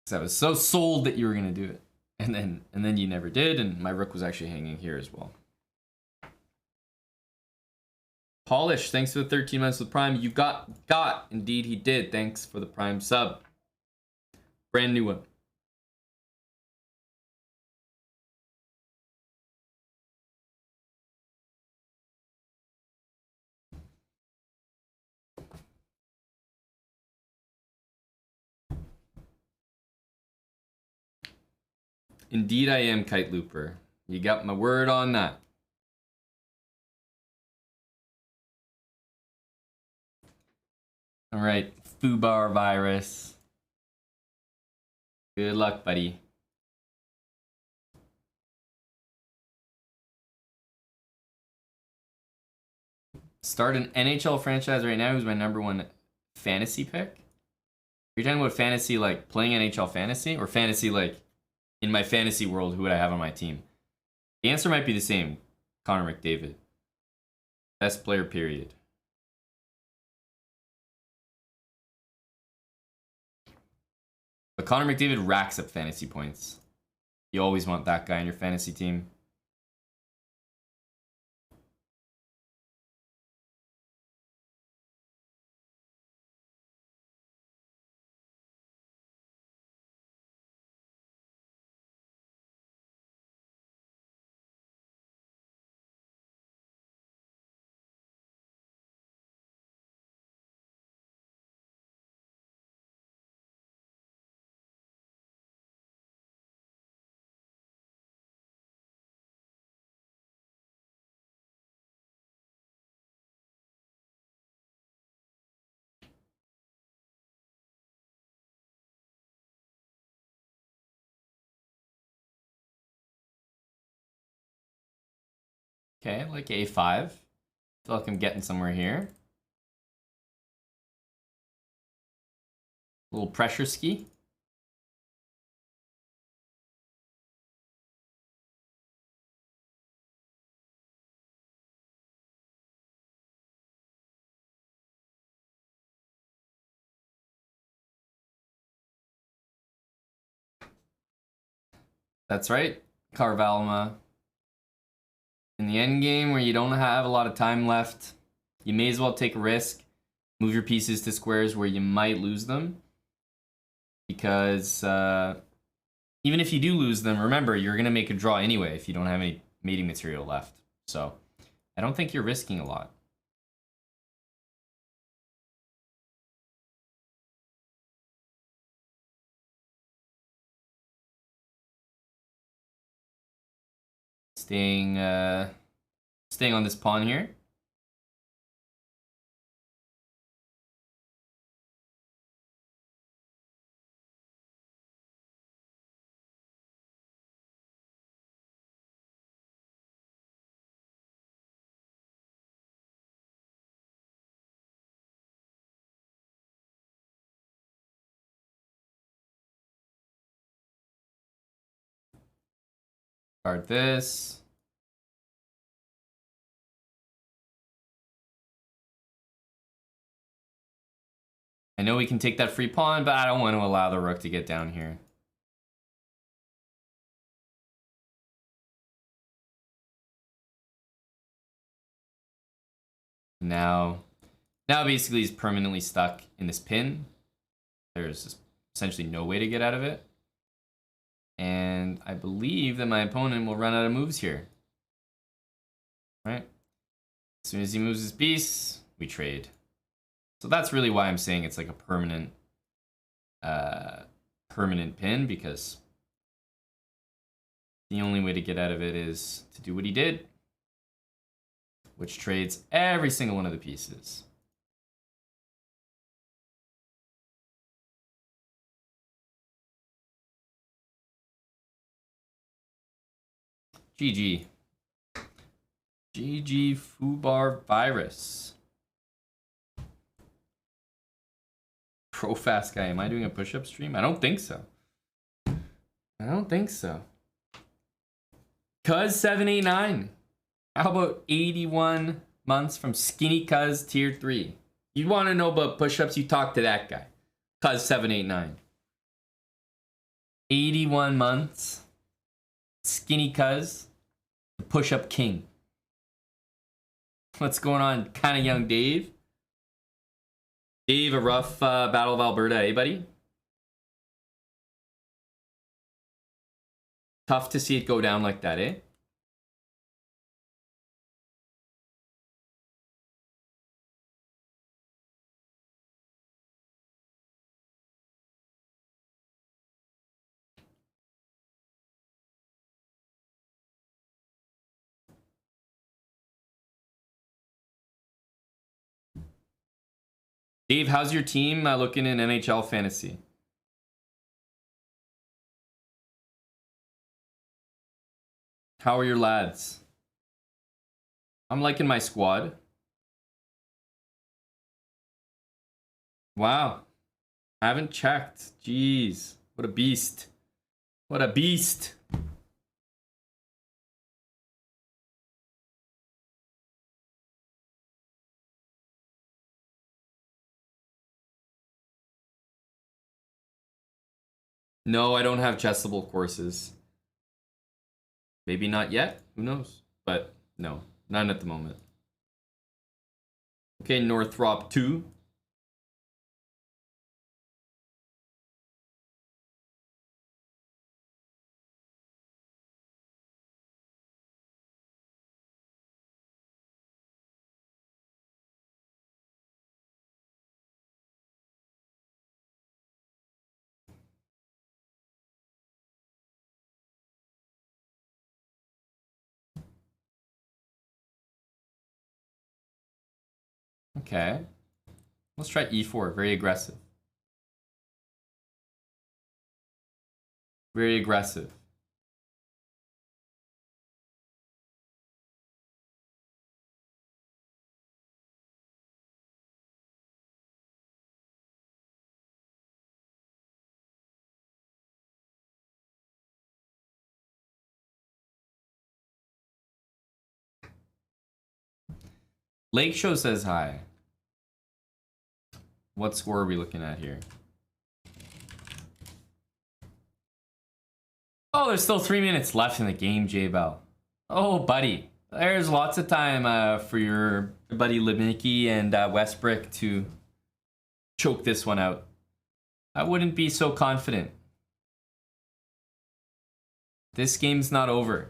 because I was so sold that you were going to do it. And then you never did, and my rook was actually hanging here as well. Polish, thanks for the 13 months with Prime. You got. Indeed, he did. Thanks for the Prime sub. Brand new one. Indeed, I am Kite Looper. You got my word on that. All right, Fubar virus. Good luck, buddy. Start an NHL franchise right now. Who's my #1 fantasy pick? You're talking about fantasy like playing NHL fantasy, or fantasy like in my fantasy world, who would I have on my team? The answer might be the same. Connor McDavid. Best player, period. But Connor McDavid racks up fantasy points. You always want that guy on your fantasy team. Okay, like A5. Feel like I'm getting somewhere here. A little pressure ski. That's right, Carvalma. In the end game where you don't have a lot of time left, you may as well take a risk. Move your pieces to squares where you might lose them. Because even if you do lose them, remember, you're going to make a draw anyway if you don't have any mating material left. So I don't think you're risking a lot. Staying on this pawn here. Guard this. I know we can take that free pawn, but I don't want to allow the rook to get down here. Now basically he's permanently stuck in this pin. There's essentially no way to get out of it. And I believe that my opponent will run out of moves here. Right? As soon as he moves his piece, we trade. So that's really why I'm saying it's like a permanent pin, because the only way to get out of it is to do what he did, which trades every single one of the pieces. GG. GG Fubar virus. Pro fast guy. Am I doing a push-up stream? I don't think so. I don't think so. Cuz789. How about 81 months from Skinny Cuz tier 3? You want to know about push-ups, you talk to that guy. Cuz789. 81 months. Skinny Cuz. The push-up king. What's going on? Kinda young Dave. Dave, a rough Battle of Alberta, eh, buddy? Tough to see it go down like that, eh? Dave, how's your team looking in NHL fantasy? How are your lads? I'm liking my squad. Wow. Haven't checked. Jeez. What a beast. What a beast. No, I don't have chessable courses. Maybe not yet. Who knows? But no, none at the moment. Okay, Northrop 2. Okay. Let's try E4. Very aggressive. Very aggressive. Lake Show says hi. What score are we looking at here? Oh, there's still 3 minutes left in the game, J-Bell. Oh, buddy. There's lots of time for your buddy Lemicky and Westbrook to choke this one out. I wouldn't be so confident. This game's not over.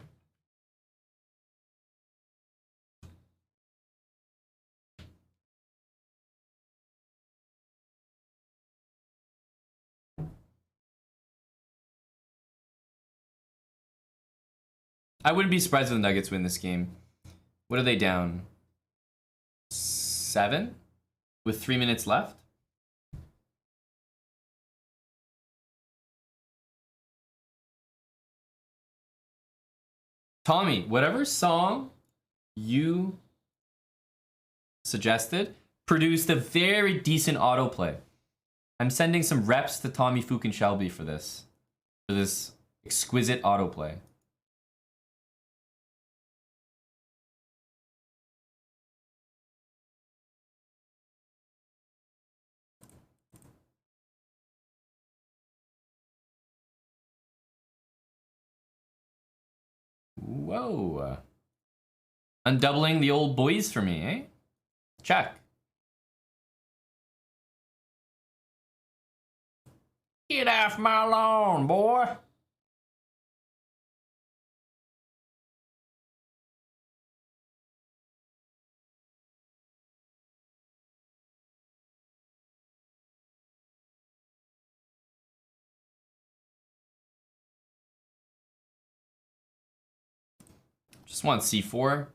I wouldn't be surprised if the Nuggets win this game. What are they down? 7? With 3 minutes left? Tommy, whatever song you suggested produced a very decent autoplay. I'm sending some reps to Tommy Fook and Shelby for this exquisite autoplay. Whoa. Undoubling the old boys for me, eh? Check. Get off my lawn, boy. Just want C4.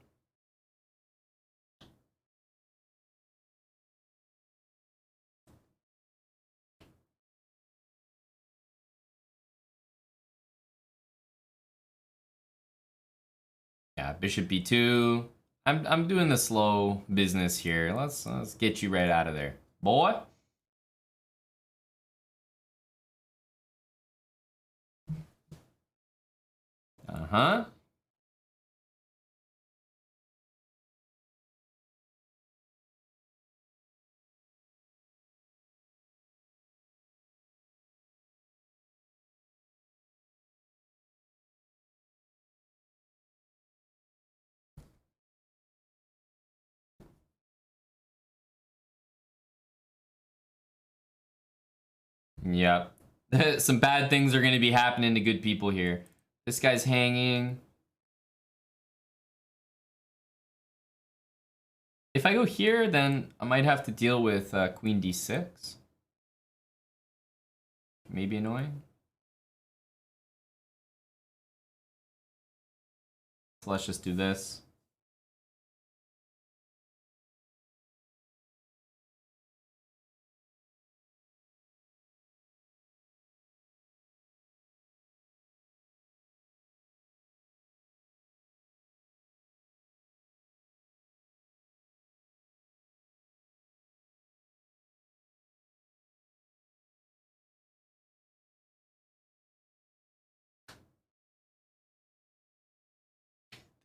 Yeah, bishop B2. I'm doing the slow business here. Let's get you right out of there, boy. Uh-huh. Yep. Some bad things are going to be happening to good people here. This guy's hanging. If I go here, then I might have to deal with queen d6. Maybe annoying. So let's just do this.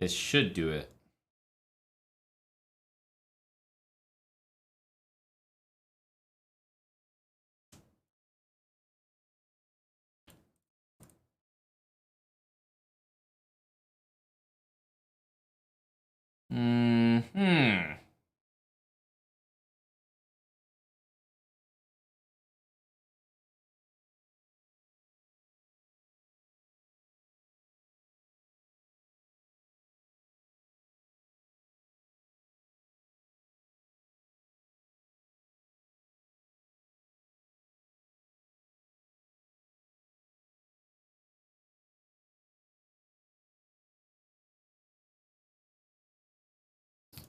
This should do it. Hmm.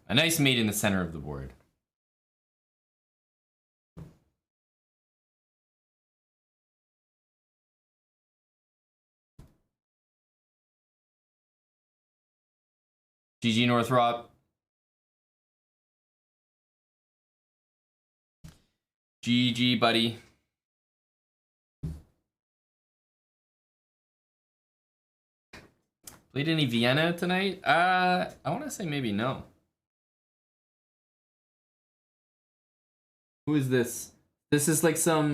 A nice mate in the center of the board. GG Northrop. GG, buddy. Played any Vienna tonight? I want to say maybe no. Who is this? This is like some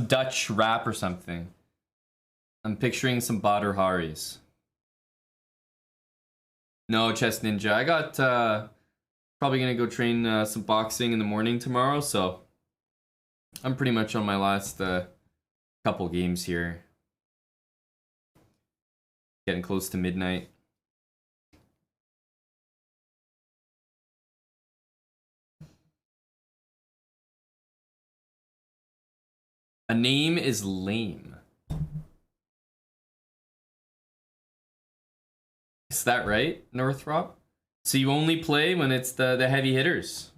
Dutch rap or something. I'm picturing some Badr Haris. No, Chess Ninja. I got probably gonna go train some boxing in the morning tomorrow, so I'm pretty much on my last couple games here. Getting close to midnight. A name is lame. Is that right, Northrop? So you only play when it's the heavy hitters?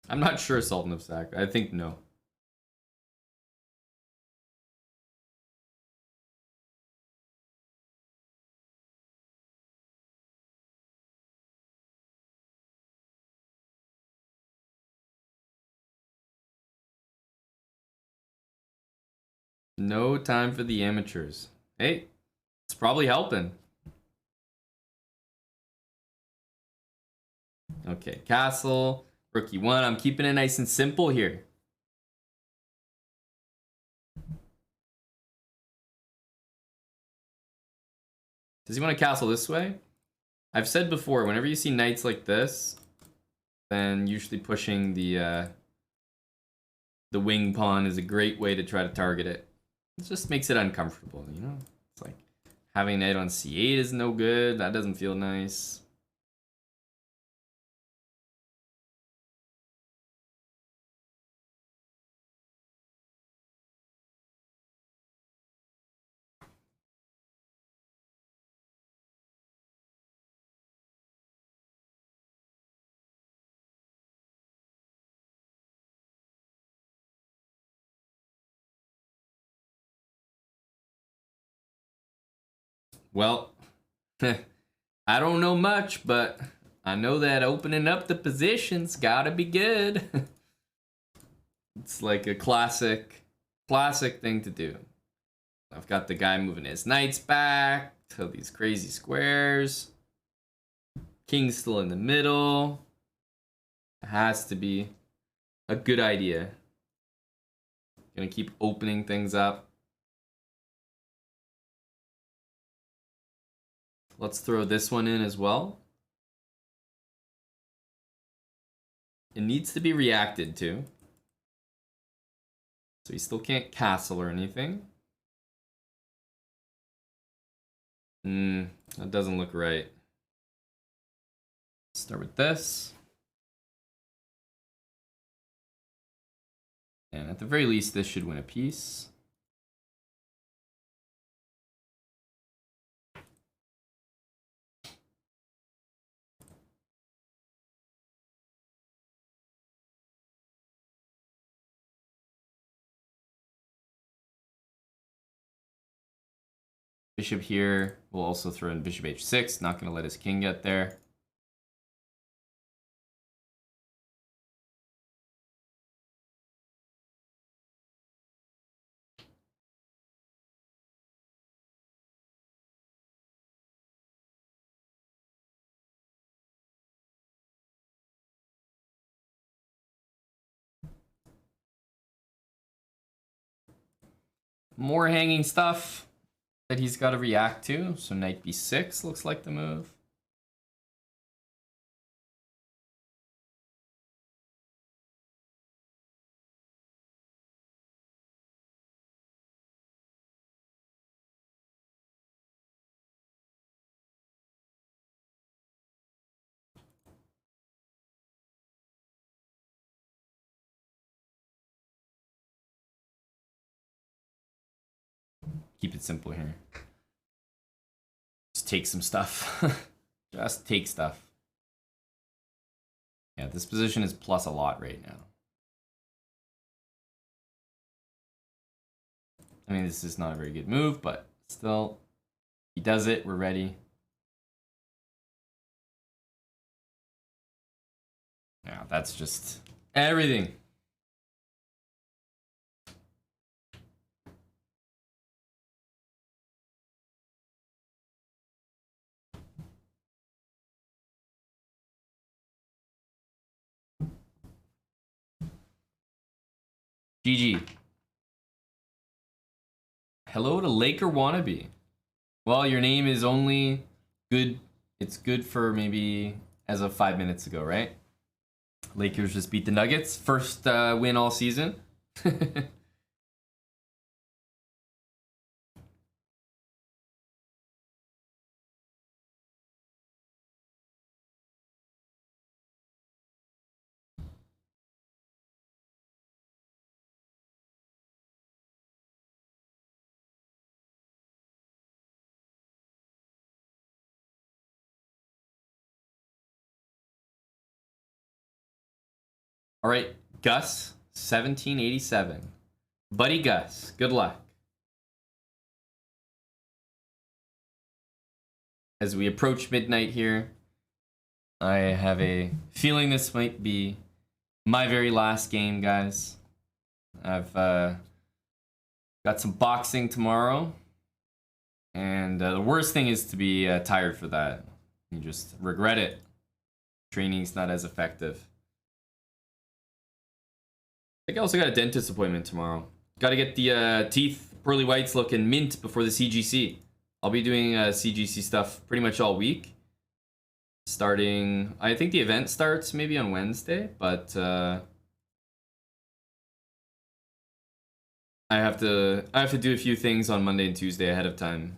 I'm not sure, Sultan of Sac. I think no. No time for the amateurs. Hey, it's probably helping. Okay, Castle, Rookie 1. I'm keeping it nice and simple here. Does he want to castle this way? I've said before, whenever you see knights like this, then usually pushing the wing pawn is a great way to try to target it. It just makes it uncomfortable, you know? It's like having knight on c8 is no good. That doesn't feel nice. Well, I don't know much, but I know that opening up the position's gotta be good. It's like a classic thing to do. I've got the guy moving his knights back to these crazy squares. King's still in the middle. It has to be a good idea. Gonna keep opening things up. Let's throw this one in as well. It needs to be reacted to. So he still can't castle or anything. That doesn't look right. Start with this. And at the very least, this should win a piece. Bishop here. We'll also throw in bishop h6. Not going to let his king get there. More hanging stuff that he's got to react to. So knight b6 looks like the move. Keep it simple here. Just take some stuff. Just take stuff. Yeah, this position is plus a lot right now. I mean, this is not a very good move, but still, he does it. We're ready. Yeah, that's just everything. GG. Hello to Laker Wannabe. Well, your name is only good. It's good for maybe as of 5 minutes ago, right? Lakers just beat the Nuggets. First win all season. All right, Gus, 1787. Buddy Gus, good luck. As we approach midnight here, I have a feeling this might be my very last game, guys. I've got some boxing tomorrow, and the worst thing is to be tired for that. You just regret it. Training's not as effective. I think I also got a dentist appointment tomorrow. Got to get the teeth pearly whites looking mint before the CGC. I'll be doing CGC stuff pretty much all week. Starting, I think the event starts maybe on Wednesday, but I have to do a few things on Monday and Tuesday ahead of time.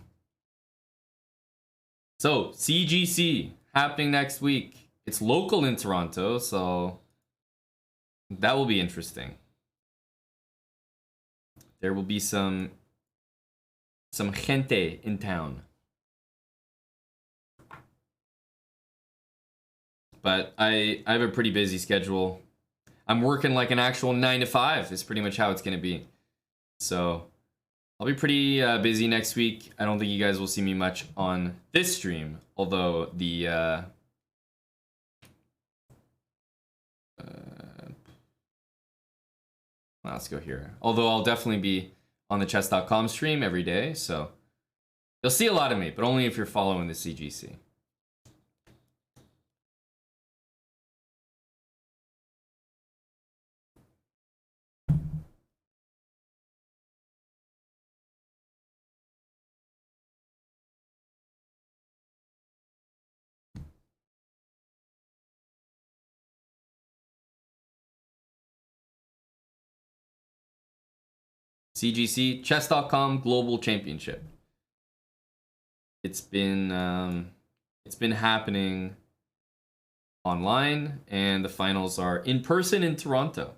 So CGC happening next week. It's local in Toronto, so that will be interesting. There will be some gente in town. But I have a pretty busy schedule. I'm working like an actual 9 to 5 is pretty much how it's going to be. So I'll be pretty busy next week. I don't think you guys will see me much on this stream, although the let's go here. Although I'll definitely be on the chess.com stream every day, so you'll see a lot of me, but only if you're following the CGC. CGC, chess.com Global Championship. It's been happening online, and the finals are in person in Toronto.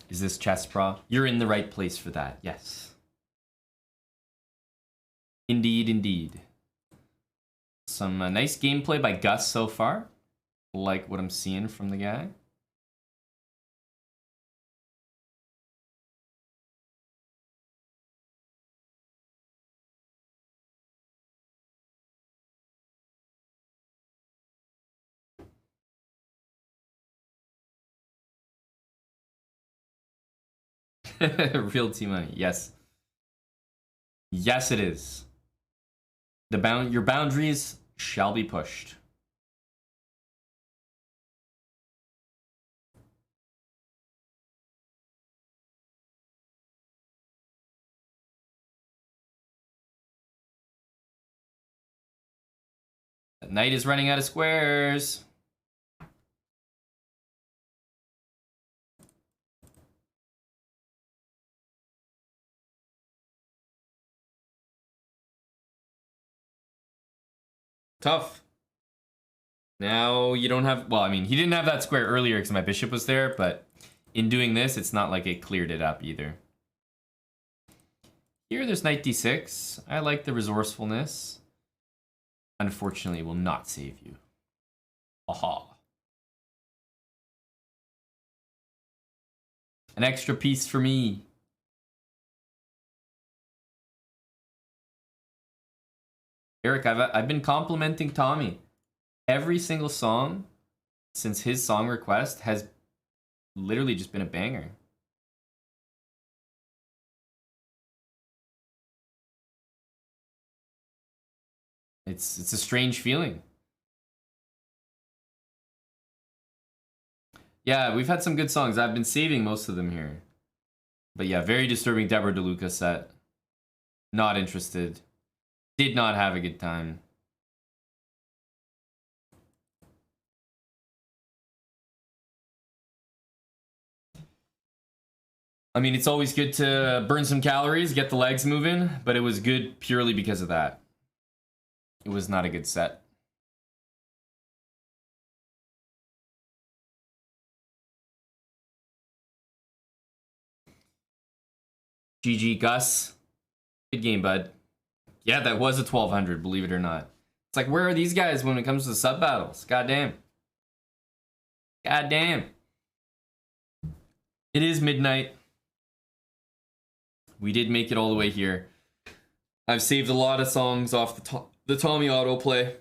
Is this chess bra? You're in the right place for that. Yes. Indeed, indeed. Some nice gameplay by Gus so far. Like what I'm seeing from the guy. Real T money, yes. Yes, it is. Your boundaries shall be pushed. The knight is running out of squares. Tough. Now you don't have... Well, I mean, he didn't have that square earlier because my bishop was there, but in doing this, it's not like it cleared it up either. Here, there's knight d6. I like the resourcefulness. Unfortunately, it will not save you. Aha. An extra piece for me. Eric, I've been complimenting Tommy. Every single song since his song request has literally just been a banger. It's a strange feeling. Yeah, we've had some good songs. I've been saving most of them here. But yeah, very disturbing Deborah DeLuca set. Not interested. Did not have a good time. I mean, it's always good to burn some calories, get the legs moving, but it was good purely because of that. It was not a good set. GG, Gus. Good game, bud. Yeah, that was a 1200, believe it or not. It's like, where are these guys when it comes to the sub battles? Goddamn. Goddamn. It is midnight. We did make it all the way here. I've saved a lot of songs off the Tommy autoplay.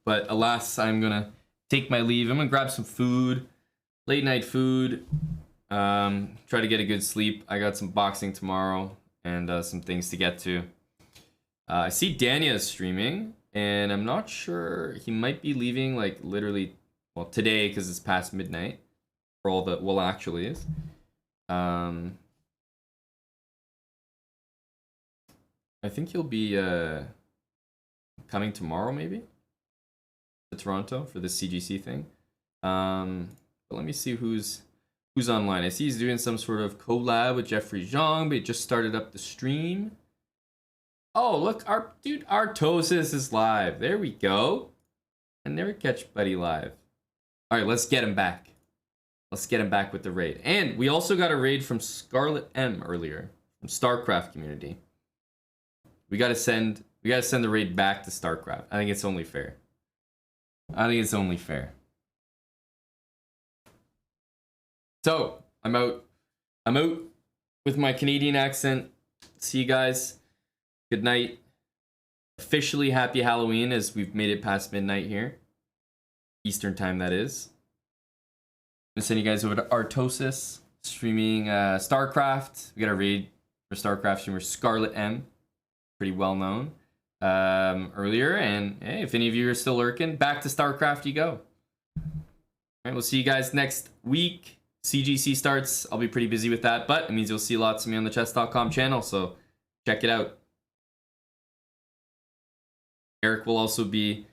But alas, I'm gonna take my leave. I'm gonna grab some food. Late night food. Try to get a good sleep. I got some boxing tomorrow and some things to get to. I see Dania is streaming, and I'm not sure. He might be leaving like literally, well, today because it's past midnight. For all the, well, actually is. I think he'll be coming tomorrow, maybe, to Toronto for the CGC thing. But let me see who's online. I see he's doing some sort of collab with Jeffrey Zhang, but he just started up the stream. Oh, look, our dude Artosis is live. There we go. I never catch Buddy live. All right, let's get him back. Let's get him back with the raid. And we also got a raid from Scarlet M earlier, from Starcraft community. We gotta send the raid back to Starcraft. I think it's only fair. I think it's only fair. So I'm out with my Canadian accent. See you guys. Good night. Officially happy Halloween as we've made it past midnight here. Eastern time, that is. I'm gonna send you guys over to Artosis streaming Starcraft. We got a raid for Starcraft streamer Scarlet M. Pretty well known earlier. And hey, if any of you are still lurking, back to Starcraft you go. All right, we'll see you guys next week. CGC starts. I'll be pretty busy with that, but it means you'll see lots of me on the chess.com channel, so check it out. Eric will also be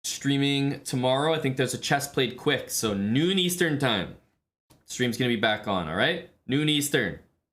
streaming tomorrow. I think there's a chess played quick, so noon Eastern time. Stream's gonna be back on, all right? Noon Eastern.